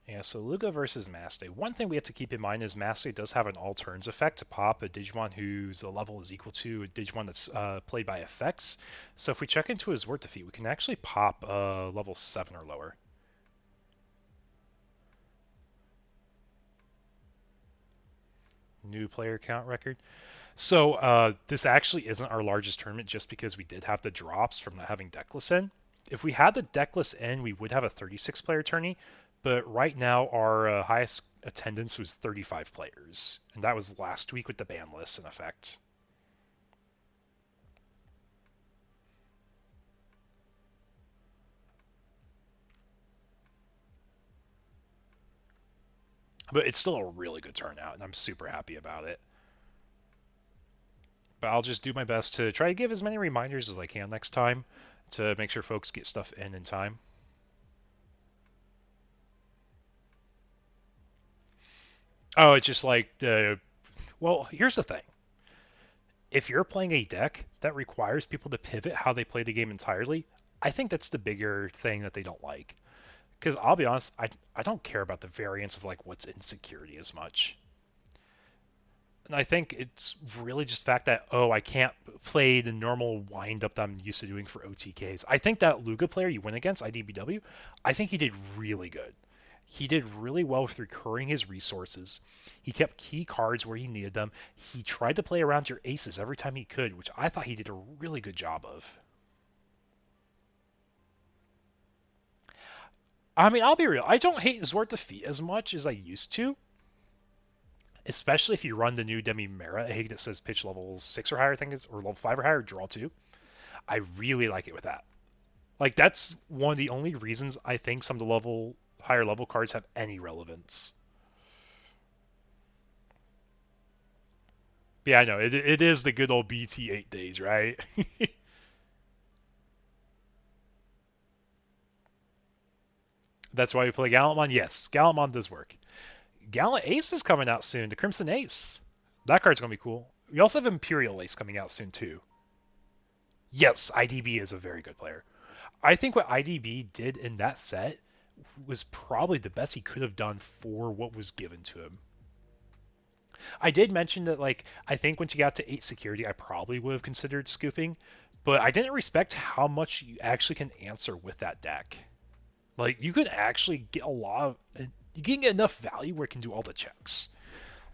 Yeah, so Luga versus Maste. One thing we have to keep in mind is Maste does have an all turns effect to pop a Digimon whose level is equal to a Digimon that's played by effects. So if we check into his word defeat, we can actually pop level 7 or lower. New player count record. So this actually isn't our largest tournament just because we did have the drops from not having deckless in. If we had the deckless in, we would have a 36 player tourney, but right now our highest attendance was 35 players, and that was last week with the ban list in effect. But it's still a really good turnout, and I'm super happy about it. But I'll just do my best to try to give as many reminders as I can next time to make sure folks get stuff in time. Oh, it's just like the. Well, here's the thing. If you're playing a deck that requires people to pivot how they play the game entirely, I think that's the bigger thing that they don't like. Because I'll be honest, I don't care about the variance of like what's in security as much. And I think it's really just the fact that, oh, I can't play the normal wind up that I'm used to doing for OTKs. I think that Luga player you went against, IDBW, I think he did really good. He did really well with recurring his resources. He kept key cards where he needed them. He tried to play around your aces every time he could, which I thought he did a really good job of. I mean, I'll be real. I don't hate Zwart defeat as much as I used to, especially if you run the new Demi Mera egg that says pitch level 6 or higher, I think is, or level 5 or higher, draw 2. I really like it with that. Like, that's one of the only reasons I think some of the higher level cards have any relevance. Yeah, I know. It is the good old BT8 days, right? That's why we play Gallantmon? Yes, Gallantmon does work. Gallant Ace is coming out soon, the Crimson Ace. That card's going to be cool. We also have Imperial Ace coming out soon, too. Yes, IDB is a very good player. I think what IDB did in that set was probably the best he could have done for what was given to him. I did mention that, like, I think once you got to 8 security, I probably would have considered scooping, but I didn't respect how much you actually can answer with that deck. Like, you could actually get a lot of. You can get enough value where it can do all the checks.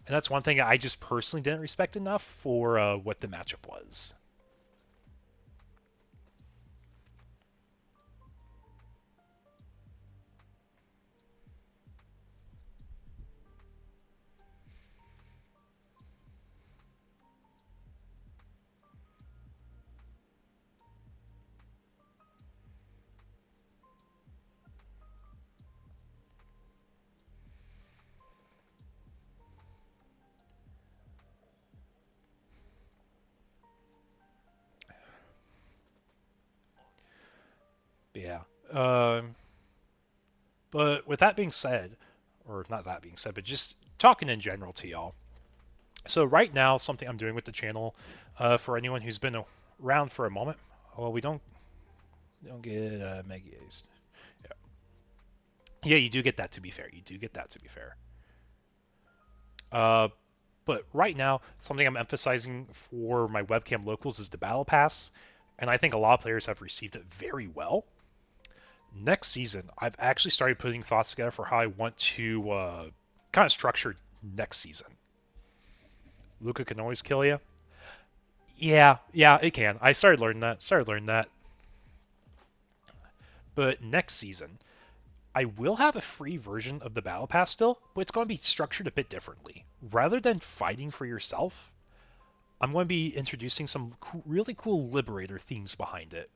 And that's one thing I just personally didn't respect enough for what the matchup was. Yeah. But with that being said, or not that being said, but just talking in general to y'all. So right now, something I'm doing with the channel, for anyone who's been around for a moment, well, we don't get Mega Ace. Yeah. Yeah, you do get that. To be fair, you do get that. To be fair. Uh, but right now, something I'm emphasizing for my webcam locals is the Battle Pass, and I think a lot of players have received it very well. Next season, I've actually started putting thoughts together for how I want to kind of structure next season. Luca can always kill you. Yeah, it can. I started learning that. But next season, I will have a free version of the Battle Pass still, but it's going to be structured a bit differently. Rather than fighting for yourself, I'm going to be introducing some really cool Liberator themes behind it.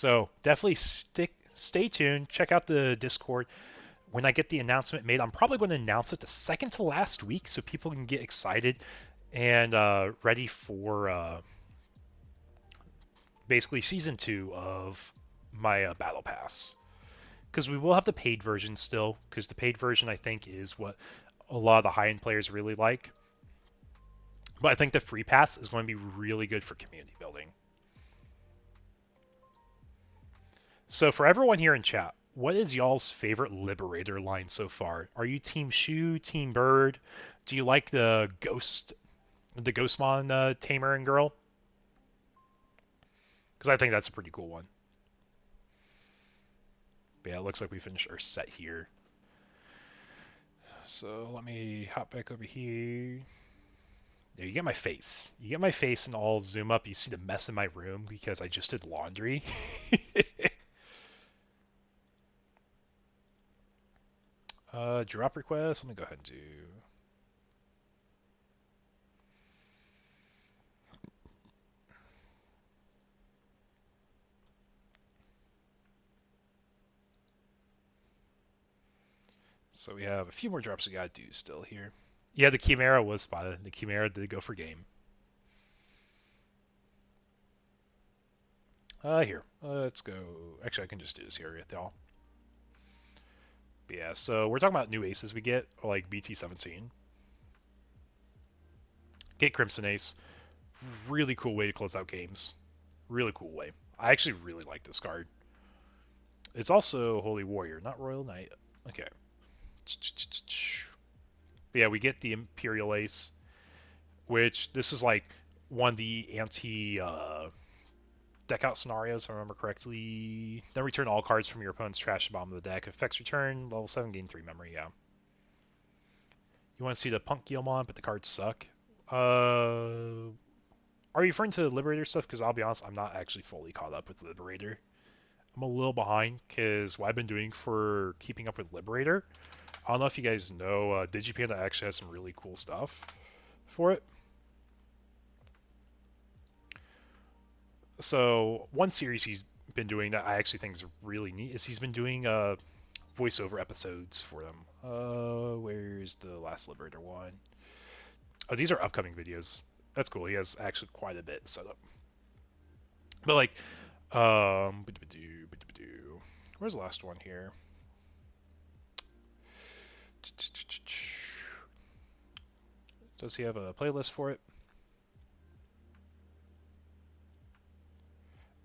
So definitely stay tuned. Check out the Discord. When I get the announcement made, I'm probably going to announce it the second to last week so people can get excited and ready for basically season 2 of my battle pass. Because we will have the paid version still, because the paid version I think is what a lot of the high-end players really like. But I think the free pass is going to be really good for community building. So for everyone here in chat, what is y'all's favorite Liberator line so far? Are you Team Shoe, Team Bird? Do you like the Ghostmon Tamer and Girl? Because I think that's a pretty cool one. But yeah, it looks like we finished our set here. So let me hop back over here. There, you get my face. You get my face and I'll zoom up. You see the mess in my room because I just did laundry. Drop request. Let me go ahead and do... So we have a few more drops we gotta do still here. Yeah, the Chimera was spotted. The Chimera did go for game. Here. Let's go. Actually, I can just do this here with y'all. But yeah, so we're talking about new aces we get, like BT16. Get Crimson Ace. Really cool way to close out games. Really cool way. I actually really like this card. It's also Holy Warrior, not Royal Knight. Okay. But yeah, we get the Imperial Ace, which this is like one of the anti deck out scenarios, if I remember correctly. Then return all cards from your opponent's trash to bottom of the deck. Effects return, level 7, gain 3 memory, yeah. You want to see the Punk Guilmon, but the cards suck? Are you referring to Liberator stuff? Because I'll be honest, I'm not actually fully caught up with Liberator. I'm a little behind, because what I've been doing for keeping up with Liberator, I don't know if you guys know, Digipanda actually has some really cool stuff for it. So one series he's been doing that I actually think is really neat is he's been doing voiceover episodes for them. Where's the last Liberator one? Oh, these are upcoming videos. That's cool. He has actually quite a bit set up. But like, where's the last one here? Does he have a playlist for it?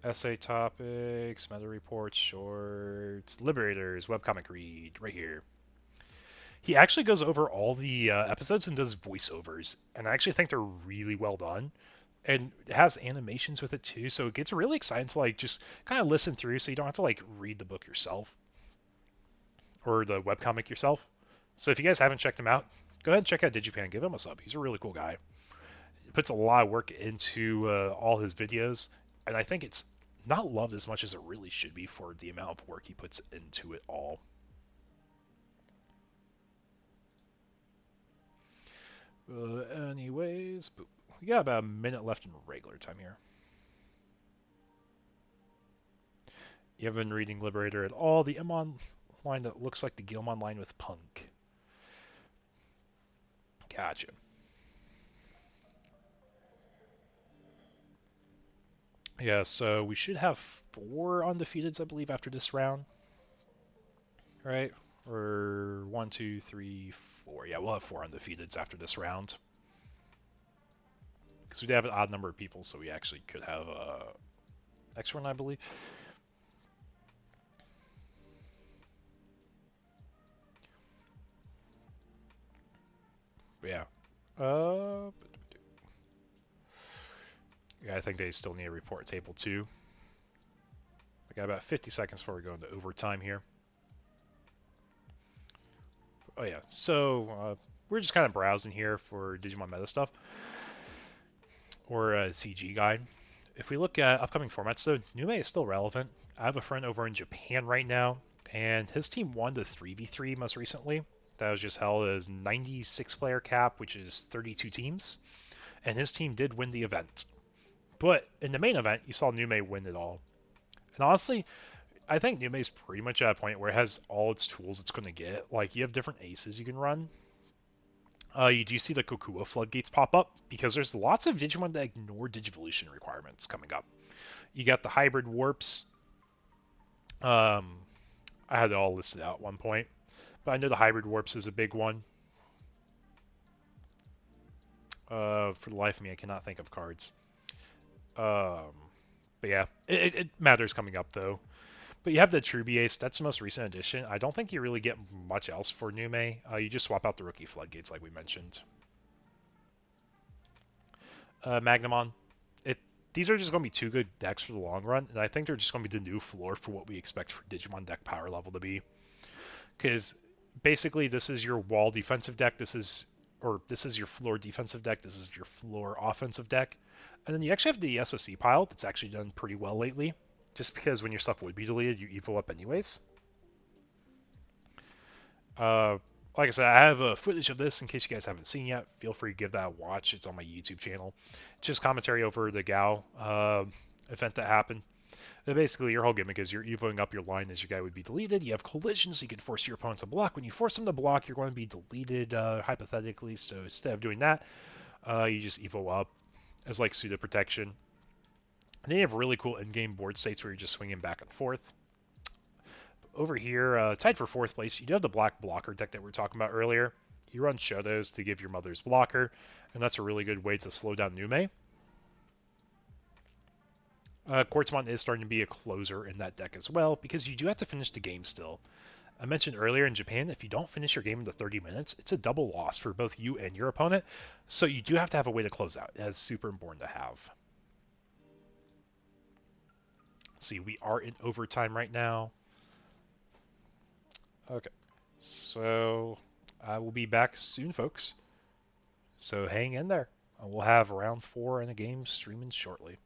Essay topics, meta reports, shorts, Liberators, webcomic read, right here. He actually goes over all the episodes and does voiceovers, and I actually think they're really well done. And it has animations with it too, so it gets really exciting to like just kind of listen through, so you don't have to like read the book yourself or the webcomic yourself. So if you guys haven't checked him out, go ahead and check out Digipan. Give him a sub. He's a really cool guy. He puts a lot of work into all his videos, and I think it's not loved as much as it really should be for the amount of work he puts into it all. Anyways, we got about a minute left in regular time here. You haven't been reading Liberator at all. The Emon line that looks like the Guilmon line with Punk. Gotcha. Yeah, so we should have 4 undefeateds, I believe, after this round. Right? Or 1, 2, 3, 4. Yeah, we'll have 4 undefeateds after this round. Because we have an odd number of people, so we actually could have next one, I believe. But yeah. Yeah, I think they still need a report table too. We got about 50 seconds before we go into overtime here. Oh yeah, so we're just kind of browsing here for Digimon meta stuff. Or a CG guide. If we look at upcoming formats though, Nume is still relevant. I have a friend over in Japan right now, and his team won the 3v3 most recently. That was just held as 96 player cap, which is 32 teams. And his team did win the event. But in the main event, you saw Nume win it all. And honestly, I think Nume's pretty much at a point where it has all its tools it's going to get. Like, you have different aces you can run. You do see the Kokua floodgates pop up because there's lots of Digimon that ignore Digivolution requirements coming up. You got the hybrid warps. I had it all listed out at one point, but I know the hybrid warps is a big one. For the life of me, I cannot think of cards. But yeah, it matters coming up though. But you have the True Ace. That's the most recent edition. I don't think you really get much else for Nume. You just swap out the rookie floodgates, like we mentioned. Magnamon. These are just going to be two good decks for the long run, and I think they're just going to be the new floor for what we expect for Digimon deck power level to be. Because basically, this is your wall defensive deck. This is your floor defensive deck. This is your floor offensive deck. And then you actually have the SOC pile that's actually done pretty well lately. Just because when your stuff would be deleted, you evo up anyways. Like I said, I have footage of this in case you guys haven't seen yet. Feel free to give that a watch. It's on my YouTube channel. Just commentary over the Gao event that happened. And basically, your whole gimmick is you're evoing up your line as your guy would be deleted. You have collisions, so you can force your opponent to block. When you force them to block, you're going to be deleted, hypothetically. So instead of doing that, you just evo up as like pseudo protection. And then you have really cool in-game board states where you're just swinging back and forth. Over here, tied for 4th place, you do have the black blocker deck that we were talking about earlier. You run Shotos to give your mother's blocker, and that's a really good way to slow down Nume. Quartzmon is starting to be a closer in that deck as well, because you do have to finish the game still. I mentioned earlier in Japan, if you don't finish your game in the 30 minutes, it's a double loss for both you and your opponent, so you do have to have a way to close out. That is super important to have. See, we are in overtime right now. Okay, so I will be back soon, folks. So hang in there. We'll have round 4 in the game streaming shortly.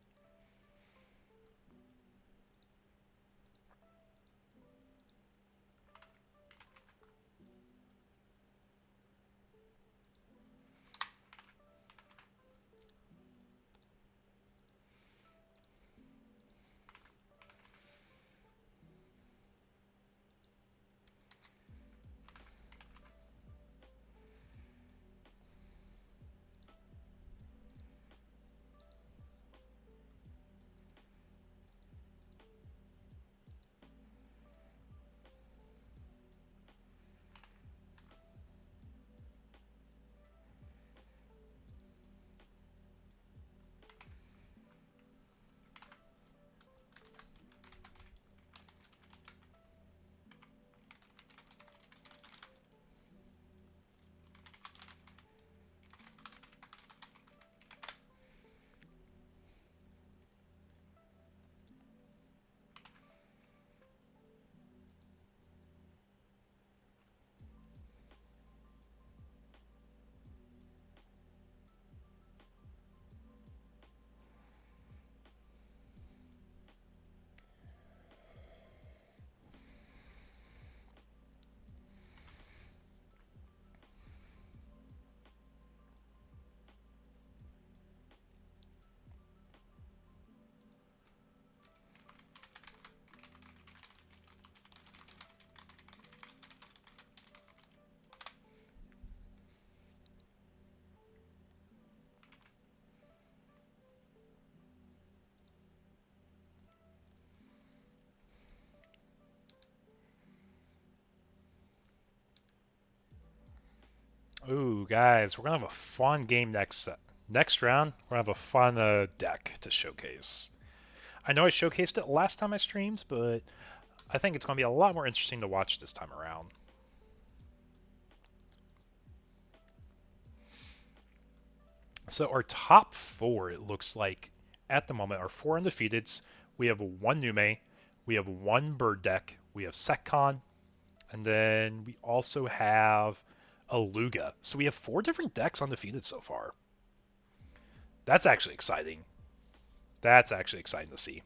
Ooh, guys, we're gonna have a fun game next round. We're gonna have a fun deck to showcase. I know I showcased it last time I streamed, but I think it's gonna be a lot more interesting to watch this time around. So our top 4, it looks like, at the moment, are 4 undefeateds. We have 1 Nume, we have 1 Bird deck, we have Sekcon, and then we also have a Luga. So we have 4 different decks undefeated so far. That's actually exciting. That's actually exciting to see.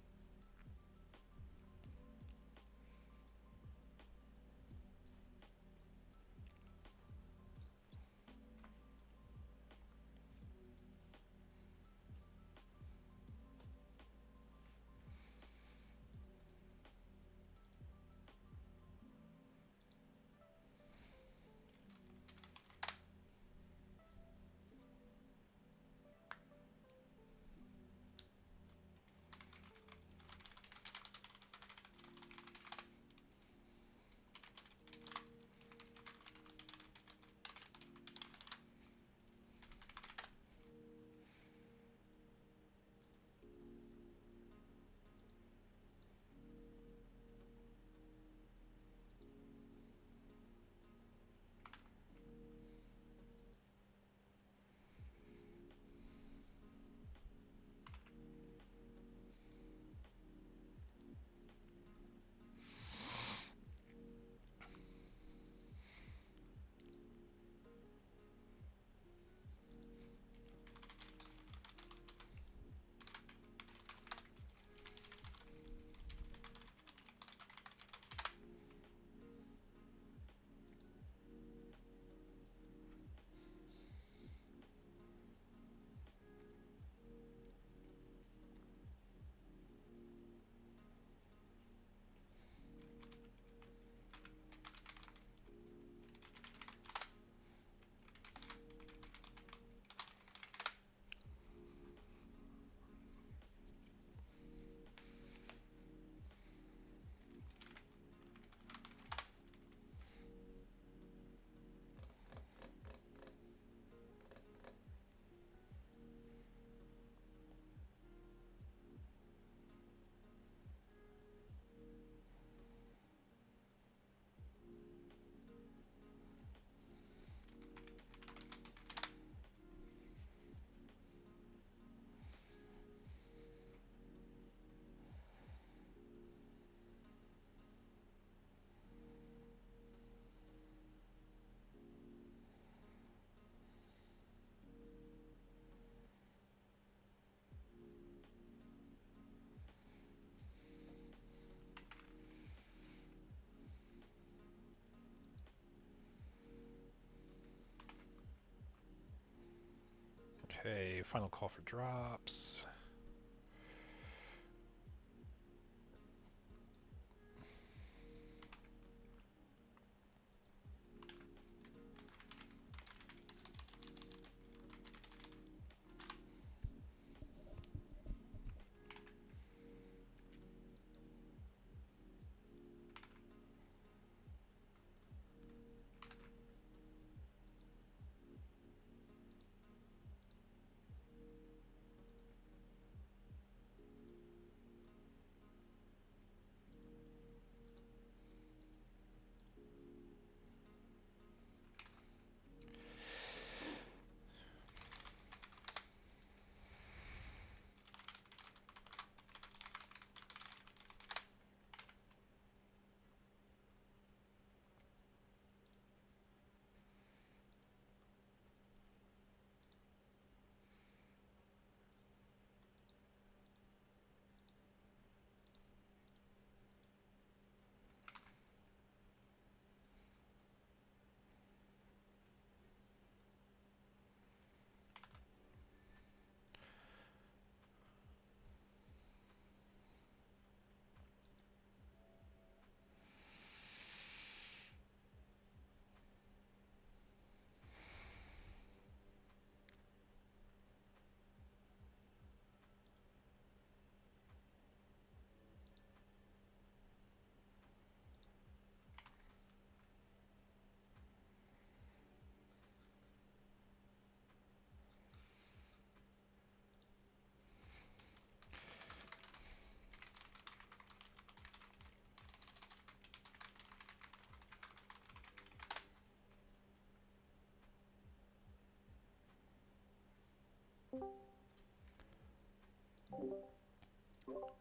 Okay, final call for drops.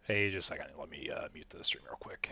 Hey, just a second. Let me mute the stream real quick.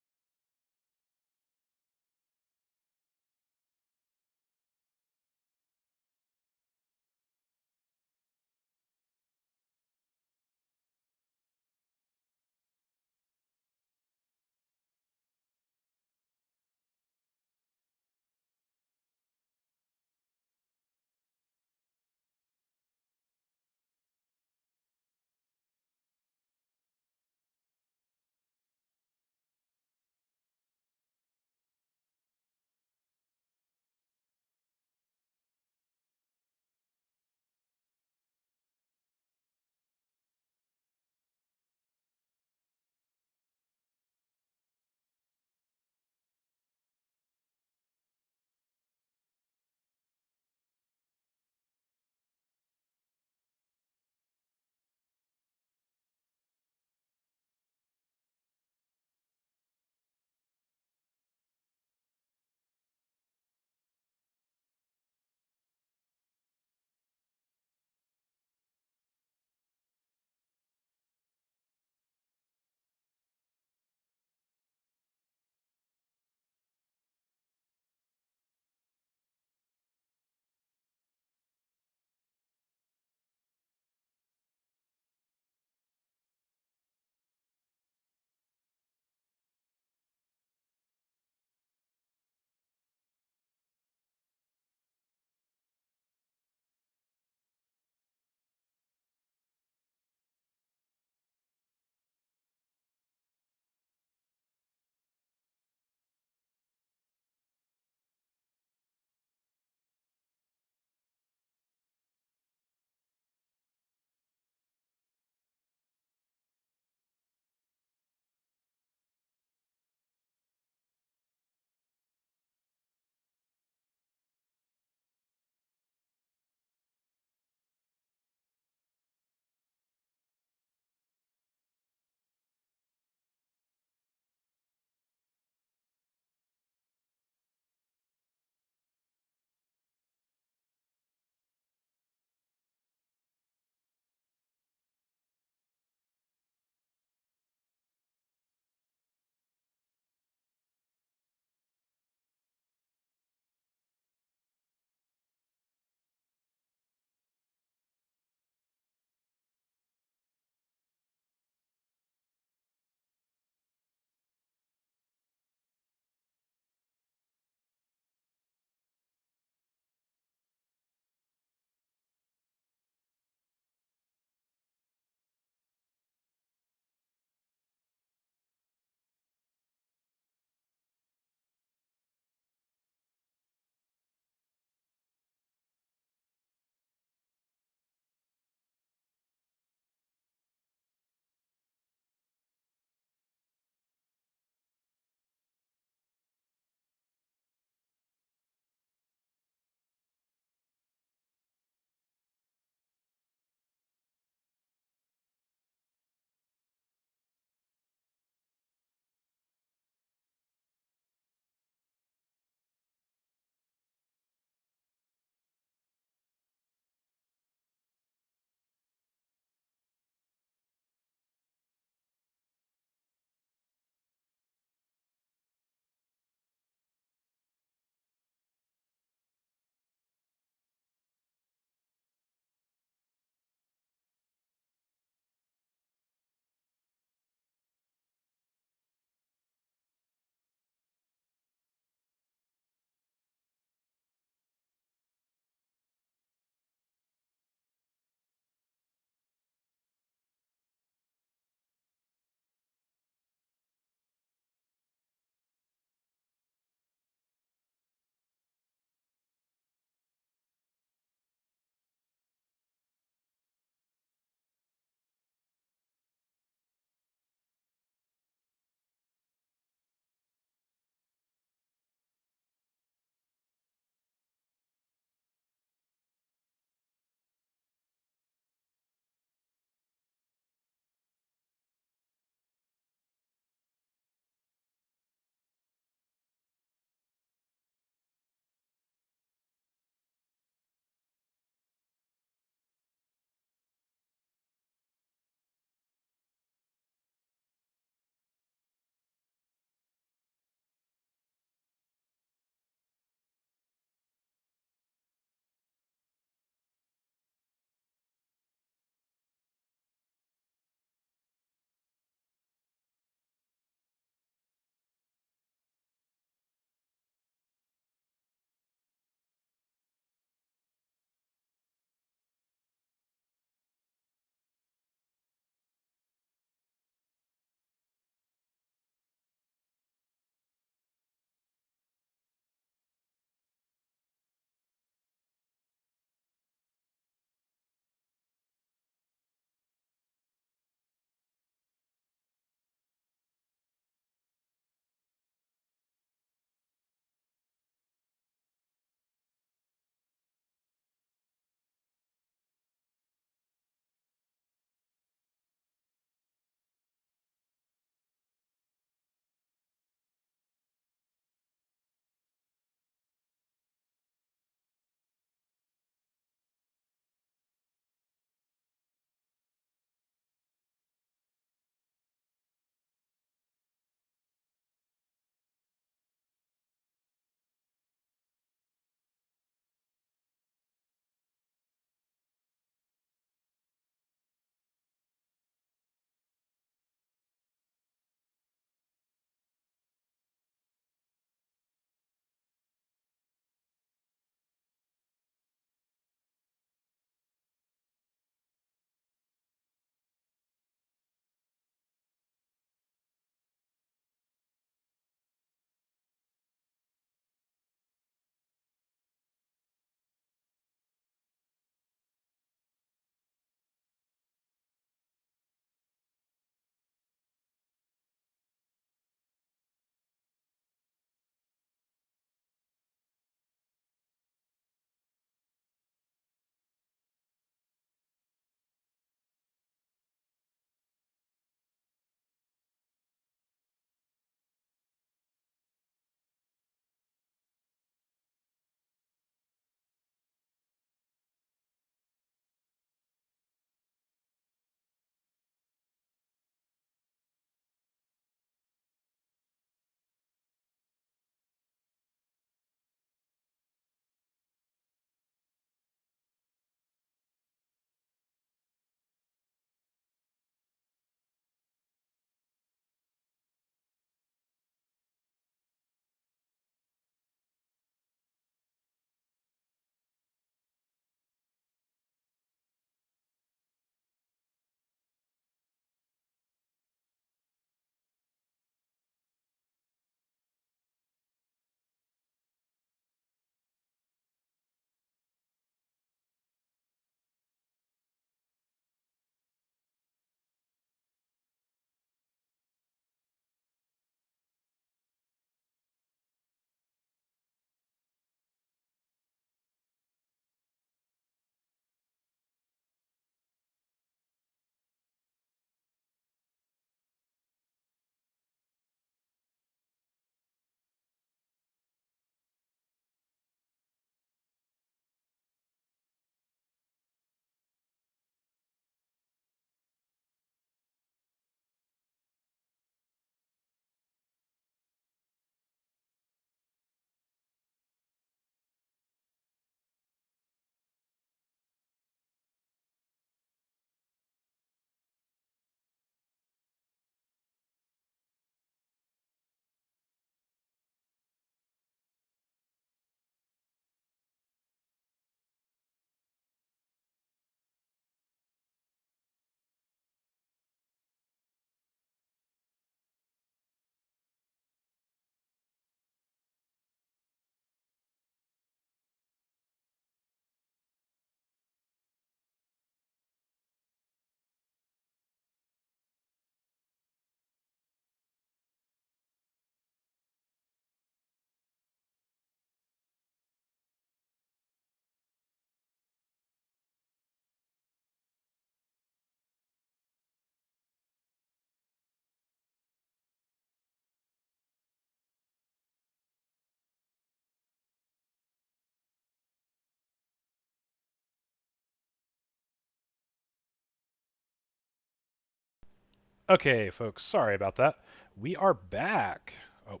Okay, folks, sorry about that. We are back. Oh,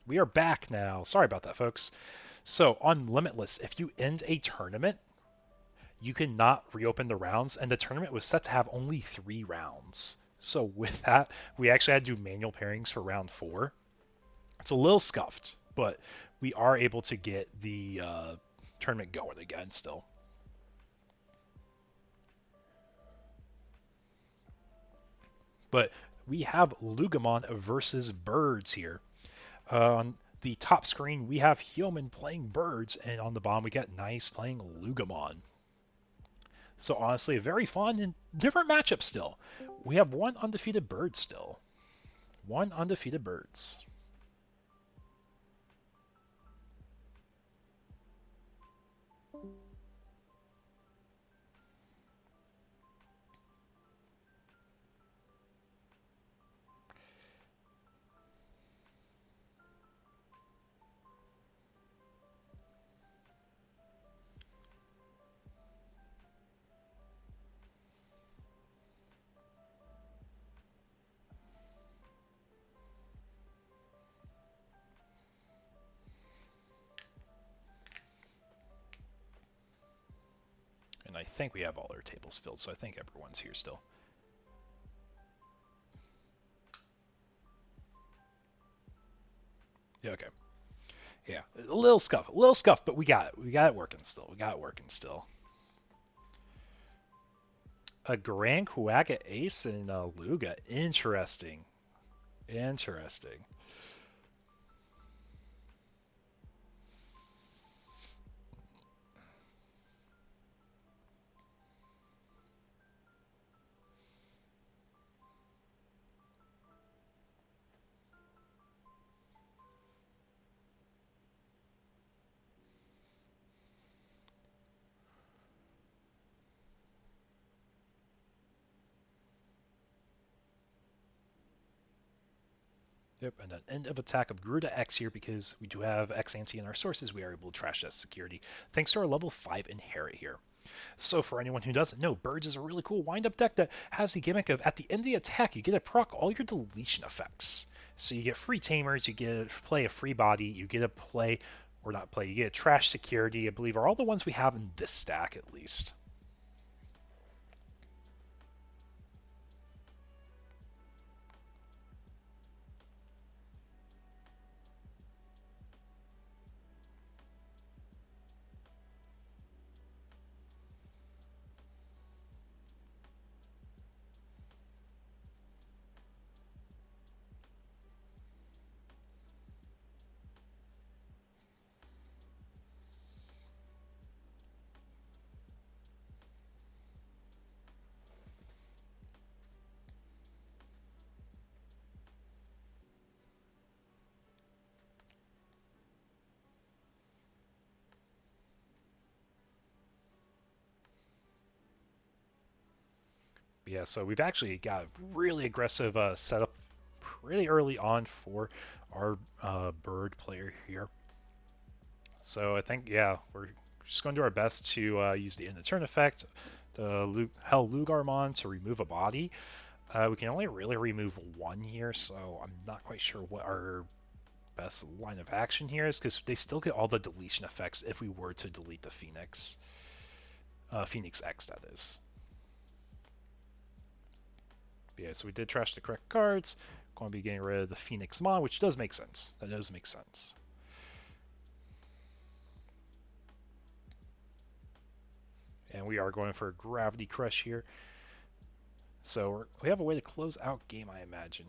we are back now. Sorry about that, folks. So, on Limitless, if you end a tournament, you cannot reopen the rounds, and the tournament was set to have only 3 rounds. So, with that, we actually had to do manual pairings for round 4. It's a little scuffed, but we are able to get the tournament going again still. But we have Lugamon versus Birds here. On the top screen, we have Hyomin playing Birds, and on the bottom, we got Nice playing Lugamon. So honestly, a very fun and different matchup still. We have one undefeated Bird still. One undefeated Birds. And I think we have all our tables filled, so I think everyone's here still. Yeah, okay. Yeah, a little scuff, but we got it. We got it working still. We got it working still. A Grand Kuaga Ace and a Luga. Interesting. Interesting. Yep, and an end of attack of Garuda X here because we do have X ante in our sources. We are able to trash that security thanks to our level 5 inherit here. So for anyone who doesn't know, Birds is a really cool wind-up deck that has the gimmick of at the end of the attack, you get to proc all your deletion effects. So you get free Tamers, you get to play a free body, you get to play, or not play, you get to trash security, I believe, are all the ones we have in this stack at least. Yeah, so we've actually got a really aggressive setup pretty early on for our Bird player here. So I think, yeah, we're just going to do our best to use the end of turn effect, the Hell Lugarmon to remove a body. We can only really remove one here, so I'm not quite sure what our best line of action here is, because they still get all the deletion effects if we were to delete the Phoenix. Phoenix X, that is. But yeah, so we did trash the correct cards. Going to be getting rid of the Phoenix Mon, which does make sense. That does make sense. And we are going for a Gravity Crush here. So we have a way to close out game, I imagine.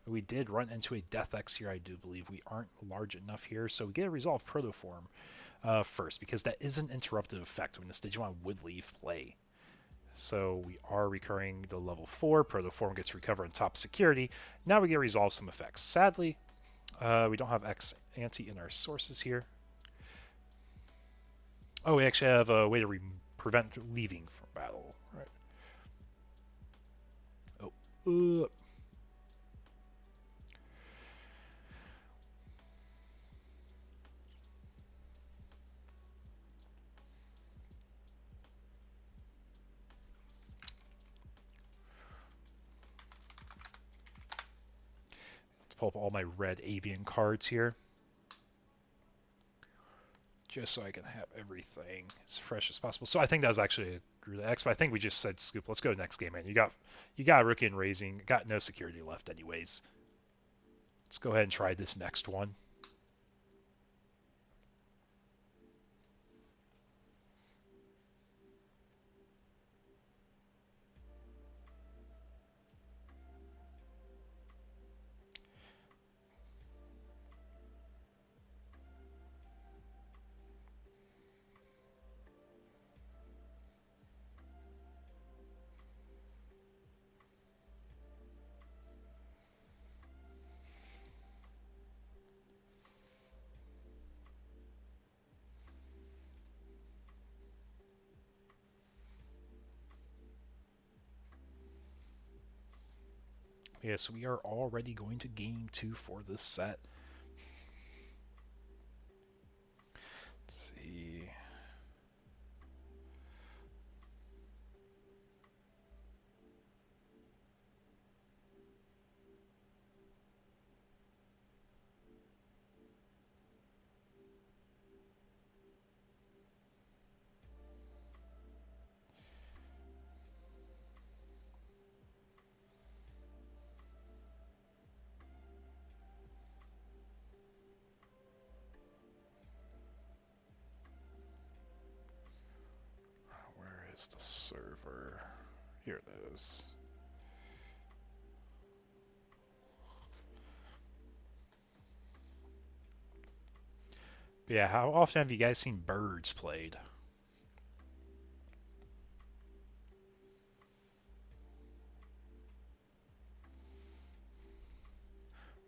We did run into a Death X here, I do believe. We aren't large enough here, so we get a Resolve Protoform first, because that is an interruptive effect when this Digimon would leave play. So we are recurring the level 4. Protoform gets recovered on top security. Now we get to resolve some effects. Sadly, we don't have X ante in our sources here. Oh, we actually have a way to prevent leaving from battle. Right. Oh. pull up all my red avian cards here. Just so I can have everything as fresh as possible. So I think that was actually a Gruda X, but I think we just said scoop. Let's go next game, man. You got a rookie and raising, got no security left anyways. Let's go ahead and try this next one. Yes, we are already going to game 2 for this set. Let's see. Where is the server? Here it is. But yeah, how often have you guys seen birds played?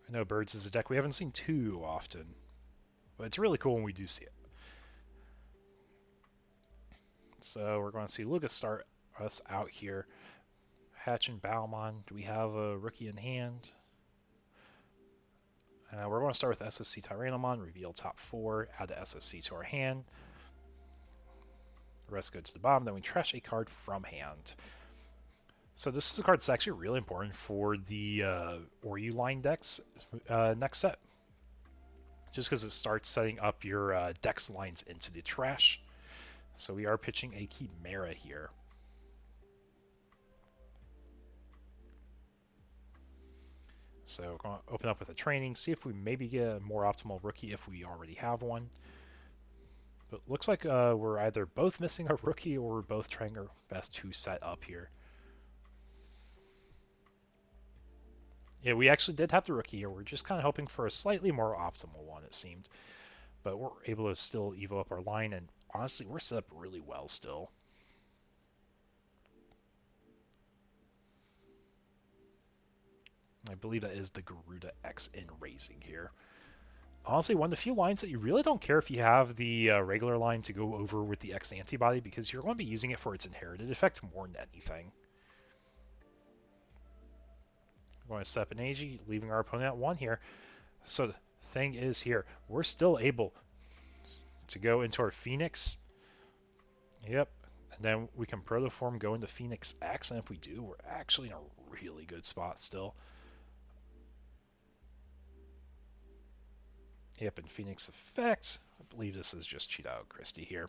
I know birds is a deck we haven't seen too often, but it's really cool when we do see it. So we're going to see Lucas start us out here. Hatch and Bauman. Do we have a rookie in hand? We're going to start with SOC Tyrannomon, reveal top 4, add the SOC to our hand. The rest go to the bottom, then we trash a card from hand. So this is a card that's actually really important for the Oryu line decks next set. Just because it starts setting up your dex lines into the trash. So we are pitching a Chimera here. So we're going to open up with a training, see if we maybe get a more optimal rookie if we already have one. But looks like we're either both missing a rookie or we're both trying our best to set up here. Yeah, we actually did have the rookie here. We're just kind of hoping for a slightly more optimal one, it seemed. But we're able to still evo up our line, and honestly, we're set up really well still. I believe that is the Garuda X in raising here. Honestly, one of the few lines that you really don't care if you have the regular line to go over with the X antibody, because you're going to be using it for its inherited effect more than anything. We're going to set up an AG, leaving our opponent at 1 here. So the thing is here, we're still able to go into our Phoenix. Yep. And then we can protoform, go into Phoenix X, and if we do, we're actually in a really good spot still. Yep, and Phoenix Effect. I believe this is just Cheat Out Christie here.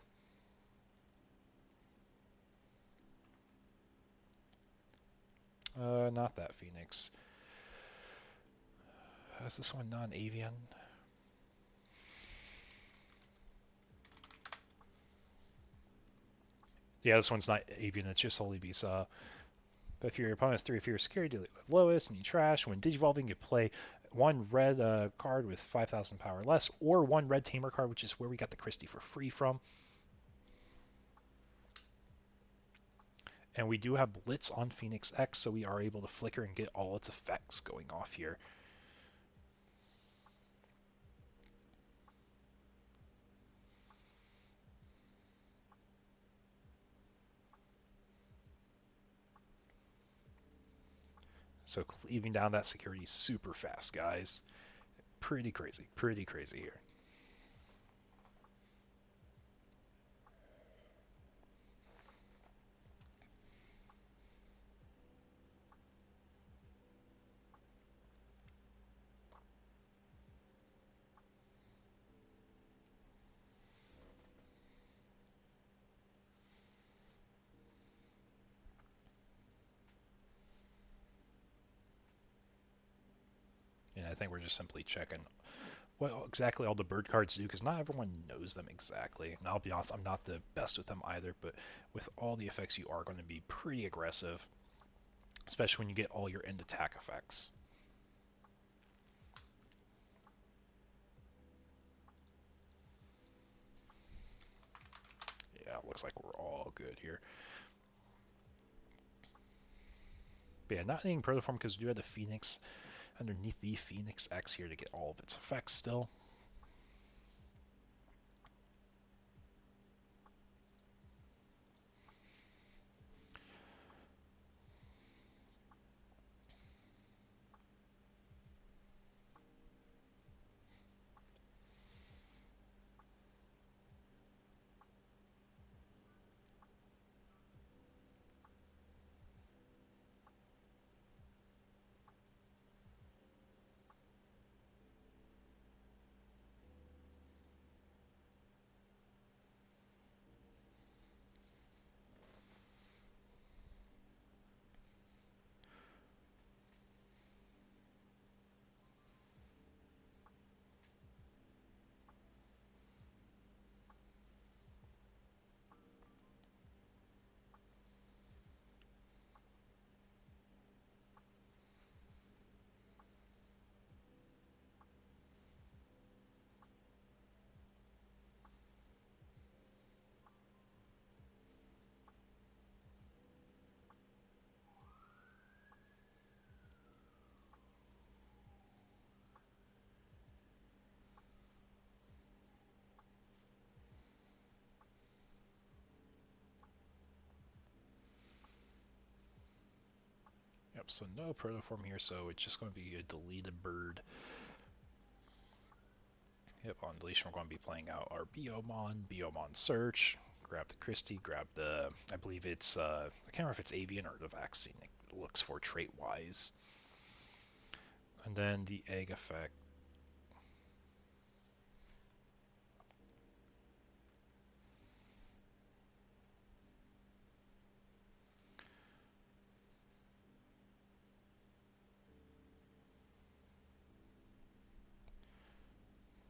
Not that Phoenix. Is this one non-avian? Yeah, this one's not avian, it's just Holy Beast. But if your opponent has 3 if you're scared, you lowest and you trash. When digivolving, you play 1 red card with 5,000 power less, or 1 red tamer card, which is where we got the Christie for free from. And we do have Blitz on Phoenix X, so we are able to flicker and get all its effects going off here. So cleaving down that security super fast, guys. Pretty crazy here. I think we're just simply checking what exactly all the bird cards do, because not everyone knows them exactly. And I'll be honest, I'm not the best with them either, but with all the effects, you are going to be pretty aggressive, especially when you get all your end attack effects. Yeah, it looks like we're all good here. But yeah, not needing protoform because we do have the Phoenix underneath the Phoenix X here to get all of its effects still. Yep, so no protoform here, so it's just going to be a deleted bird. Yep, on deletion we're going to be playing out our Biomon Search, grab the Christie, grab the, I believe it's, I can't remember if it's Avian or the Vaccine it looks for trait-wise. And then the Egg effect.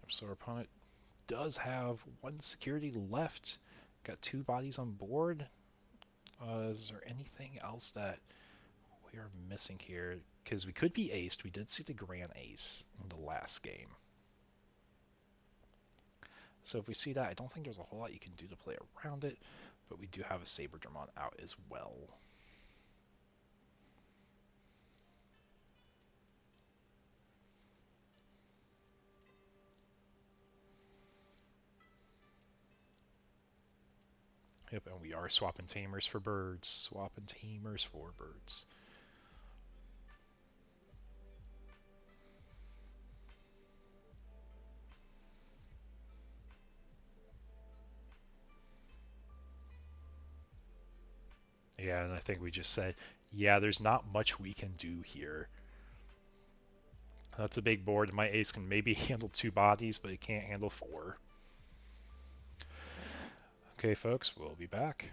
So our opponent does have one security left. Got 2 bodies on board. Is there anything else that we are missing here? Because we could be aced. We did see the Grand Ace in the last game. So if we see that, I don't think there's a whole lot you can do to play around it. But we do have a Saber Dramon out as well. Yep, and we are swapping tamers for birds. Swapping tamers for birds. Yeah, and I think we just said, yeah, there's not much we can do here. That's a big board. My ace can maybe handle 2 bodies, but it can't handle 4. Okay, folks, we'll be back.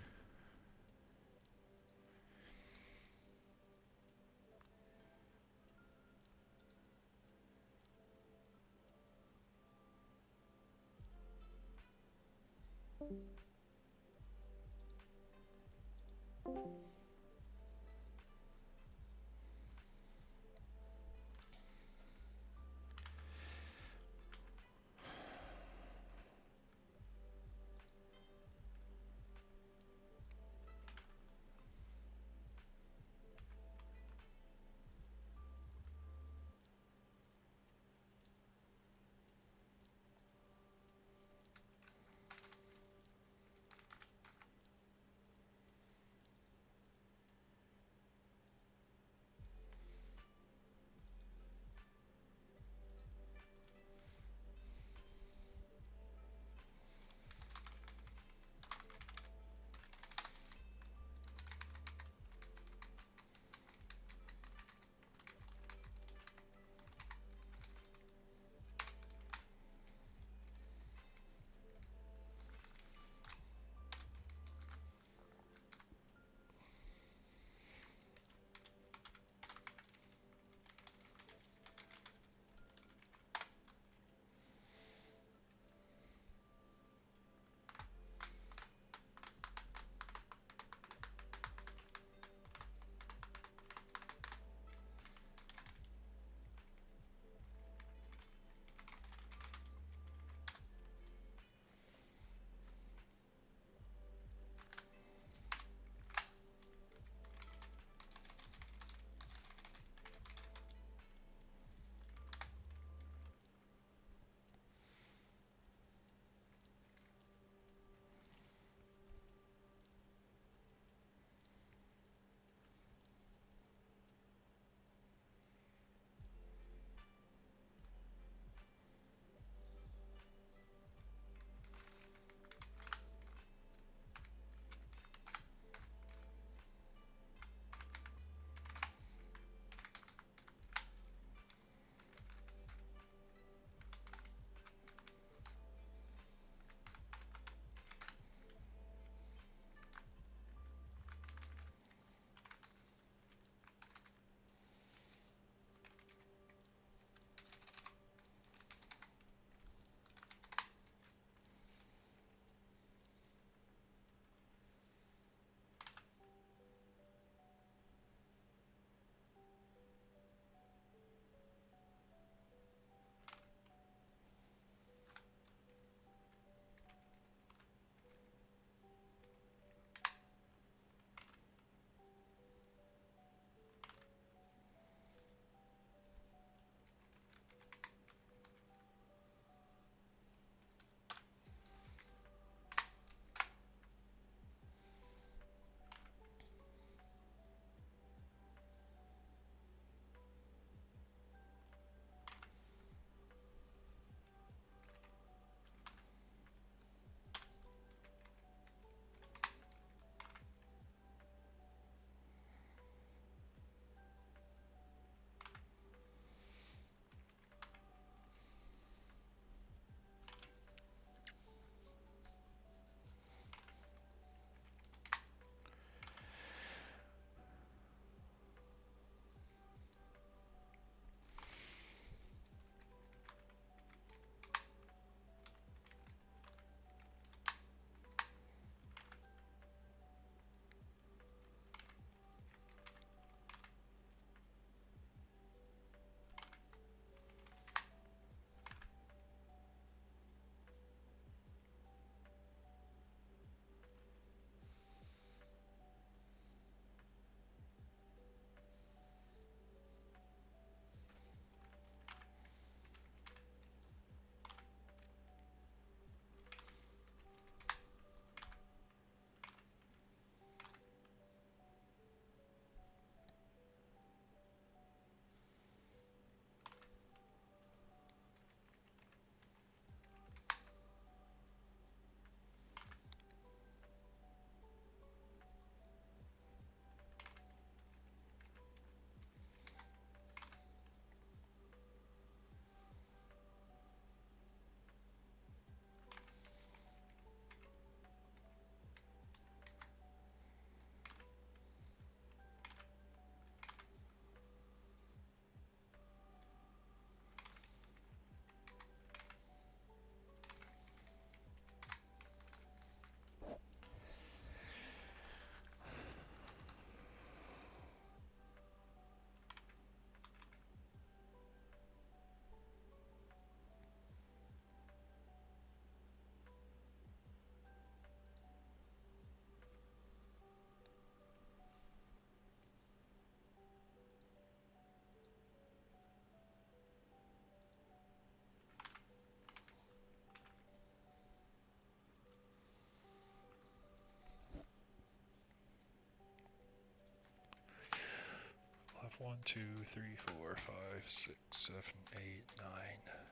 1, 2, 3, 4, 5, 6, 7, 8, 9.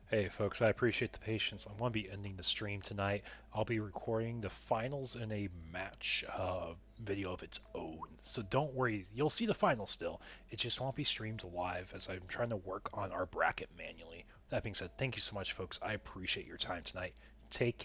Hey, folks, I appreciate the patience. I'm going to be ending the stream tonight. I'll be recording the finals in a match video of its own. So don't worry, you'll see the finals still. It just won't be streamed live as I'm trying to work on our bracket manually. That being said, thank you so much, folks. I appreciate your time tonight. Take care.